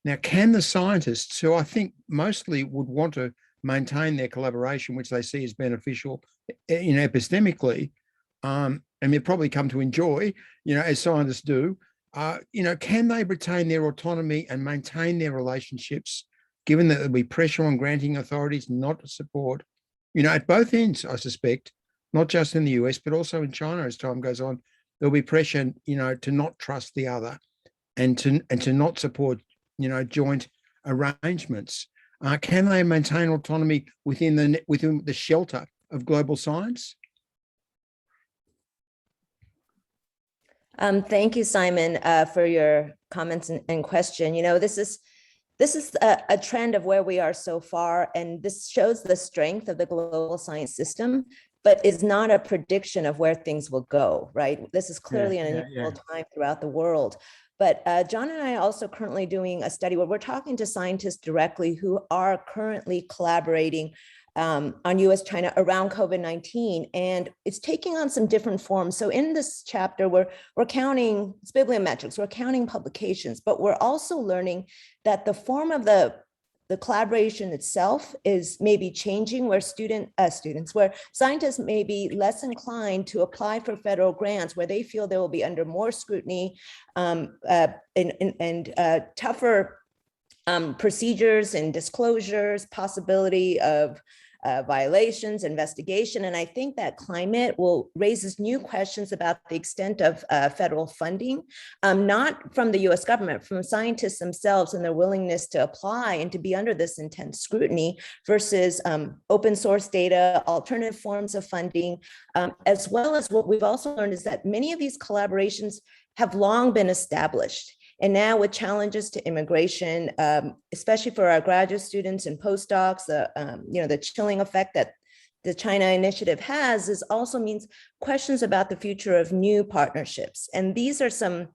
Now, can the scientists, who I think mostly would want to maintain their collaboration, which they see as beneficial, you know, epistemically, and they probably come to enjoy, you know, as scientists do, you know, can they retain their autonomy and maintain their relationships, given that there'll be pressure on granting authorities not to support, you know, at both ends, I suspect, not just in the US, but also in China as time goes on, there'll be pressure, you know, to not trust the other and to not support, you know, joint arrangements. Can they maintain autonomy within the shelter of global science? Thank you, Simon, for your comments and question. You know, this is a trend of where we are so far, and this shows the strength of the global science system, but is not a prediction of where things will go, right? This is clearly an unusual time throughout the world. But John and I are also currently doing a study where we're talking to scientists directly who are currently collaborating on US-China around COVID-19, and it's taking on some different forms. So in this chapter, we're counting, it's bibliometrics, we're counting publications, but we're also learning that the form of the collaboration itself is maybe changing, where where scientists may be less inclined to apply for federal grants, where they feel they will be under more scrutiny and tougher procedures and disclosures, possibility of violations, investigation. And I think that climate raises new questions about the extent of federal funding, not from the US government, from scientists themselves and their willingness to apply and to be under this intense scrutiny versus open source data, alternative forms of funding, as well as what we've also learned is that many of these collaborations have long been established. And now with challenges to immigration, especially for our graduate students and postdocs, the chilling effect that the China initiative has also means questions about the future of new partnerships. And these are some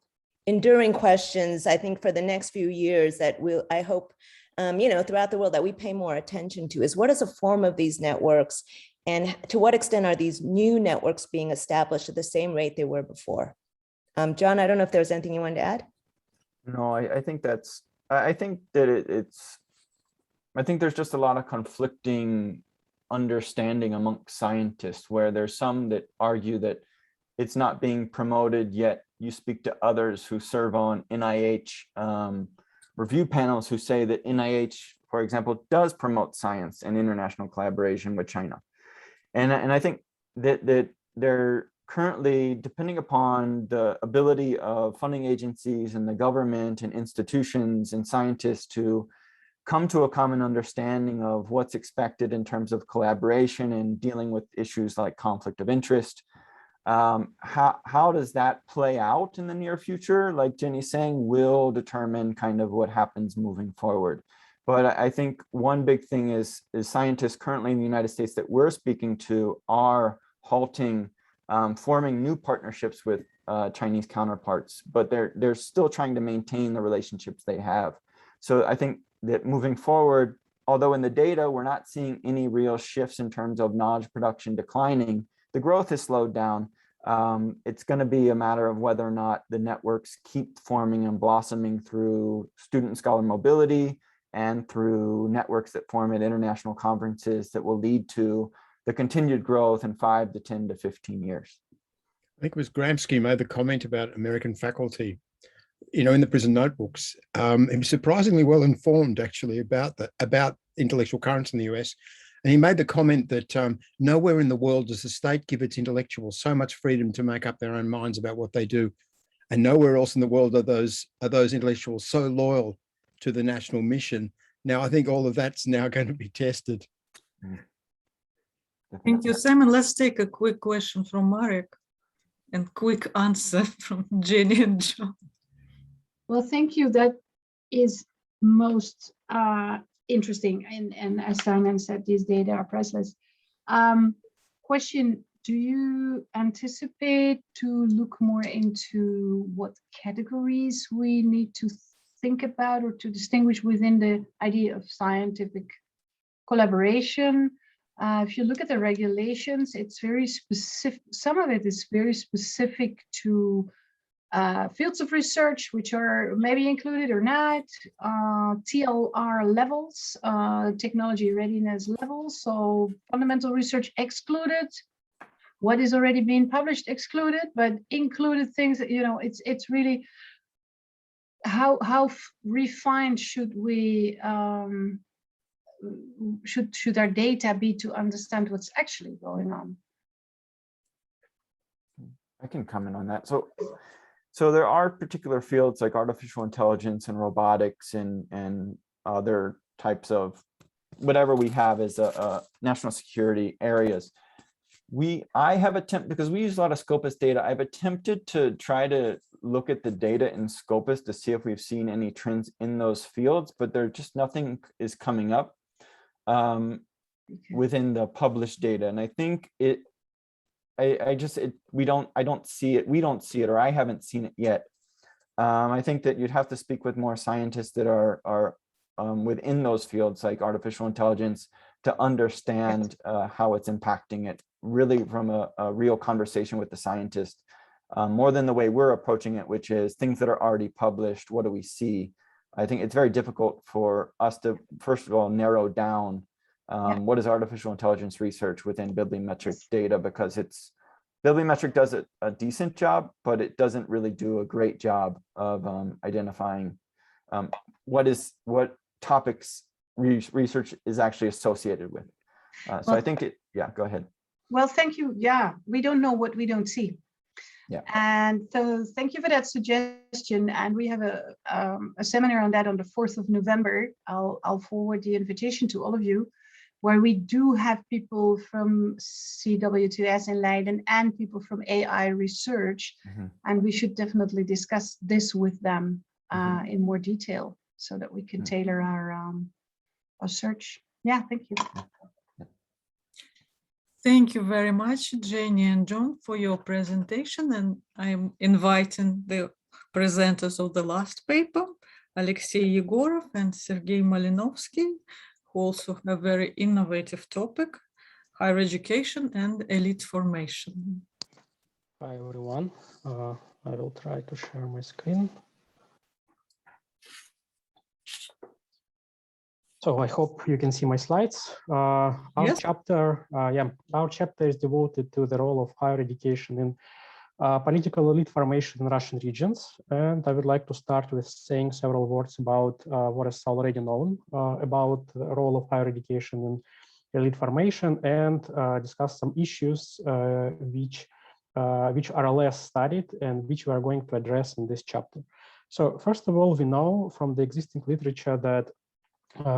enduring questions, I think, for the next few years that I hope, throughout the world that we pay more attention to, is what is the form of these networks and to what extent are these new networks being established at the same rate they were before? John, I don't know if there's anything you wanted to add. No, I think there's just a lot of conflicting understanding amongst scientists, where there's some that argue that it's not being promoted, yet you speak to others who serve on NIH review panels who say that NIH, for example, does promote science and international collaboration with China. And I think that they're currently, depending upon the ability of funding agencies and the government and institutions and scientists to come to a common understanding of what's expected in terms of collaboration and dealing with issues like conflict of interest, How does that play out in the near future? Like Jenny's saying, will determine kind of what happens moving forward. But I think one big thing is scientists currently in the United States that we're speaking to are halting forming new partnerships with Chinese counterparts, but they're still trying to maintain the relationships they have. So I think that moving forward, although in the data we're not seeing any real shifts in terms of knowledge production declining, the growth has slowed down. It's going to be a matter of whether or not the networks keep forming and blossoming through student and scholar mobility and through networks that form at international conferences that will lead to the continued growth in 5 to 10 to 15 years. I think it was Gramsci made the comment about American faculty, you know, in the prison notebooks. He was surprisingly well informed actually about intellectual currents in the US. And he made the comment that nowhere in the world does the state give its intellectuals so much freedom to make up their own minds about what they do. And nowhere else in the world are those intellectuals so loyal to the national mission. Now, I think all of that's now going to be tested. Thank you, Simon. Let's take a quick question from Marek and quick answer from Jenny and John. Well, thank you. That is most interesting. And as Simon said, these data are priceless. Question, do you anticipate to look more into what categories we need to think about or to distinguish within the idea of scientific collaboration? If you look at the regulations, it's very specific. Some of it is very specific to fields of research, which are maybe included or not, TLR levels, technology readiness levels. So fundamental research excluded, what is already being published excluded, but included things that, you know, it's really how refined should we, should our data be to understand what's actually going on? I can comment on that. So there are particular fields like artificial intelligence and robotics and other types of whatever we have as a national security areas. I have attempted, because we use a lot of Scopus data, I've attempted to try to look at the data in Scopus to see if we've seen any trends in those fields, but there just nothing is coming up within the published data. And I think we don't see it, or I haven't seen it yet. I think that you'd have to speak with more scientists that are within those fields like artificial intelligence to understand how it's impacting it, really from a real conversation with the scientist, more than the way we're approaching it, which is things that are already published. What do we see? I think it's very difficult for us to, first of all, narrow down what is artificial intelligence research within bibliometric data, because bibliometric does a decent job, but it doesn't really do a great job of identifying what topics research is actually associated with. So I think go ahead. Well, thank you. Yeah, we don't know what we don't see. Yeah. And so thank you for that suggestion. And we have a seminar on that on the 4th of November. I'll forward the invitation to all of you, where we do have people from CW2S in Leiden and people from AI research. And we should definitely discuss this with them in more detail so that we can tailor our search. Yeah, thank you. Thank you very much, Jenny and John, for your presentation. And I'm inviting the presenters of the last paper, Alexei Yegorov and Sergei Malinovsky, who also have a very innovative topic, higher education and elite formation. Hi, everyone. I will try to share my screen. So I hope you can see my slides. Our chapter is devoted to the role of higher education in political elite formation in Russian regions. And I would like to start with saying several words about what is already known about the role of higher education in elite formation, and discuss some issues which are less studied and which we are going to address in this chapter. So first of all, we know from the existing literature that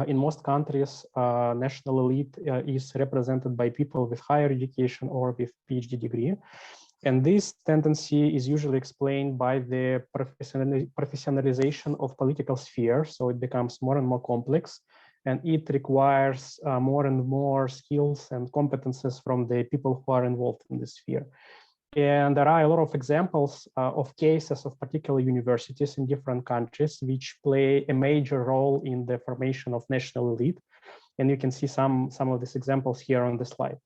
in most countries, national elite is represented by people with higher education or with PhD degree. And this tendency is usually explained by the professionalization of political sphere. So it becomes more and more complex, and it requires more and more skills and competences from the people who are involved in this sphere. And there are a lot of examples of cases of particular universities in different countries which play a major role in the formation of national elite. And you can see some of these examples here on the slide.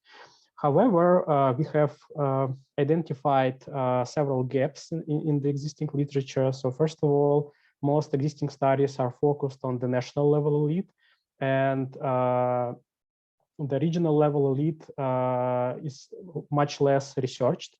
However, we have identified several gaps in the existing literature. So first of all, most existing studies are focused on the national level elite, and the regional level elite is much less researched.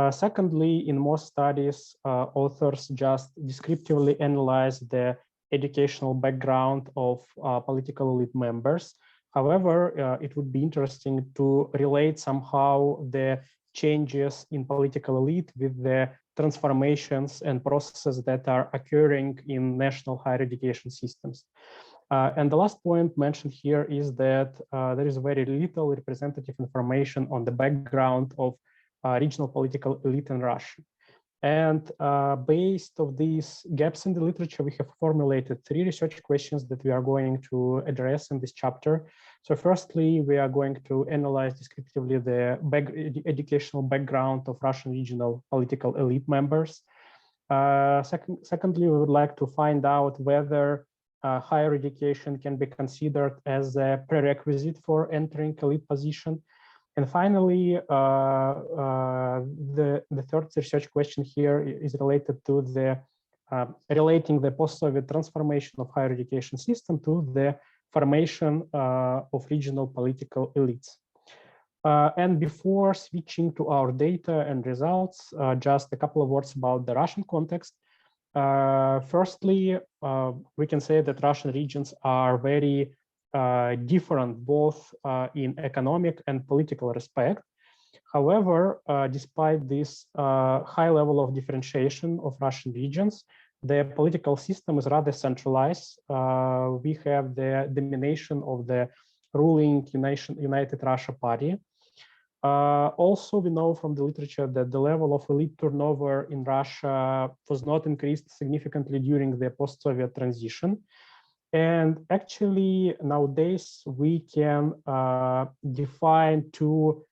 Secondly, in most studies, authors just descriptively analyze the educational background of political elite members. However, it would be interesting to relate somehow the changes in political elite with the transformations and processes that are occurring in national higher education systems. And the last point mentioned here is that there is very little representative information on the background of regional political elite in Russia. And based on these gaps in the literature, we have formulated 3 research questions that we are going to address in this chapter. So firstly, we are going to analyze descriptively the educational background of Russian regional political elite members. Secondly, we would like to find out whether higher education can be considered as a prerequisite for entering elite position. And finally, the third research question here is related to the relating the post-Soviet transformation of higher education system to the formation of regional political elites. And before switching to our data and results, just a couple of words about the Russian context. Firstly, we can say that Russian regions are very different both in economic and political respect. However, despite this high level of differentiation of Russian regions, the political system is rather centralized. We have the domination of the ruling United Russia Party. Also, we know from the literature that the level of elite turnover in Russia was not increased significantly during the post-Soviet transition. And actually, nowadays, we can define 2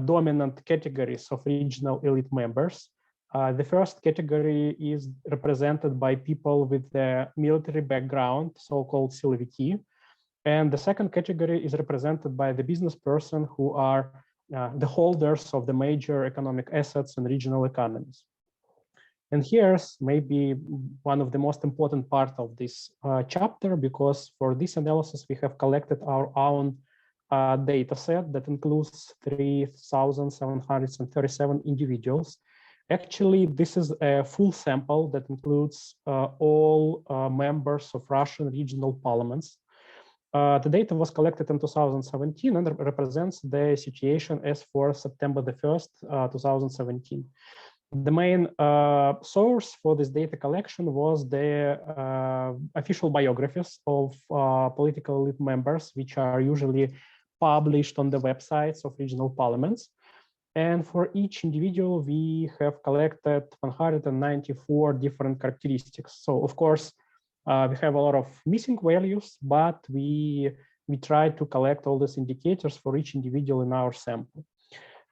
dominant categories of regional elite members. The first category is represented by people with the military background, so-called siloviki. And the second category is represented by the business person who are the holders of the major economic assets in regional economies. And here's maybe one of the most important part of this chapter, because for this analysis, we have collected our own data set that includes 3,737 individuals. Actually, this is a full sample that includes all members of Russian regional parliaments. The data was collected in 2017 and represents the situation as for September the 1st, 2017. The main source for this data collection was the official biographies of political elite members, which are usually published on the websites of regional parliaments. And for each individual, we have collected 194 different characteristics. So of course, we have a lot of missing values, but we try to collect all these indicators for each individual in our sample.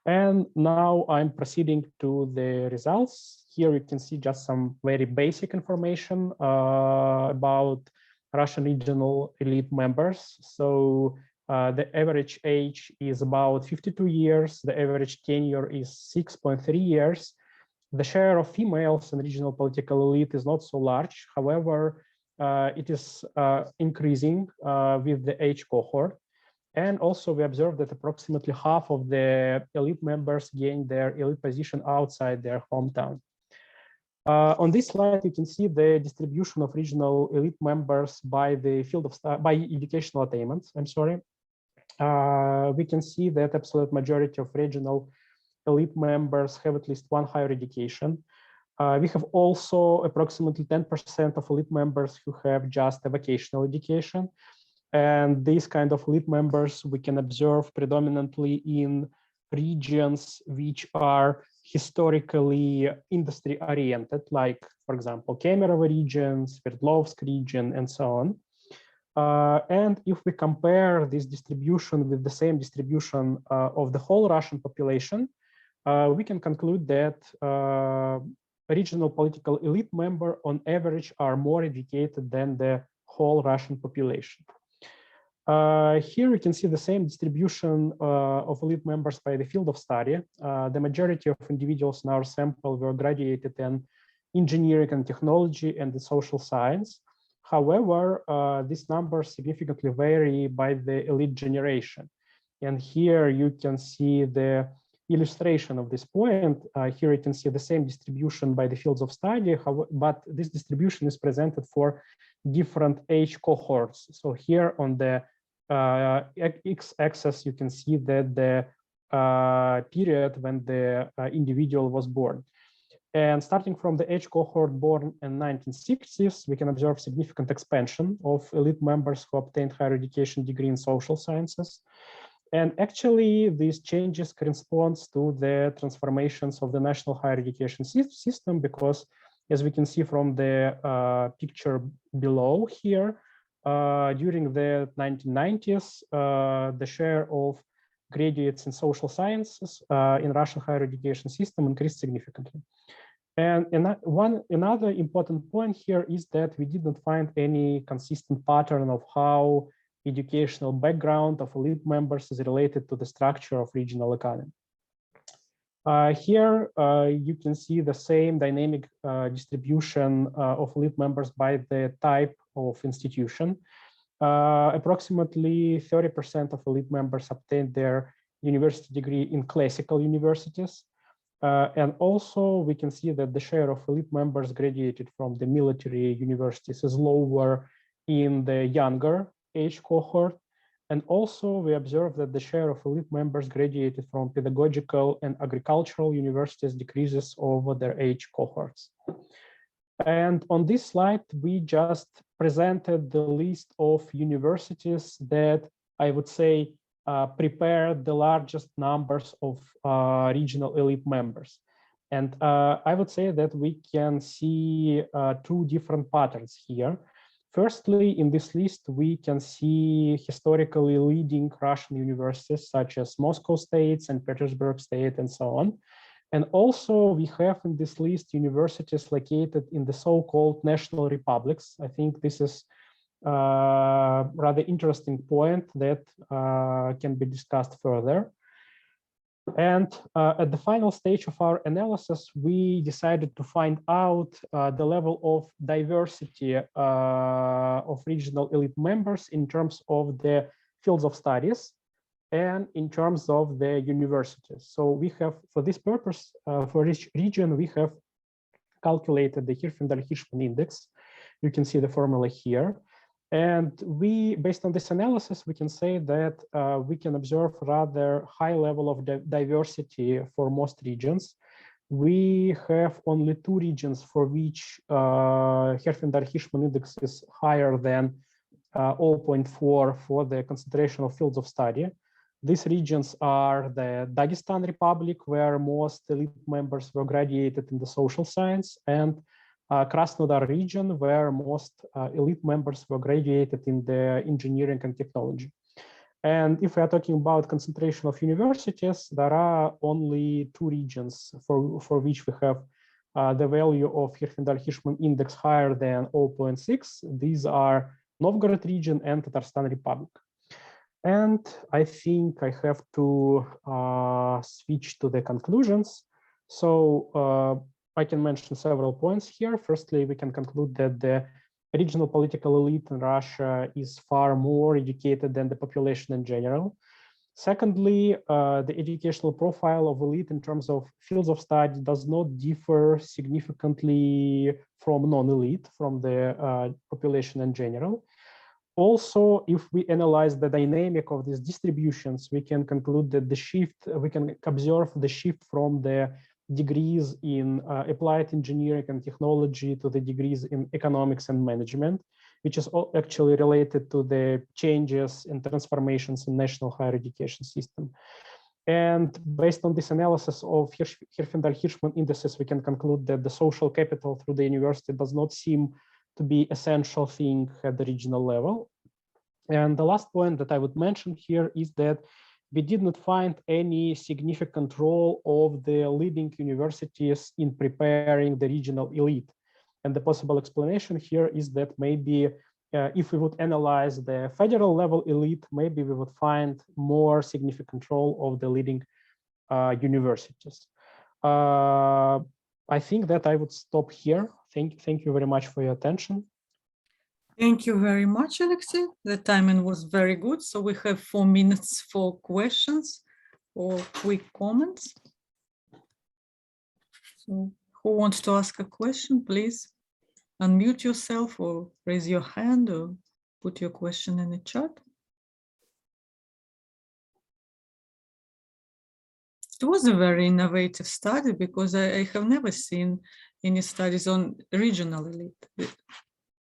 And now I'm proceeding to the results. Here you can see just some very basic information about Russian regional elite members. So the average age is about 52 years. The average tenure is 6.3 years. The share of females in regional political elite is not so large. However, it is increasing with the age cohort. And also we observed that approximately half of the elite members gained their elite position outside their hometown. On this slide, you can see the distribution of regional elite members by the field of by educational attainments. I'm sorry. We can see that absolute majority of regional elite members have at least one higher education. We have also approximately 10% of elite members who have just a vocational education. And these kind of elite members we can observe predominantly in regions which are historically industry-oriented, like, for example, Kemerovo region, Sverdlovsk region, and so on. And if we compare this distribution with the same distribution of the whole Russian population, we can conclude that regional political elite members on average are more educated than the whole Russian population. Here we can see the same distribution of elite members by the field of study. The majority of individuals in our sample were graduated in engineering and technology and the social science. However, these numbers significantly vary by the elite generation. And here you can see the illustration of this point. Here you can see the same distribution by the fields of study, but this distribution is presented for different age cohorts. So here on the x-axis, you can see that the period when the individual was born. And starting from the age cohort born in 1960s, we can observe significant expansion of elite members who obtained higher education degree in social sciences. And actually, these changes correspond to the transformations of the national higher education system, because as we can see from the picture below here, during the 1990s, the share of graduates in social sciences in Russian higher education system increased significantly. And another important point here is that we didn't find any consistent pattern of how educational background of elite members is related to the structure of regional economy. Here you can see the same dynamic distribution of elite members by the type of institution. Approximately 30% of elite members obtained their university degree in classical universities. And also we can see that the share of elite members graduated from the military universities is lower in the younger age cohort. And also we observe that the share of elite members graduated from pedagogical and agricultural universities decreases over their age cohorts. And on this slide, we just presented the list of universities that I would say prepare the largest numbers of regional elite members. And I would say that we can see two different patterns here. Firstly, in this list, we can see historically leading Russian universities such as Moscow State, St. Petersburg State, and so on. And also we have in this list universities located in the so-called national republics. I think this is a rather interesting point that can be discussed further. And at the final stage of our analysis, we decided to find out the level of diversity of regional elite members in terms of the fields of studies and in terms of the universities. So we have, for this purpose, for each region, we have calculated the Hirschman index. You can see the formula here. And we, based on this analysis, we can say that we can observe rather high level of diversity for most regions. We have only 2 regions for which Hirschman index is higher than 0.4 for the concentration of fields of study. These regions are the Dagestan Republic, where most elite members were graduated in the social science, and Krasnodar region, where most elite members were graduated in the engineering and technology. And if we are talking about concentration of universities, there are only 2 regions for which we have the value of Hirschman index higher than 0.6. These are Novgorod region and Tatarstan Republic. And I think I have to switch to the conclusions. So I can mention several points here. Firstly, we can conclude that the regional political elite in Russia is far more educated than the population in general. Secondly, the educational profile of elite in terms of fields of study does not differ significantly from non-elite, from the population in general. Also, if we analyze the dynamic of these distributions, we can conclude that the shift, we can observe the shift from the degrees in applied engineering and technology to the degrees in economics and management, which is actually related to the changes and transformations in national higher education system. And based on this analysis of Herfindahl-Hirschman indices, we can conclude that the social capital through the university does not seem to be essential thing at the regional level. And the last point that I would mention here is that we did not find any significant role of the leading universities in preparing the regional elite. And the possible explanation here is that maybe if we would analyze the federal level elite, maybe we would find more significant role of the leading universities. I think that I would stop here. Thank you very much for your attention. Thank you very much, Alexei. The timing was very good. So we have 4 minutes for questions or quick comments. So who wants to ask a question, please unmute yourself or raise your hand or put your question in the chat. It was a very innovative study because I have never seen any studies on regional elite.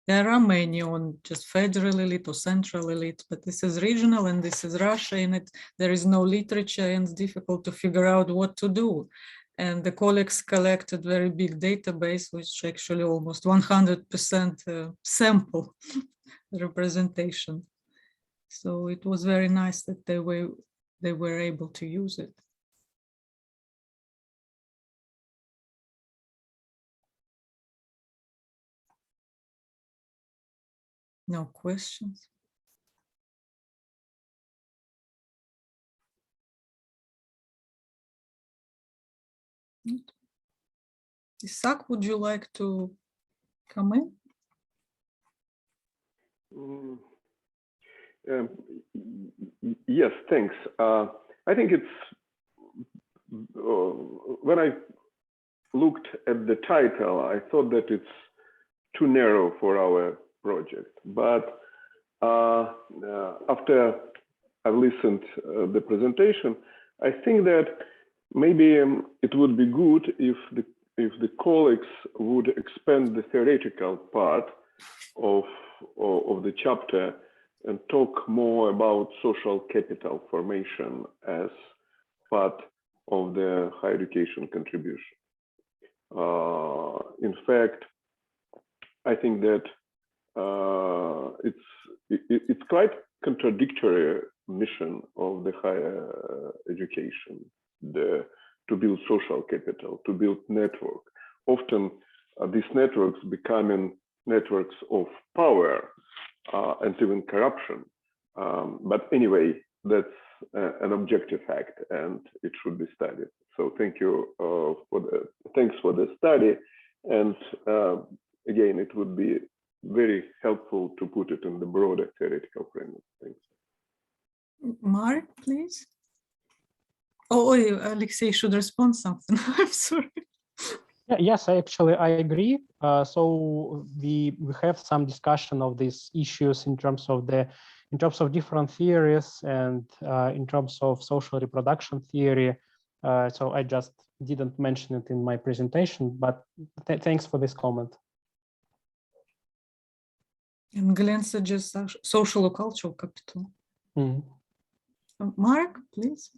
There are many on just federal elite or central elite, but this is regional and this is Russia, and there is no literature and it's difficult to figure out what to do. And the colleagues collected very big database, which actually almost 100% sample representation. So it was very nice that they were able to use it. No questions. Isak, would you like to come in? Yes, thanks. I think it's when I looked at the title, I thought that it's too narrow for our project. But after I've listened the presentation, I think that maybe it would be good if the colleagues would expand the theoretical part of the chapter and talk more about social capital formation as part of the higher education contribution. In fact, I think that it's quite contradictory mission of the higher education, to build social capital, to build network. Often these networks becoming networks of power and even corruption. But anyway, that's an objective fact and it should be studied. So thank you thanks for the study. And again, it would be very helpful to put it in the broader theoretical framework. Thanks. Mark, please. Oh, Alexei should respond something. I'm sorry. Yes, I agree. So we have some discussion of these issues in terms of different theories and in terms of social reproduction theory. So I just didn't mention it in my presentation, but thanks for this comment. And Glenn suggests social or cultural capital. Mm. Mark, please.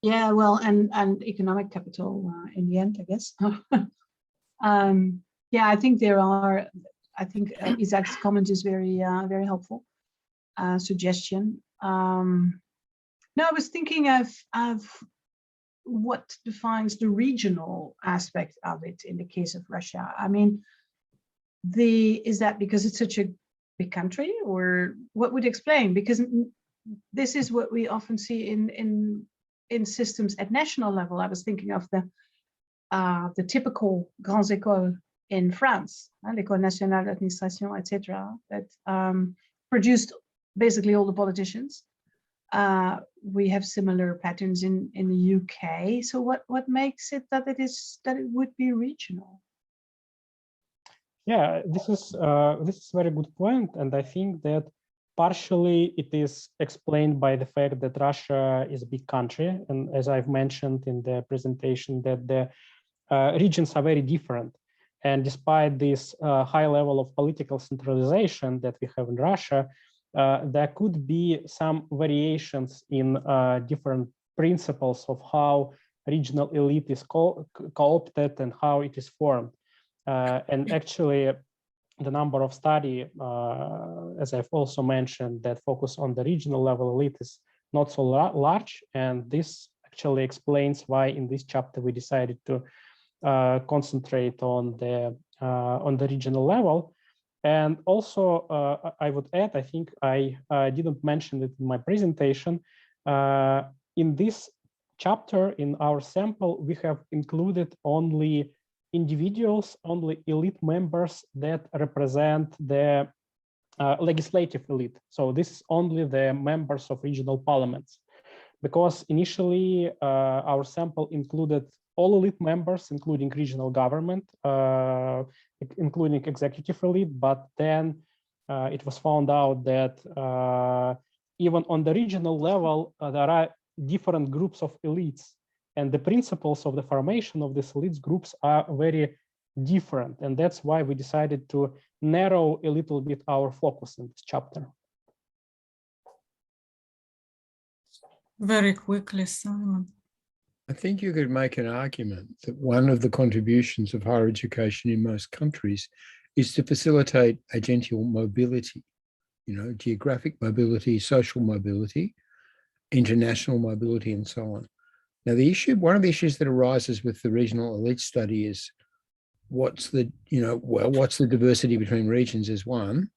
Yeah, well, and economic capital in the end, I guess. Yeah, I think Isak's comment is very helpful suggestion. No, I was thinking of what defines the regional aspect of it in the case of Russia. I mean, is that because it's such a big country, or what would explain? Because this is what we often see in systems at national level. I was thinking of the typical grandes écoles in France, l'École nationale d'administration, etc., that produced basically all the politicians. We have similar patterns in the UK. So what makes it that it would be regional? Yeah, this is a very good point, and I think that partially it is explained by the fact that Russia is a big country, and as I've mentioned in the presentation, that the regions are very different. And despite this high level of political centralization that we have in Russia, there could be some variations in different principles of how regional elite is co-opted and how it is formed. And actually, the number of study, as I've also mentioned, that focus on the regional level elite is not so large. And this actually explains why in this chapter we decided to concentrate on the regional level. And also, I would add, I think I didn't mention it in my presentation. In this chapter, in our sample, we have included only individuals, only elite members that represent the legislative elite. So this is only the members of regional parliaments, because initially our sample included all elite members, including regional government, including executive elite, but then it was found out that even on the regional level, there are different groups of elites, and the principles of the formation of these elites groups are very different. And that's why we decided to narrow a little bit our focus in this chapter. Very quickly, Simon. I think you could make an argument that one of the contributions of higher education in most countries is to facilitate agential mobility, geographic mobility, social mobility, international mobility, and so on. Now, one of the issues that arises with the regional elite study is what's the diversity between regions is one,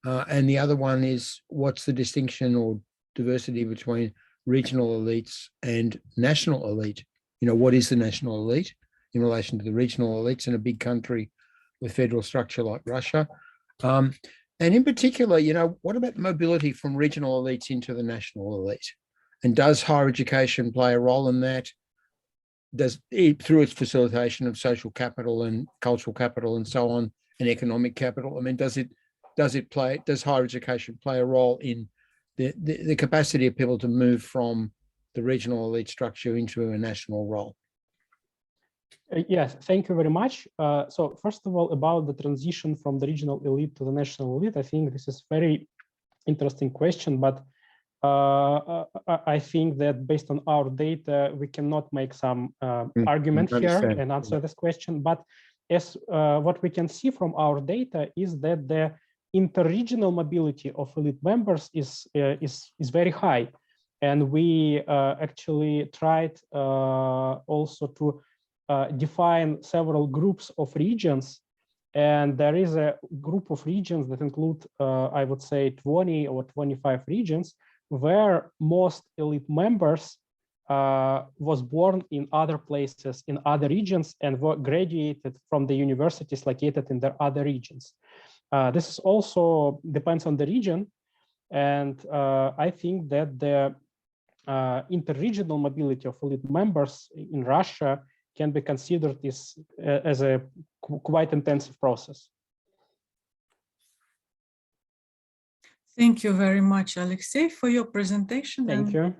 and the other one is what's the distinction or diversity between regional elites and national elite. What is the national elite in relation to the regional elites in a big country with federal structure like Russia? And in particular, what about mobility from regional elites into the national elite? And does higher education play a role in that? Does it, through its facilitation of social capital and cultural capital and so on, and economic capital? I mean, does higher education play a role in the capacity of people to move from the regional elite structure into a national role? Yes, thank you very much. So first of all, about the transition from the regional elite to the national elite, I think this is very interesting question, but I think that based on our data, we cannot make some argument here and answer this question. But as what we can see from our data is that the interregional mobility of elite members is very high, and we actually tried also to define several groups of regions, and there is a group of regions that include I would say 20 or 25 regions where most elite members was born in other places, in other regions, and were graduated from the universities located in their other regions. This is also depends on the region, and I think that the interregional mobility of elite members in Russia can be considered as a quite intensive process. Thank you very much, Alexei, for your presentation. Thank you.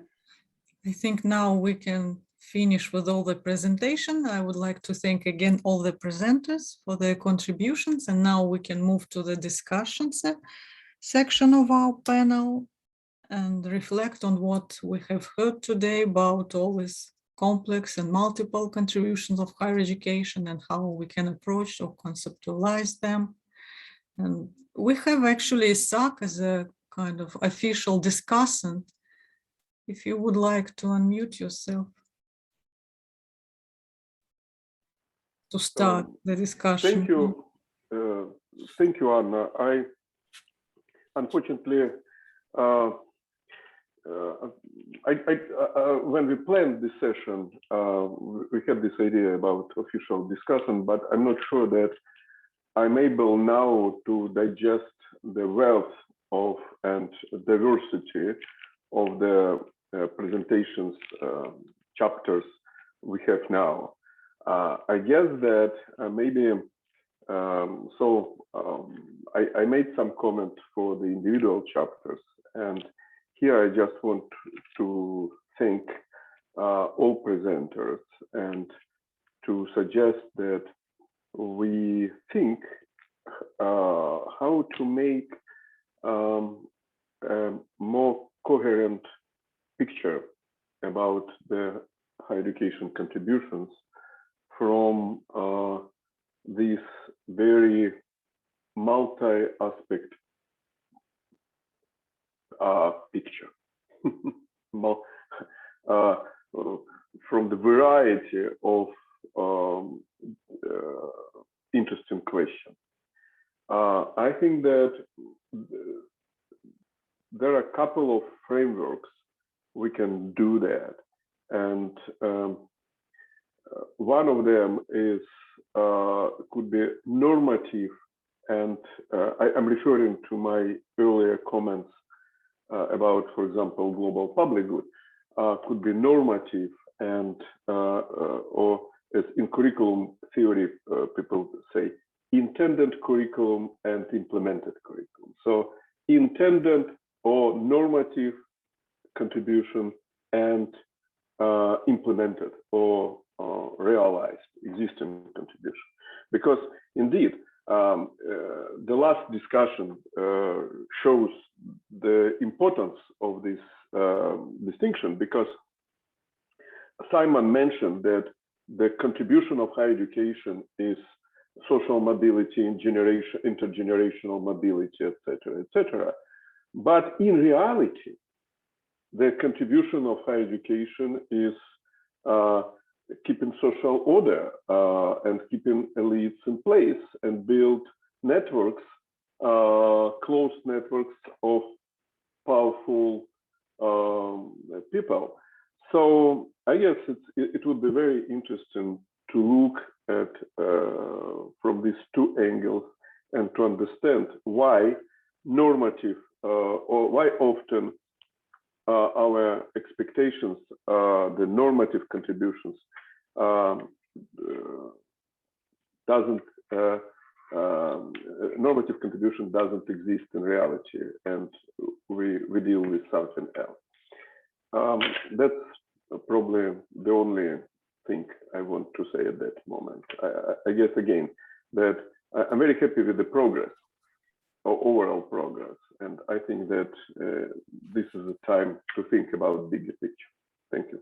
I think now we can finish with all the presentation. I would like to thank again all the presenters for their contributions. And now we can move to the discussion section of our panel and reflect on what we have heard today about all these complex and multiple contributions of higher education and how we can approach or conceptualize them. And we have actually Isak as a kind of official discussant. If you would like to unmute yourself to start the discussion. Thank you, Anna. Unfortunately, when we planned this session, we had this idea about official discussion, but I'm not sure that I'm able now to digest the wealth of and diversity of the presentations chapters we have now. I guess that maybe I made some comments for the individual chapters, and here I just want to thank all presenters and to suggest that we think how to make a more coherent picture about the higher education contributions from this very multi-aspect picture. From the variety of interesting questions. I think that there are a couple of frameworks we can do that. And one of them is could be normative, and I'm referring to my earlier comments about, for example, global public good, could be normative and or as in curriculum theory people say, intended curriculum and implemented curriculum. So intended or normative contribution and implemented or realized existing contribution. Because indeed, the last discussion shows the importance of this distinction, because Simon mentioned that the contribution of higher education is social mobility, intergenerational mobility, etc., etc. But in reality, the contribution of higher education is keeping social order and keeping elites in place and build networks, closed networks of powerful people. So I guess it would be very interesting to look at from these two angles and to understand why normative or why often our expectations, the normative contributions, normative contribution doesn't exist in reality, and we deal with something else. That's probably the only thing I want to say at that moment. I guess again that I'm very happy with the progress, or overall progress, and I think that this is the time to think about bigger picture. Thank you.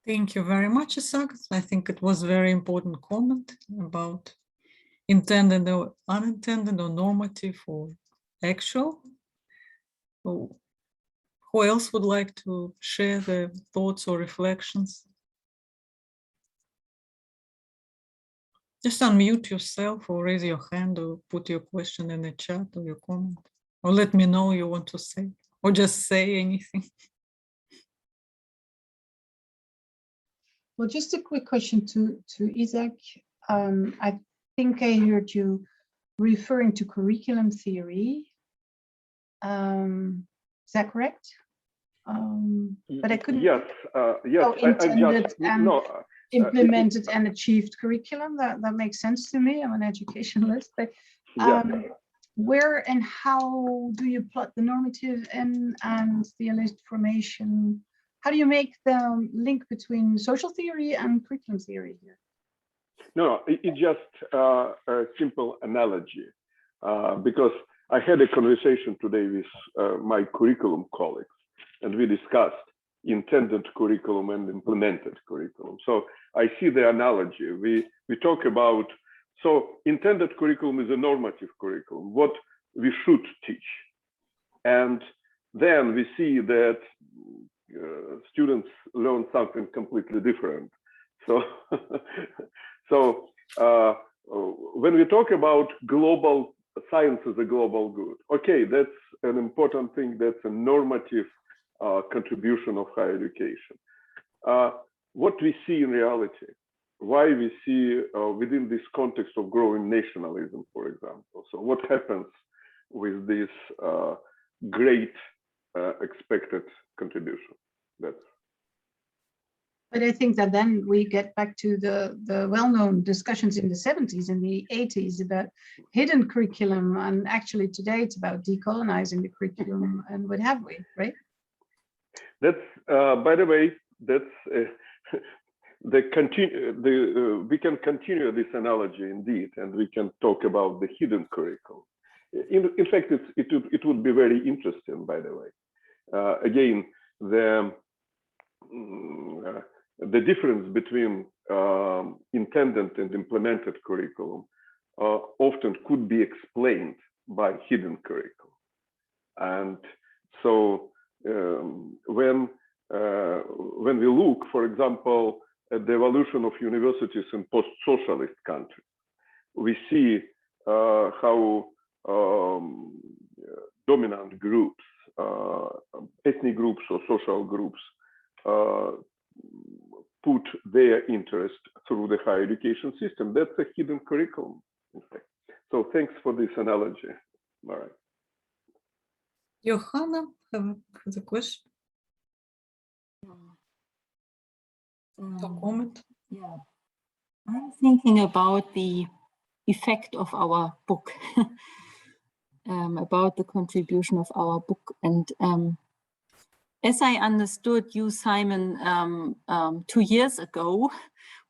Thank you very much, Isaac. I think it was a very important comment about intended or unintended or normative or actual. So, who else would like to share their thoughts or reflections? Just unmute yourself or raise your hand or put your question in the chat or your comment, or let me know you want to say, or just say anything. Well, just a quick question to Isaac. I think I heard you referring to curriculum theory. Is that correct? But I couldn't. Yes, yes. Oh, intended and implemented and achieved curriculum. That makes sense to me. I'm an educationalist, but where and how do you plot the normative and the elite formation? How do you make the link between social theory and curriculum theory here? No, it's just a simple analogy, because I had a conversation today with my curriculum colleagues, and we discussed intended curriculum and implemented curriculum. So I see the analogy. We talk about, so intended curriculum is a normative curriculum, what we should teach. And then we see that students learn something completely different. So, when we talk about global science as a global good, okay, that's an important thing. That's a normative contribution of higher education. What we see in reality, why we see within this context of growing nationalism, for example. So what happens with this great expected contribution? But I think that then we get back to the well-known discussions in the 70s and the 80s about hidden curriculum, and actually today it's about decolonizing the curriculum and what have we, right? That's by the way, that's we can continue this analogy indeed, and we can talk about the hidden curriculum. In fact, it would be very interesting, by the way. Again, the difference between intended and implemented curriculum often could be explained by hidden curriculum. And so when we look, for example, at the evolution of universities in post-socialist countries, we see how dominant groups, ethnic groups or social groups put their interest through the higher education system. That's a hidden curriculum, in fact. So thanks for this analogy, Mara. Johanna, has a question? A comment? Yeah, I'm thinking about the effect of our book, about the contribution of our book. And as I understood you, Simon, 2 years ago,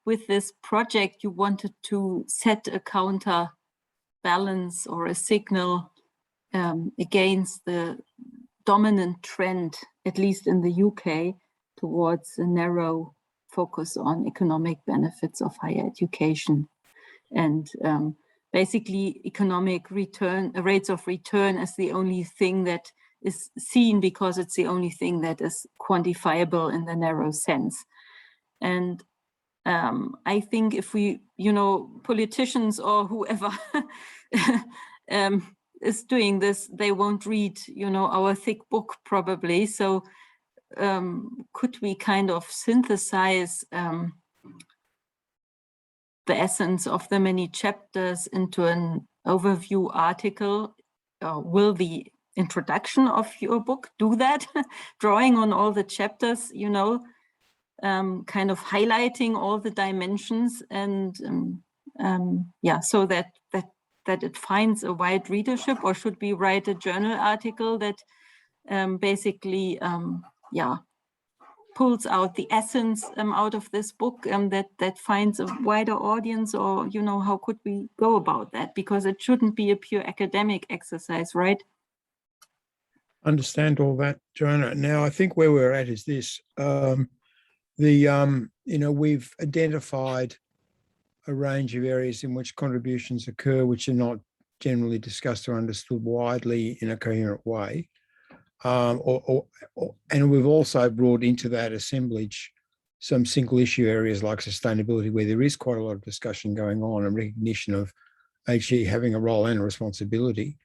with this project, you wanted to set a counterbalance or a signal against the dominant trend, at least in the UK, towards a narrow focus on economic benefits of higher education. And basically economic return, rates of return is the only thing that is seen because it's the only thing that is quantifiable in the narrow sense. And I think if we, politicians or whoever is doing this, they won't read, our thick book probably. So could we kind of synthesize the essence of the many chapters into an overview article? Will the introduction of your book do that? Drawing on all the chapters, kind of highlighting all the dimensions and so that it finds a wide readership? Or should we write a journal article that basically pulls out the essence out of this book that finds a wider audience? Or how could we go about that? Because it shouldn't be a pure academic exercise, right? Understand all that, Joanna. Now, I think where we're at is this: we've identified a range of areas in which contributions occur, which are not generally discussed or understood widely in a coherent way. And we've also brought into that assemblage some single issue areas like sustainability, where there is quite a lot of discussion going on and recognition of HE having a role and a responsibility.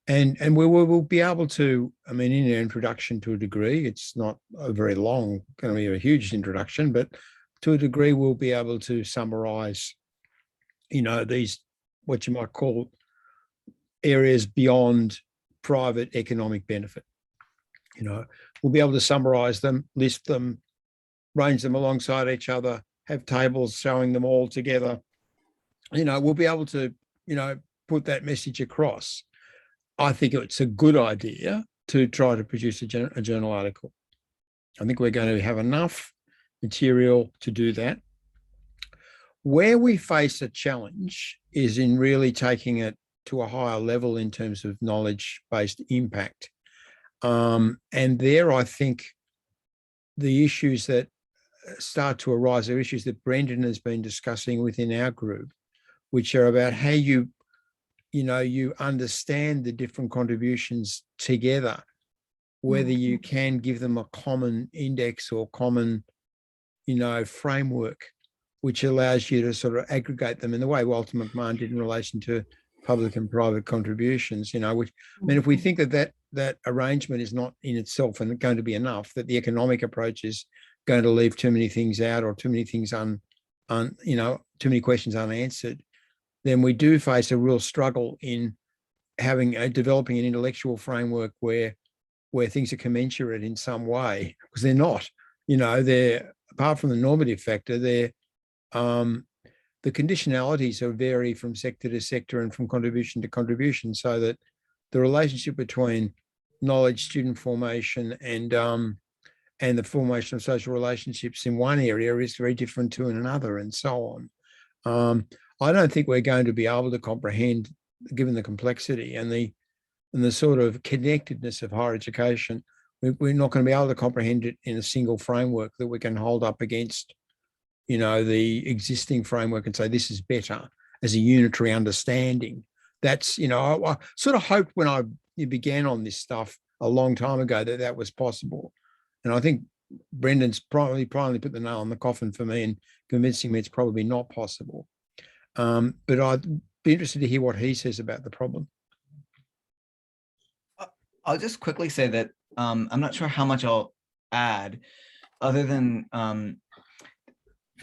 And we will be able to, in an introduction to a degree, it's not a very long, going to be a huge introduction, but to a degree we'll be able to summarize, these, what you might call areas beyond private economic benefit. We'll be able to summarize them, list them, range them alongside each other, have tables showing them all together. We'll be able to, put that message across. I think it's a good idea to try to produce a journal article. I think we're going to have enough material to do that. Where we face a challenge is in really taking it to a higher level in terms of knowledge-based impact. And there, I think the issues that start to arise are issues that Brendon has been discussing within our group, which are about how you understand the different contributions together, whether you can give them a common index or common, framework, which allows you to sort of aggregate them in the way Walter McMahon did in relation to public and private contributions, which, if we think that arrangement is not in itself and going to be enough, that the economic approach is going to leave too many things out or too many things too many questions unanswered, then we do face a real struggle in developing an intellectual framework where things are commensurate in some way, because they're not. They're, apart from the normative factor, they're the conditionalities vary from sector to sector and from contribution to contribution, so that the relationship between knowledge, student formation, and the formation of social relationships in one area is very different to in another, and so on. I don't think we're going to be able to comprehend, given the complexity and the sort of connectedness of higher education, we're not going to be able to comprehend it in a single framework that we can hold up against, you know, the existing framework and say this is better as a unitary understanding. That's, you know, I sort of hoped when I began on this stuff a long time ago that that was possible. And I think Brendan's probably put the nail on the coffin for me and convincing me it's probably not possible. But I'd be interested to hear what he says about the problem. I'll just quickly say that I'm not sure how much I'll add other than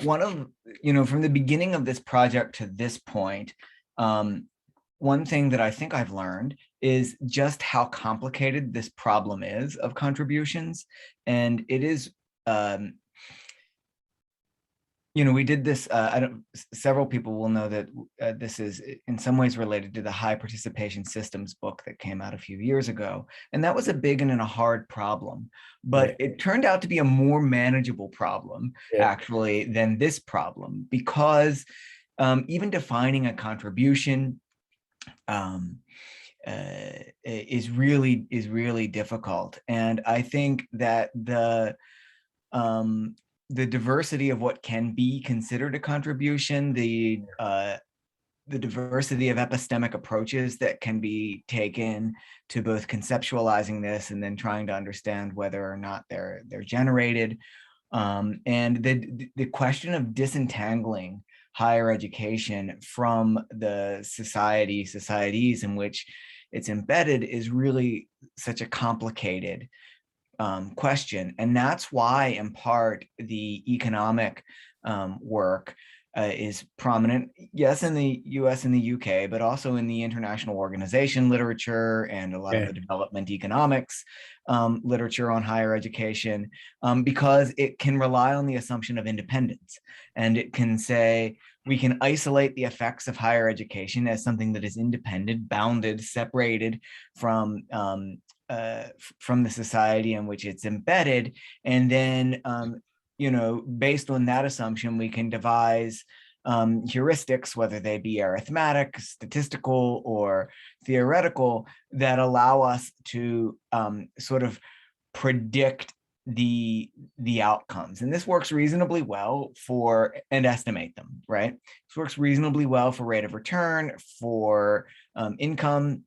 one of, you know, from the beginning of this project to this point, one thing that I think I've learned is just how complicated this problem is of contributions. And it is, you know, we did this, several people will know that this is in some ways related to the high participation systems book that came out a few years ago. And that was a big and a hard problem, but it turned out to be a more manageable problem actually than this problem, because even defining a contribution is really difficult. And I think that the diversity of what can be considered a contribution, the diversity of epistemic approaches that can be taken to both conceptualizing this and then trying to understand whether or not they're generated, and the question of disentangling higher education from the societies in which it's embedded is really such a complicated question. And that's why, in part, the economic work is prominent, yes, in the US and the UK, but also in the international organization literature and a lot of the development economics literature on higher education, because it can rely on the assumption of independence. And it can say, we can isolate the effects of higher education as something that is independent, bounded, separated from the society in which it's embedded. And then, you know, based on that assumption, we can devise heuristics, whether they be arithmetic, statistical, or theoretical, that allow us to sort of predict the outcomes. And this works reasonably well for, and estimate them, right? This works reasonably well for rate of return, for income,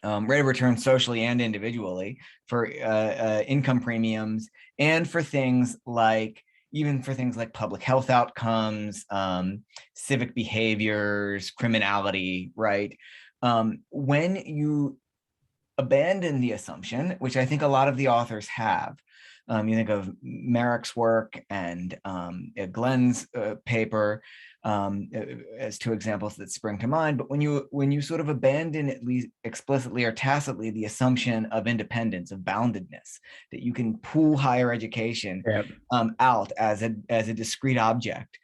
rate of return socially and individually, for income premiums, and for things like, even for things like public health outcomes, civic behaviors, criminality, right? When you abandon the assumption, which I think a lot of the authors have, you think of Merrick's work and Glenn's paper as two examples that spring to mind. But when you sort of abandon, at least explicitly or tacitly, the assumption of independence, of boundedness, that you can pull higher education out as a discrete object,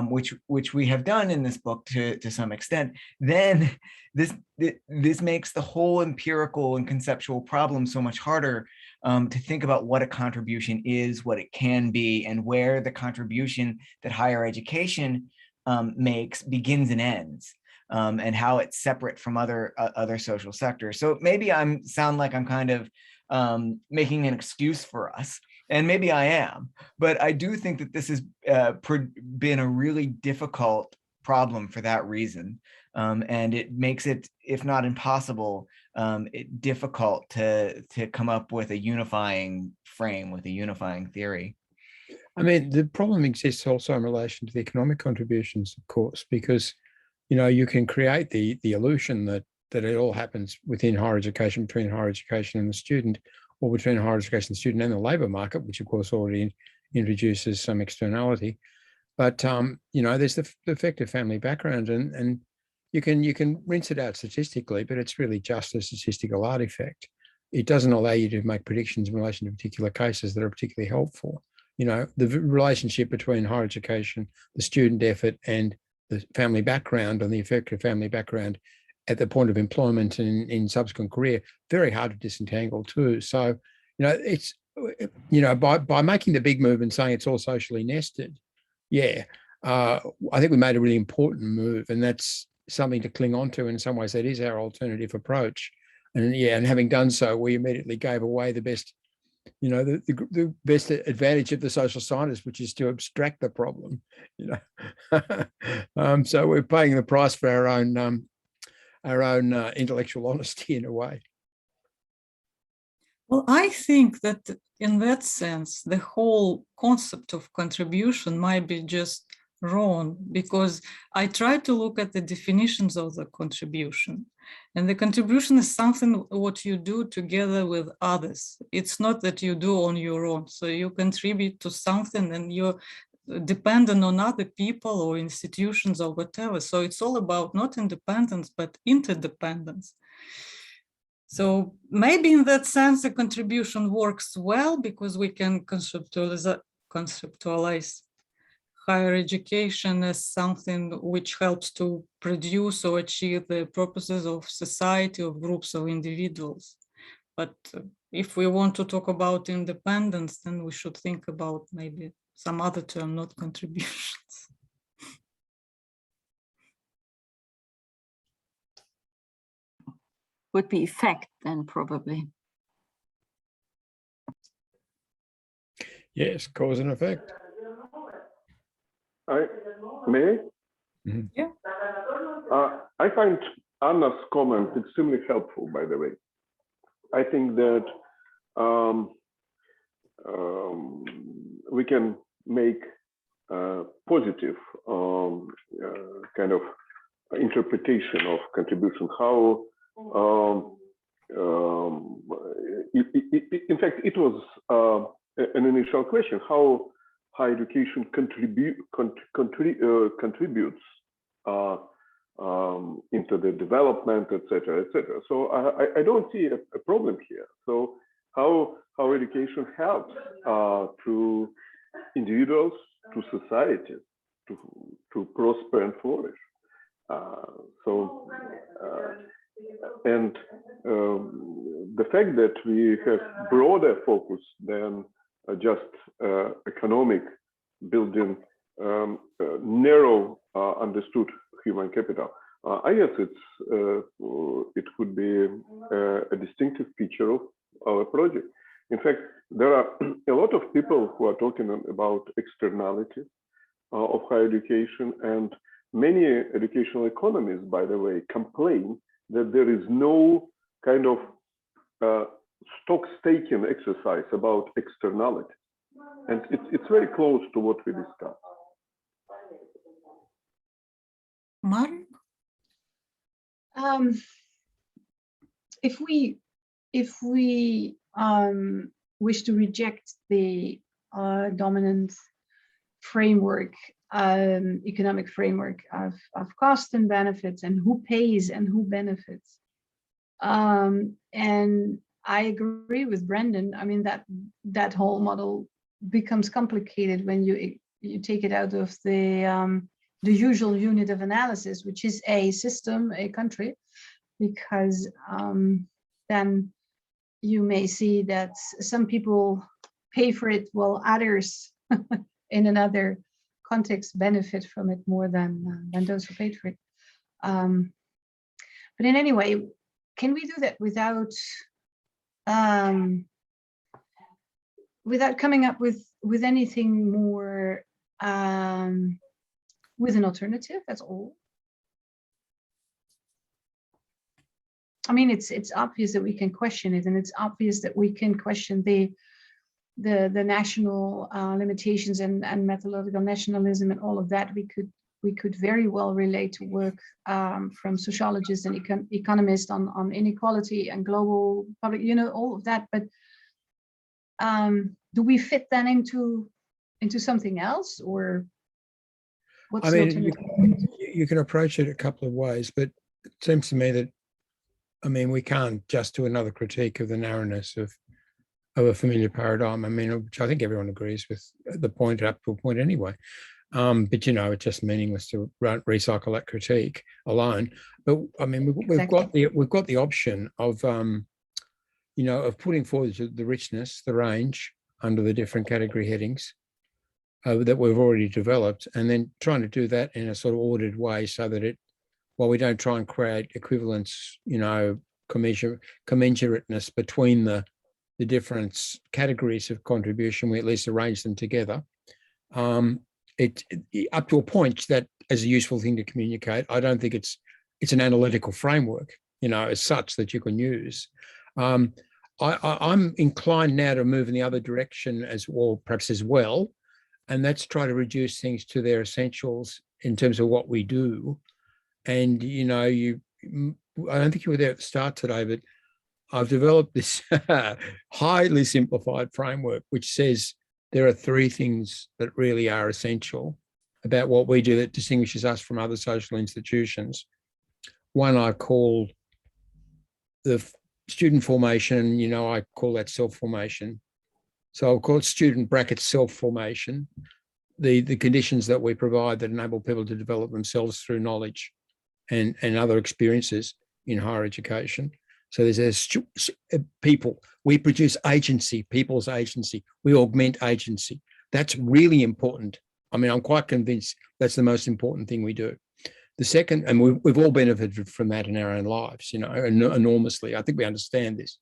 which we have done in this book to some extent, then this makes the whole empirical and conceptual problem so much harder to think about what a contribution is, what it can be, and where the contribution that higher education makes begins and ends, and how it's separate from other social sectors. So maybe sound like I'm kind of making an excuse for us, and maybe I am, but I do think that this has been a really difficult problem for that reason. And it makes it, if not impossible, difficult to come up with a unifying frame, with a unifying theory. I mean, the problem exists also in relation to the economic contributions, of course, because, you know, you can create the illusion that it all happens within higher education, between higher education and the student, or between higher education, the student, and the labour market, which of course already introduces some externality. But you know, there's the effect of family background, and you can rinse it out statistically, but it's really just a statistical artifact. It doesn't allow you to make predictions in relation to particular cases that are particularly helpful. You know, the relationship between higher education, the student effort, and the family background, and the effect of family background at the point of employment and in subsequent career, very hard to disentangle too. So, you know, it's, you know, by making the big move and saying it's all socially nested, I think we made a really important move, and that's something to cling on to. In some ways, that is our alternative approach. And having done so, we immediately gave away the best you know, the best advantage of the social scientist, which is to abstract the problem, you know. So we're paying the price for our own intellectual honesty in a way. Well, I think that in that sense, the whole concept of contribution might be just wrong, because I try to look at the definitions of the contribution, and the contribution is something what you do together with others. It's not that you do on your own. So you contribute to something and you're dependent on other people or institutions or whatever. So it's all about not independence, but interdependence. So maybe in that sense, the contribution works well because we can conceptualize higher education as something which helps to produce or achieve the purposes of society, of groups of individuals. But if we want to talk about independence, then we should think about maybe some other term, not contributions. Would be effect then probably. Yes, cause and effect. May I? Mm-hmm. Yeah. I find Anna's comment extremely helpful, by the way. I think that we can make positive kind of interpretation of contribution, how in fact, it was an initial question, how higher education contributes into the development, etc., etc. So I don't see a problem here. So how education helps to individuals, to society, to prosper and flourish. And the fact that we have broader focus than just economic building, narrow understood human capital, I guess it could be a distinctive feature of our project. In fact, there are a lot of people who are talking about externalities of higher education, and many educational economists, by the way, complain that there is no kind of stock-taking exercise about externality. And it's very close to what we discussed. Mari? If we wish to reject the dominant framework, economic framework of cost and benefits and who pays and who benefits, and I agree with Brandon. I mean, that whole model becomes complicated when you take it out of the usual unit of analysis, which is a system, a country, because then you may see that some people pay for it while others in another context benefit from it more than those who paid for it. But in any way, can we do that without coming up with anything more, with an alternative? That's all. I mean, it's obvious that we can question it, and it's obvious that we can question the national limitations and methodological nationalism and all of that. We could very well relate to work from sociologists and economists on inequality and global public, all of that. But do we fit then into something else, or what's the alternative? You can approach it a couple of ways, but it seems to me that, I mean, we can't just do another critique of the narrowness of a familiar paradigm. I mean, which I think everyone agrees with the point up to a point anyway. But it's just meaningless to recycle that critique alone. But I mean, we've got the option of of putting forward the richness, the range under the different category headings that we've already developed, and then trying to do that in a sort of ordered way so that while we don't try and create equivalence, commensurateness between the the different categories of contribution, we at least arrange them together. It up to a point that as a useful thing to communicate. I don't think it's an analytical framework, you know, as such that you can use. I'm inclined now to move in the other direction as well, perhaps as well, and that's try to reduce things to their essentials in terms of what we do. And, you know, I don't think you were there at the start today, but I've developed this highly simplified framework, which says there are three things that really are essential about what we do that distinguishes us from other social institutions. One I call the student formation, you know, I call that self-formation. So I'll call it student bracket self-formation, the conditions that we provide that enable people to develop themselves through knowledge and other experiences in higher education. So there's people, we produce agency, people's agency, we augment agency. That's really important. I mean, I'm quite convinced that's the most important thing we do. The second, and we've all benefited from that in our own lives, you know, enormously. I think we understand this.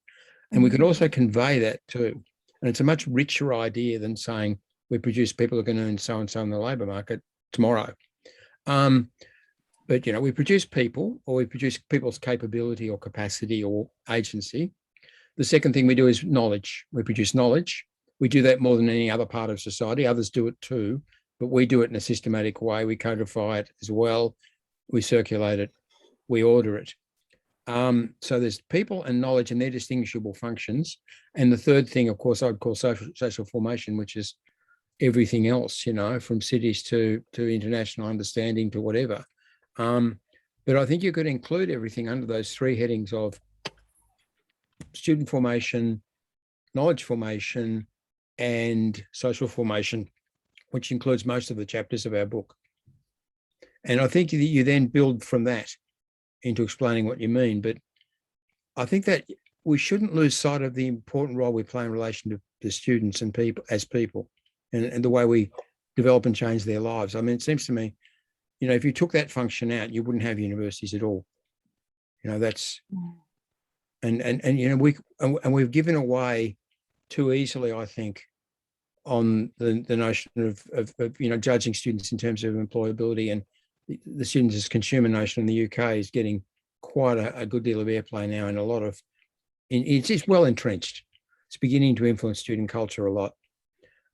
And we can also convey that too. And it's a much richer idea than saying we produce people who can earn so-and-so in the labour market tomorrow. But, you know, we produce people, or we produce people's capability or capacity or agency. The second thing we do is knowledge. We produce knowledge. We do that more than any other part of society. Others do it too, but we do it in a systematic way. We codify it as well. We circulate it. We order it. So there's people and knowledge and their distinguishable functions. And the third thing, of course, I'd call social formation, which is everything else, you know, from cities to international understanding to whatever. But I think you could include everything under those three headings of student formation, knowledge formation, and social formation, which includes most of the chapters of our book. And I think that you then build from that into explaining what you mean. But I think that we shouldn't lose sight of the important role we play in relation to students and people as people, and the way we develop and change their lives. I mean, it seems to me, you know, if you took that function out, you wouldn't have universities at all. You know, that's, and you know, we've given away too easily, I think, on the notion of you know, judging students in terms of employability, and the students as consumer notion in the UK is getting quite a good deal of airplay now, and a lot of, it's just well entrenched. It's beginning to influence student culture a lot.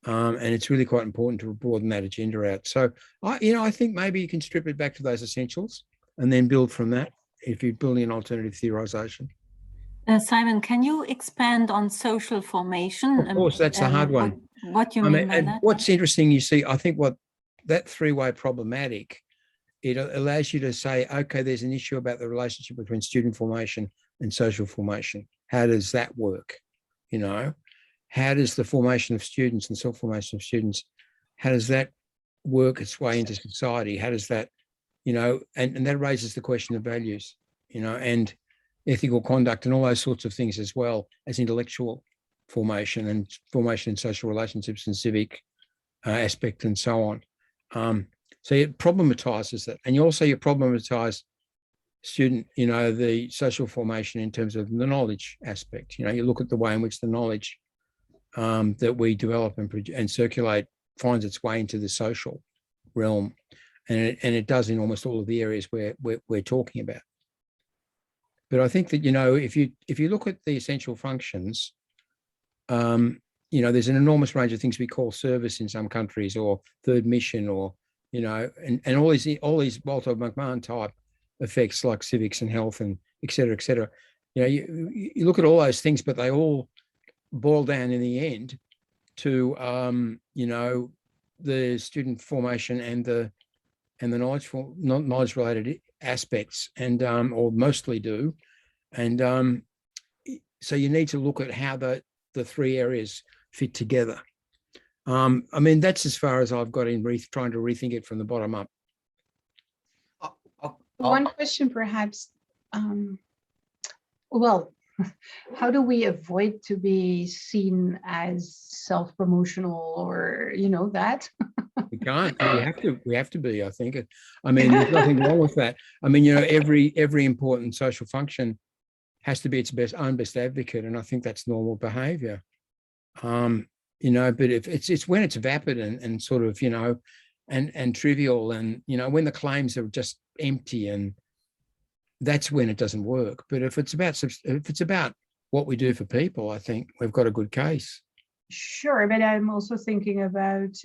And it's really quite important to broaden that agenda out. So, I think maybe you can strip it back to those essentials and then build from that if you're building an alternative theorization. Simon, can you expand on social formation? Of course, that's a hard one. What you mean by that? What's interesting, you see, I think what that three-way problematic, it allows you to say, okay, there's an issue about the relationship between student formation and social formation. How does that work? You know, how does the formation of students and self-formation of students, how does that work its way into society? How does that, you know, and that raises the question of values, you know, and ethical conduct and all those sorts of things, as well as intellectual formation and formation in social relationships and civic aspect and so on. So it problematizes that. And you problematize student, you know, the social formation in terms of the knowledge aspect. You know, you look at the way in which the knowledge that we develop and circulate finds its way into the social realm. And it does in almost all of the areas where we're talking about. But I think that, you know, if you look at the essential functions, you know, there's an enormous range of things we call service in some countries, or third mission, or, you know, and all these Walter McMahon type effects like civics and health and et cetera, et cetera. You know, you look at all those things, but they all boil down in the end to, you know, the student formation and the knowledge related aspects, and or mostly do. And so you need to look at how the three areas fit together. I mean, that's as far as I've got in trying to rethink it from the bottom up. One question perhaps, well, how do we avoid to be seen as self-promotional, or, you know, that? We can't. We have to be, I think. I mean, there's nothing wrong with that. I mean, you know, every important social function has to be its own best advocate, and I think that's normal behaviour. You know, but if it's when it's vapid and sort of, you know, and trivial, and, you know, when the claims are just empty, and that's when it doesn't work. But if it's about what we do for people, I think we've got a good case. Sure, but I'm also thinking about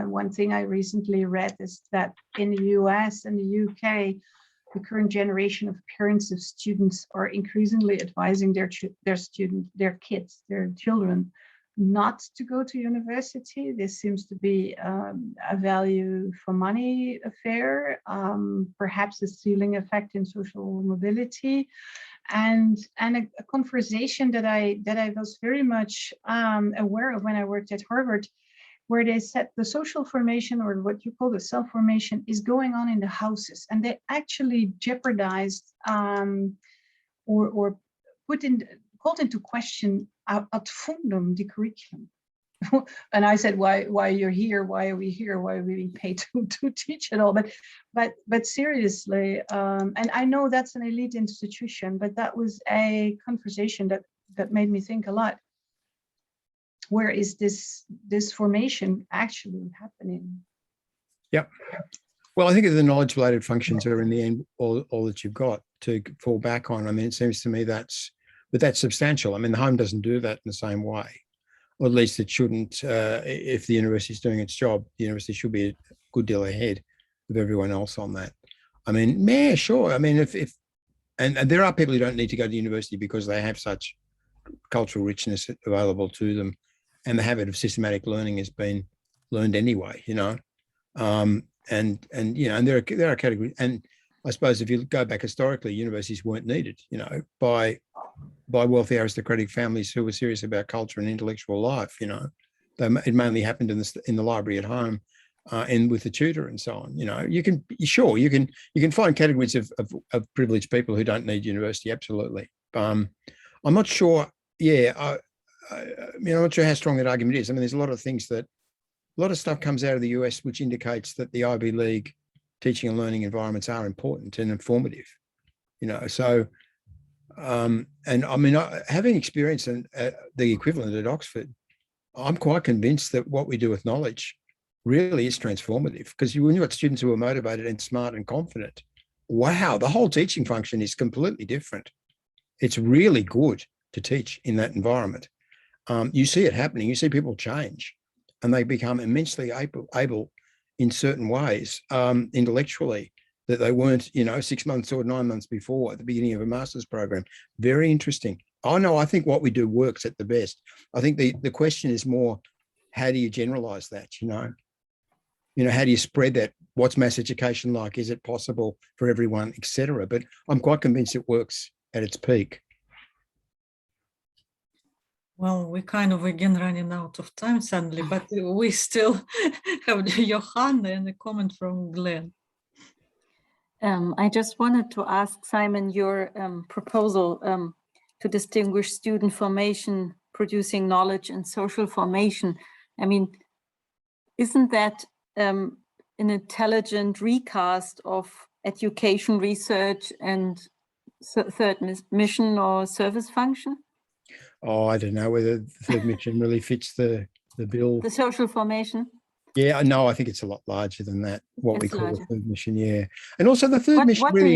one thing I recently read is that in the US and the UK, the current generation of parents of students are increasingly advising their kids, their children, not to go to university. This seems to be a value for money affair, perhaps a ceiling effect in social mobility, and a conversation that I was very much aware of when I worked at Harvard, where they said the social formation, or what you call the self-formation, is going on in the houses, and they actually jeopardized or called into question ad fundum the curriculum. And I said, why you're here? Why are we here? Why are we being paid to teach it all? But seriously, and I know that's an elite institution, but that was a conversation that made me think a lot. Where is this formation actually happening? Yep. Well, I think the knowledge-related functions are in the end all that you've got to fall back on. I mean, it seems to me that's substantial. I mean, the home doesn't do that in the same way, or at least it shouldn't. If the university is doing its job, the university should be a good deal ahead of everyone else on that. I mean, yeah, sure. I mean, and there are people who don't need to go to university because they have such cultural richness available to them, and the habit of systematic learning has been learned anyway, you know. And you know, and there are categories, and I suppose if you go back historically, universities weren't needed, you know, by wealthy aristocratic families who were serious about culture and intellectual life. You know, it mainly happened in the library at home, and with the tutor and so on. You know, you can find categories of privileged people who don't need university. Absolutely. I'm not sure. Yeah, I mean, I'm not sure how strong that argument is. I mean, there's a lot of stuff comes out of the US which indicates that the Ivy League teaching and learning environments are important and informative, you know. So, and I mean, having experience in the equivalent at Oxford, I'm quite convinced that what we do with knowledge really is transformative, because when you've got students who are motivated and smart and confident, wow, the whole teaching function is completely different. It's really good to teach in that environment. You see it happening. You see people change, and they become immensely able in certain ways, intellectually, that they weren't, you know, 6 months or 9 months before at the beginning of a master's program. Very interesting. Oh no, I think what we do works at the best. I think the question is more, how do you generalize that? You know, how do you spread that? What's mass education like? Is it possible for everyone, etc.? But I'm quite convinced it works at its peak. Well, we kind of again running out of time suddenly, but we still have Johanna and a comment from Glenn. I just wanted to ask Simon your proposal to distinguish student formation, producing knowledge, and social formation. I mean, isn't that an intelligent recast of education research and third mission or service function? Oh, I don't know whether the third mission really fits the bill. The social formation? Yeah, no, I think it's a lot larger than that, what we call larger. the third mission, yeah. And also the third mission really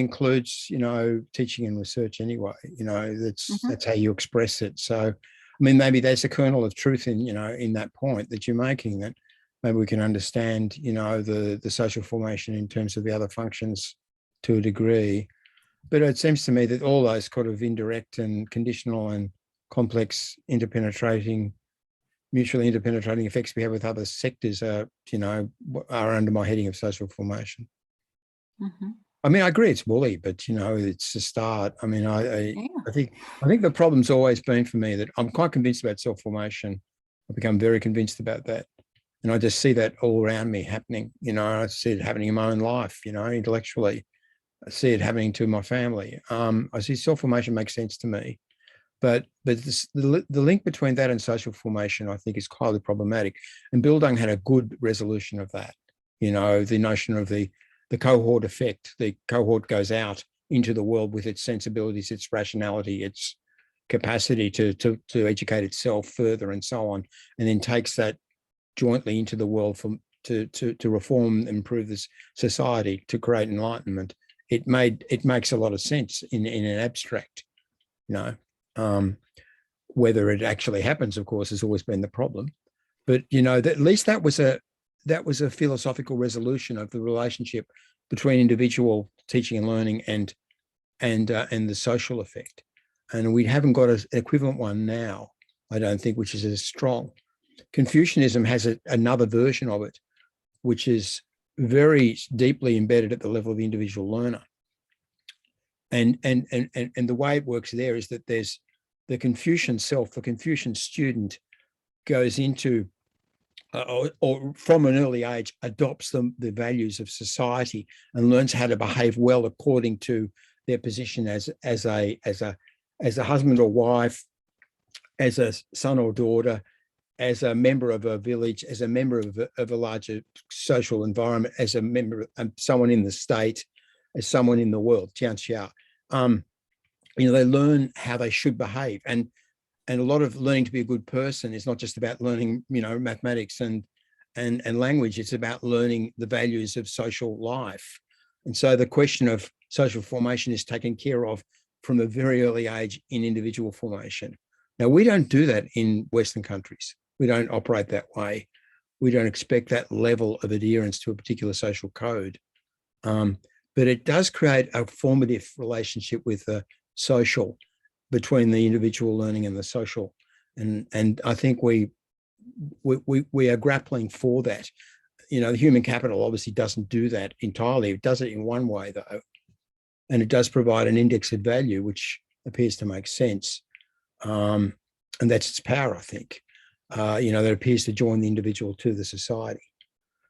includes, you know, teaching and research anyway, you know, that's how you express it. So, I mean, maybe there's a kernel of truth in, you know, in that point that you're making, that maybe we can understand, you know, the social formation in terms of the other functions to a degree. But it seems to me that all those kind of indirect and conditional and complex mutually interpenetrating effects we have with other sectors are, you know, are under my heading of social formation. I mean, I agree it's woolly, but, you know, it's a start. I mean, I think the problem's always been for me that I'm quite convinced about self-formation. I've become very convinced about that. And I just see that all around me happening, you know. I see it happening in my own life, you know, intellectually. I see it happening to my family. I see self-formation makes sense to me. But the link between that and social formation, I think, is highly problematic. And Bildung had a good resolution of that. You know, the notion of the cohort effect. The cohort goes out into the world with its sensibilities, its rationality, its capacity to educate itself further and so on, and then takes that jointly into the world to reform and improve this society, to create enlightenment. It makes a lot of sense in an abstract, you know. Whether it actually happens, of course, has always been the problem. But you know, at least that was a philosophical resolution of the relationship between individual teaching and learning and the social effect. And we haven't got an equivalent one now, I don't think, which is as strong. Confucianism has another version of it, which is very deeply embedded at the level of the individual learner. And the way it works there is that there's the Confucian self, the Confucian student goes into, or from an early age, adopts the values of society and learns how to behave well according to their position as a husband or wife, as a son or daughter, as a member of a village, as a member of a larger social environment, as a member of someone in the state, as someone in the world, Jianxia. You know, they learn how they should behave. And a lot of learning to be a good person is not just about learning, you know, mathematics and language. It's about learning the values of social life. And so the question of social formation is taken care of from a very early age in individual formation. Now, we don't do that in Western countries. We don't operate that way. We don't expect that level of adherence to a particular social code. But it does create a formative relationship with the social, between the individual learning and the social. And I think we are grappling for that. You know, the human capital obviously doesn't do that entirely. It does it in one way, though. And it does provide an index of value, which appears to make sense. And that's its power, I think. You know, that appears to join the individual to the society.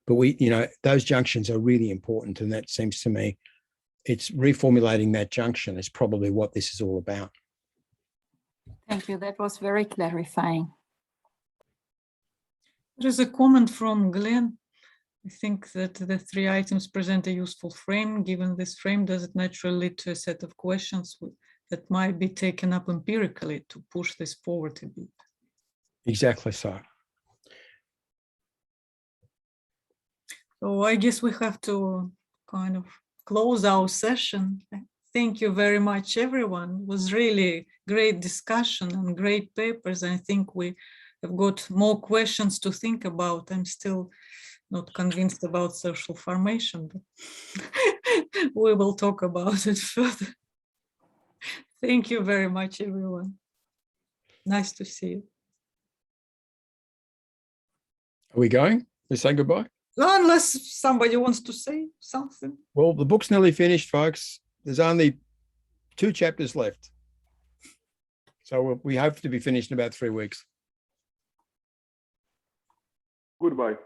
But you know, those junctions are really important. And that seems to me, it's reformulating that junction is probably what this is all about. Thank you. That was very clarifying. There is a comment from Glenn. I think that the three items present a useful frame. Given this frame, does it naturally lead to a set of questions that might be taken up empirically to push this forward a bit? Exactly so. So I guess we have to kind of close our session. Thank you very much, everyone. It was really great discussion and great papers. I think we have got more questions to think about. I'm still not convinced about social formation, but we will talk about it further. Thank you very much, everyone. Nice to see you. Are we going? We say goodbye? Unless somebody wants to say something. Well, the book's nearly finished, folks. There's only 2 chapters left. So we hope to be finished in about 3 weeks. Goodbye.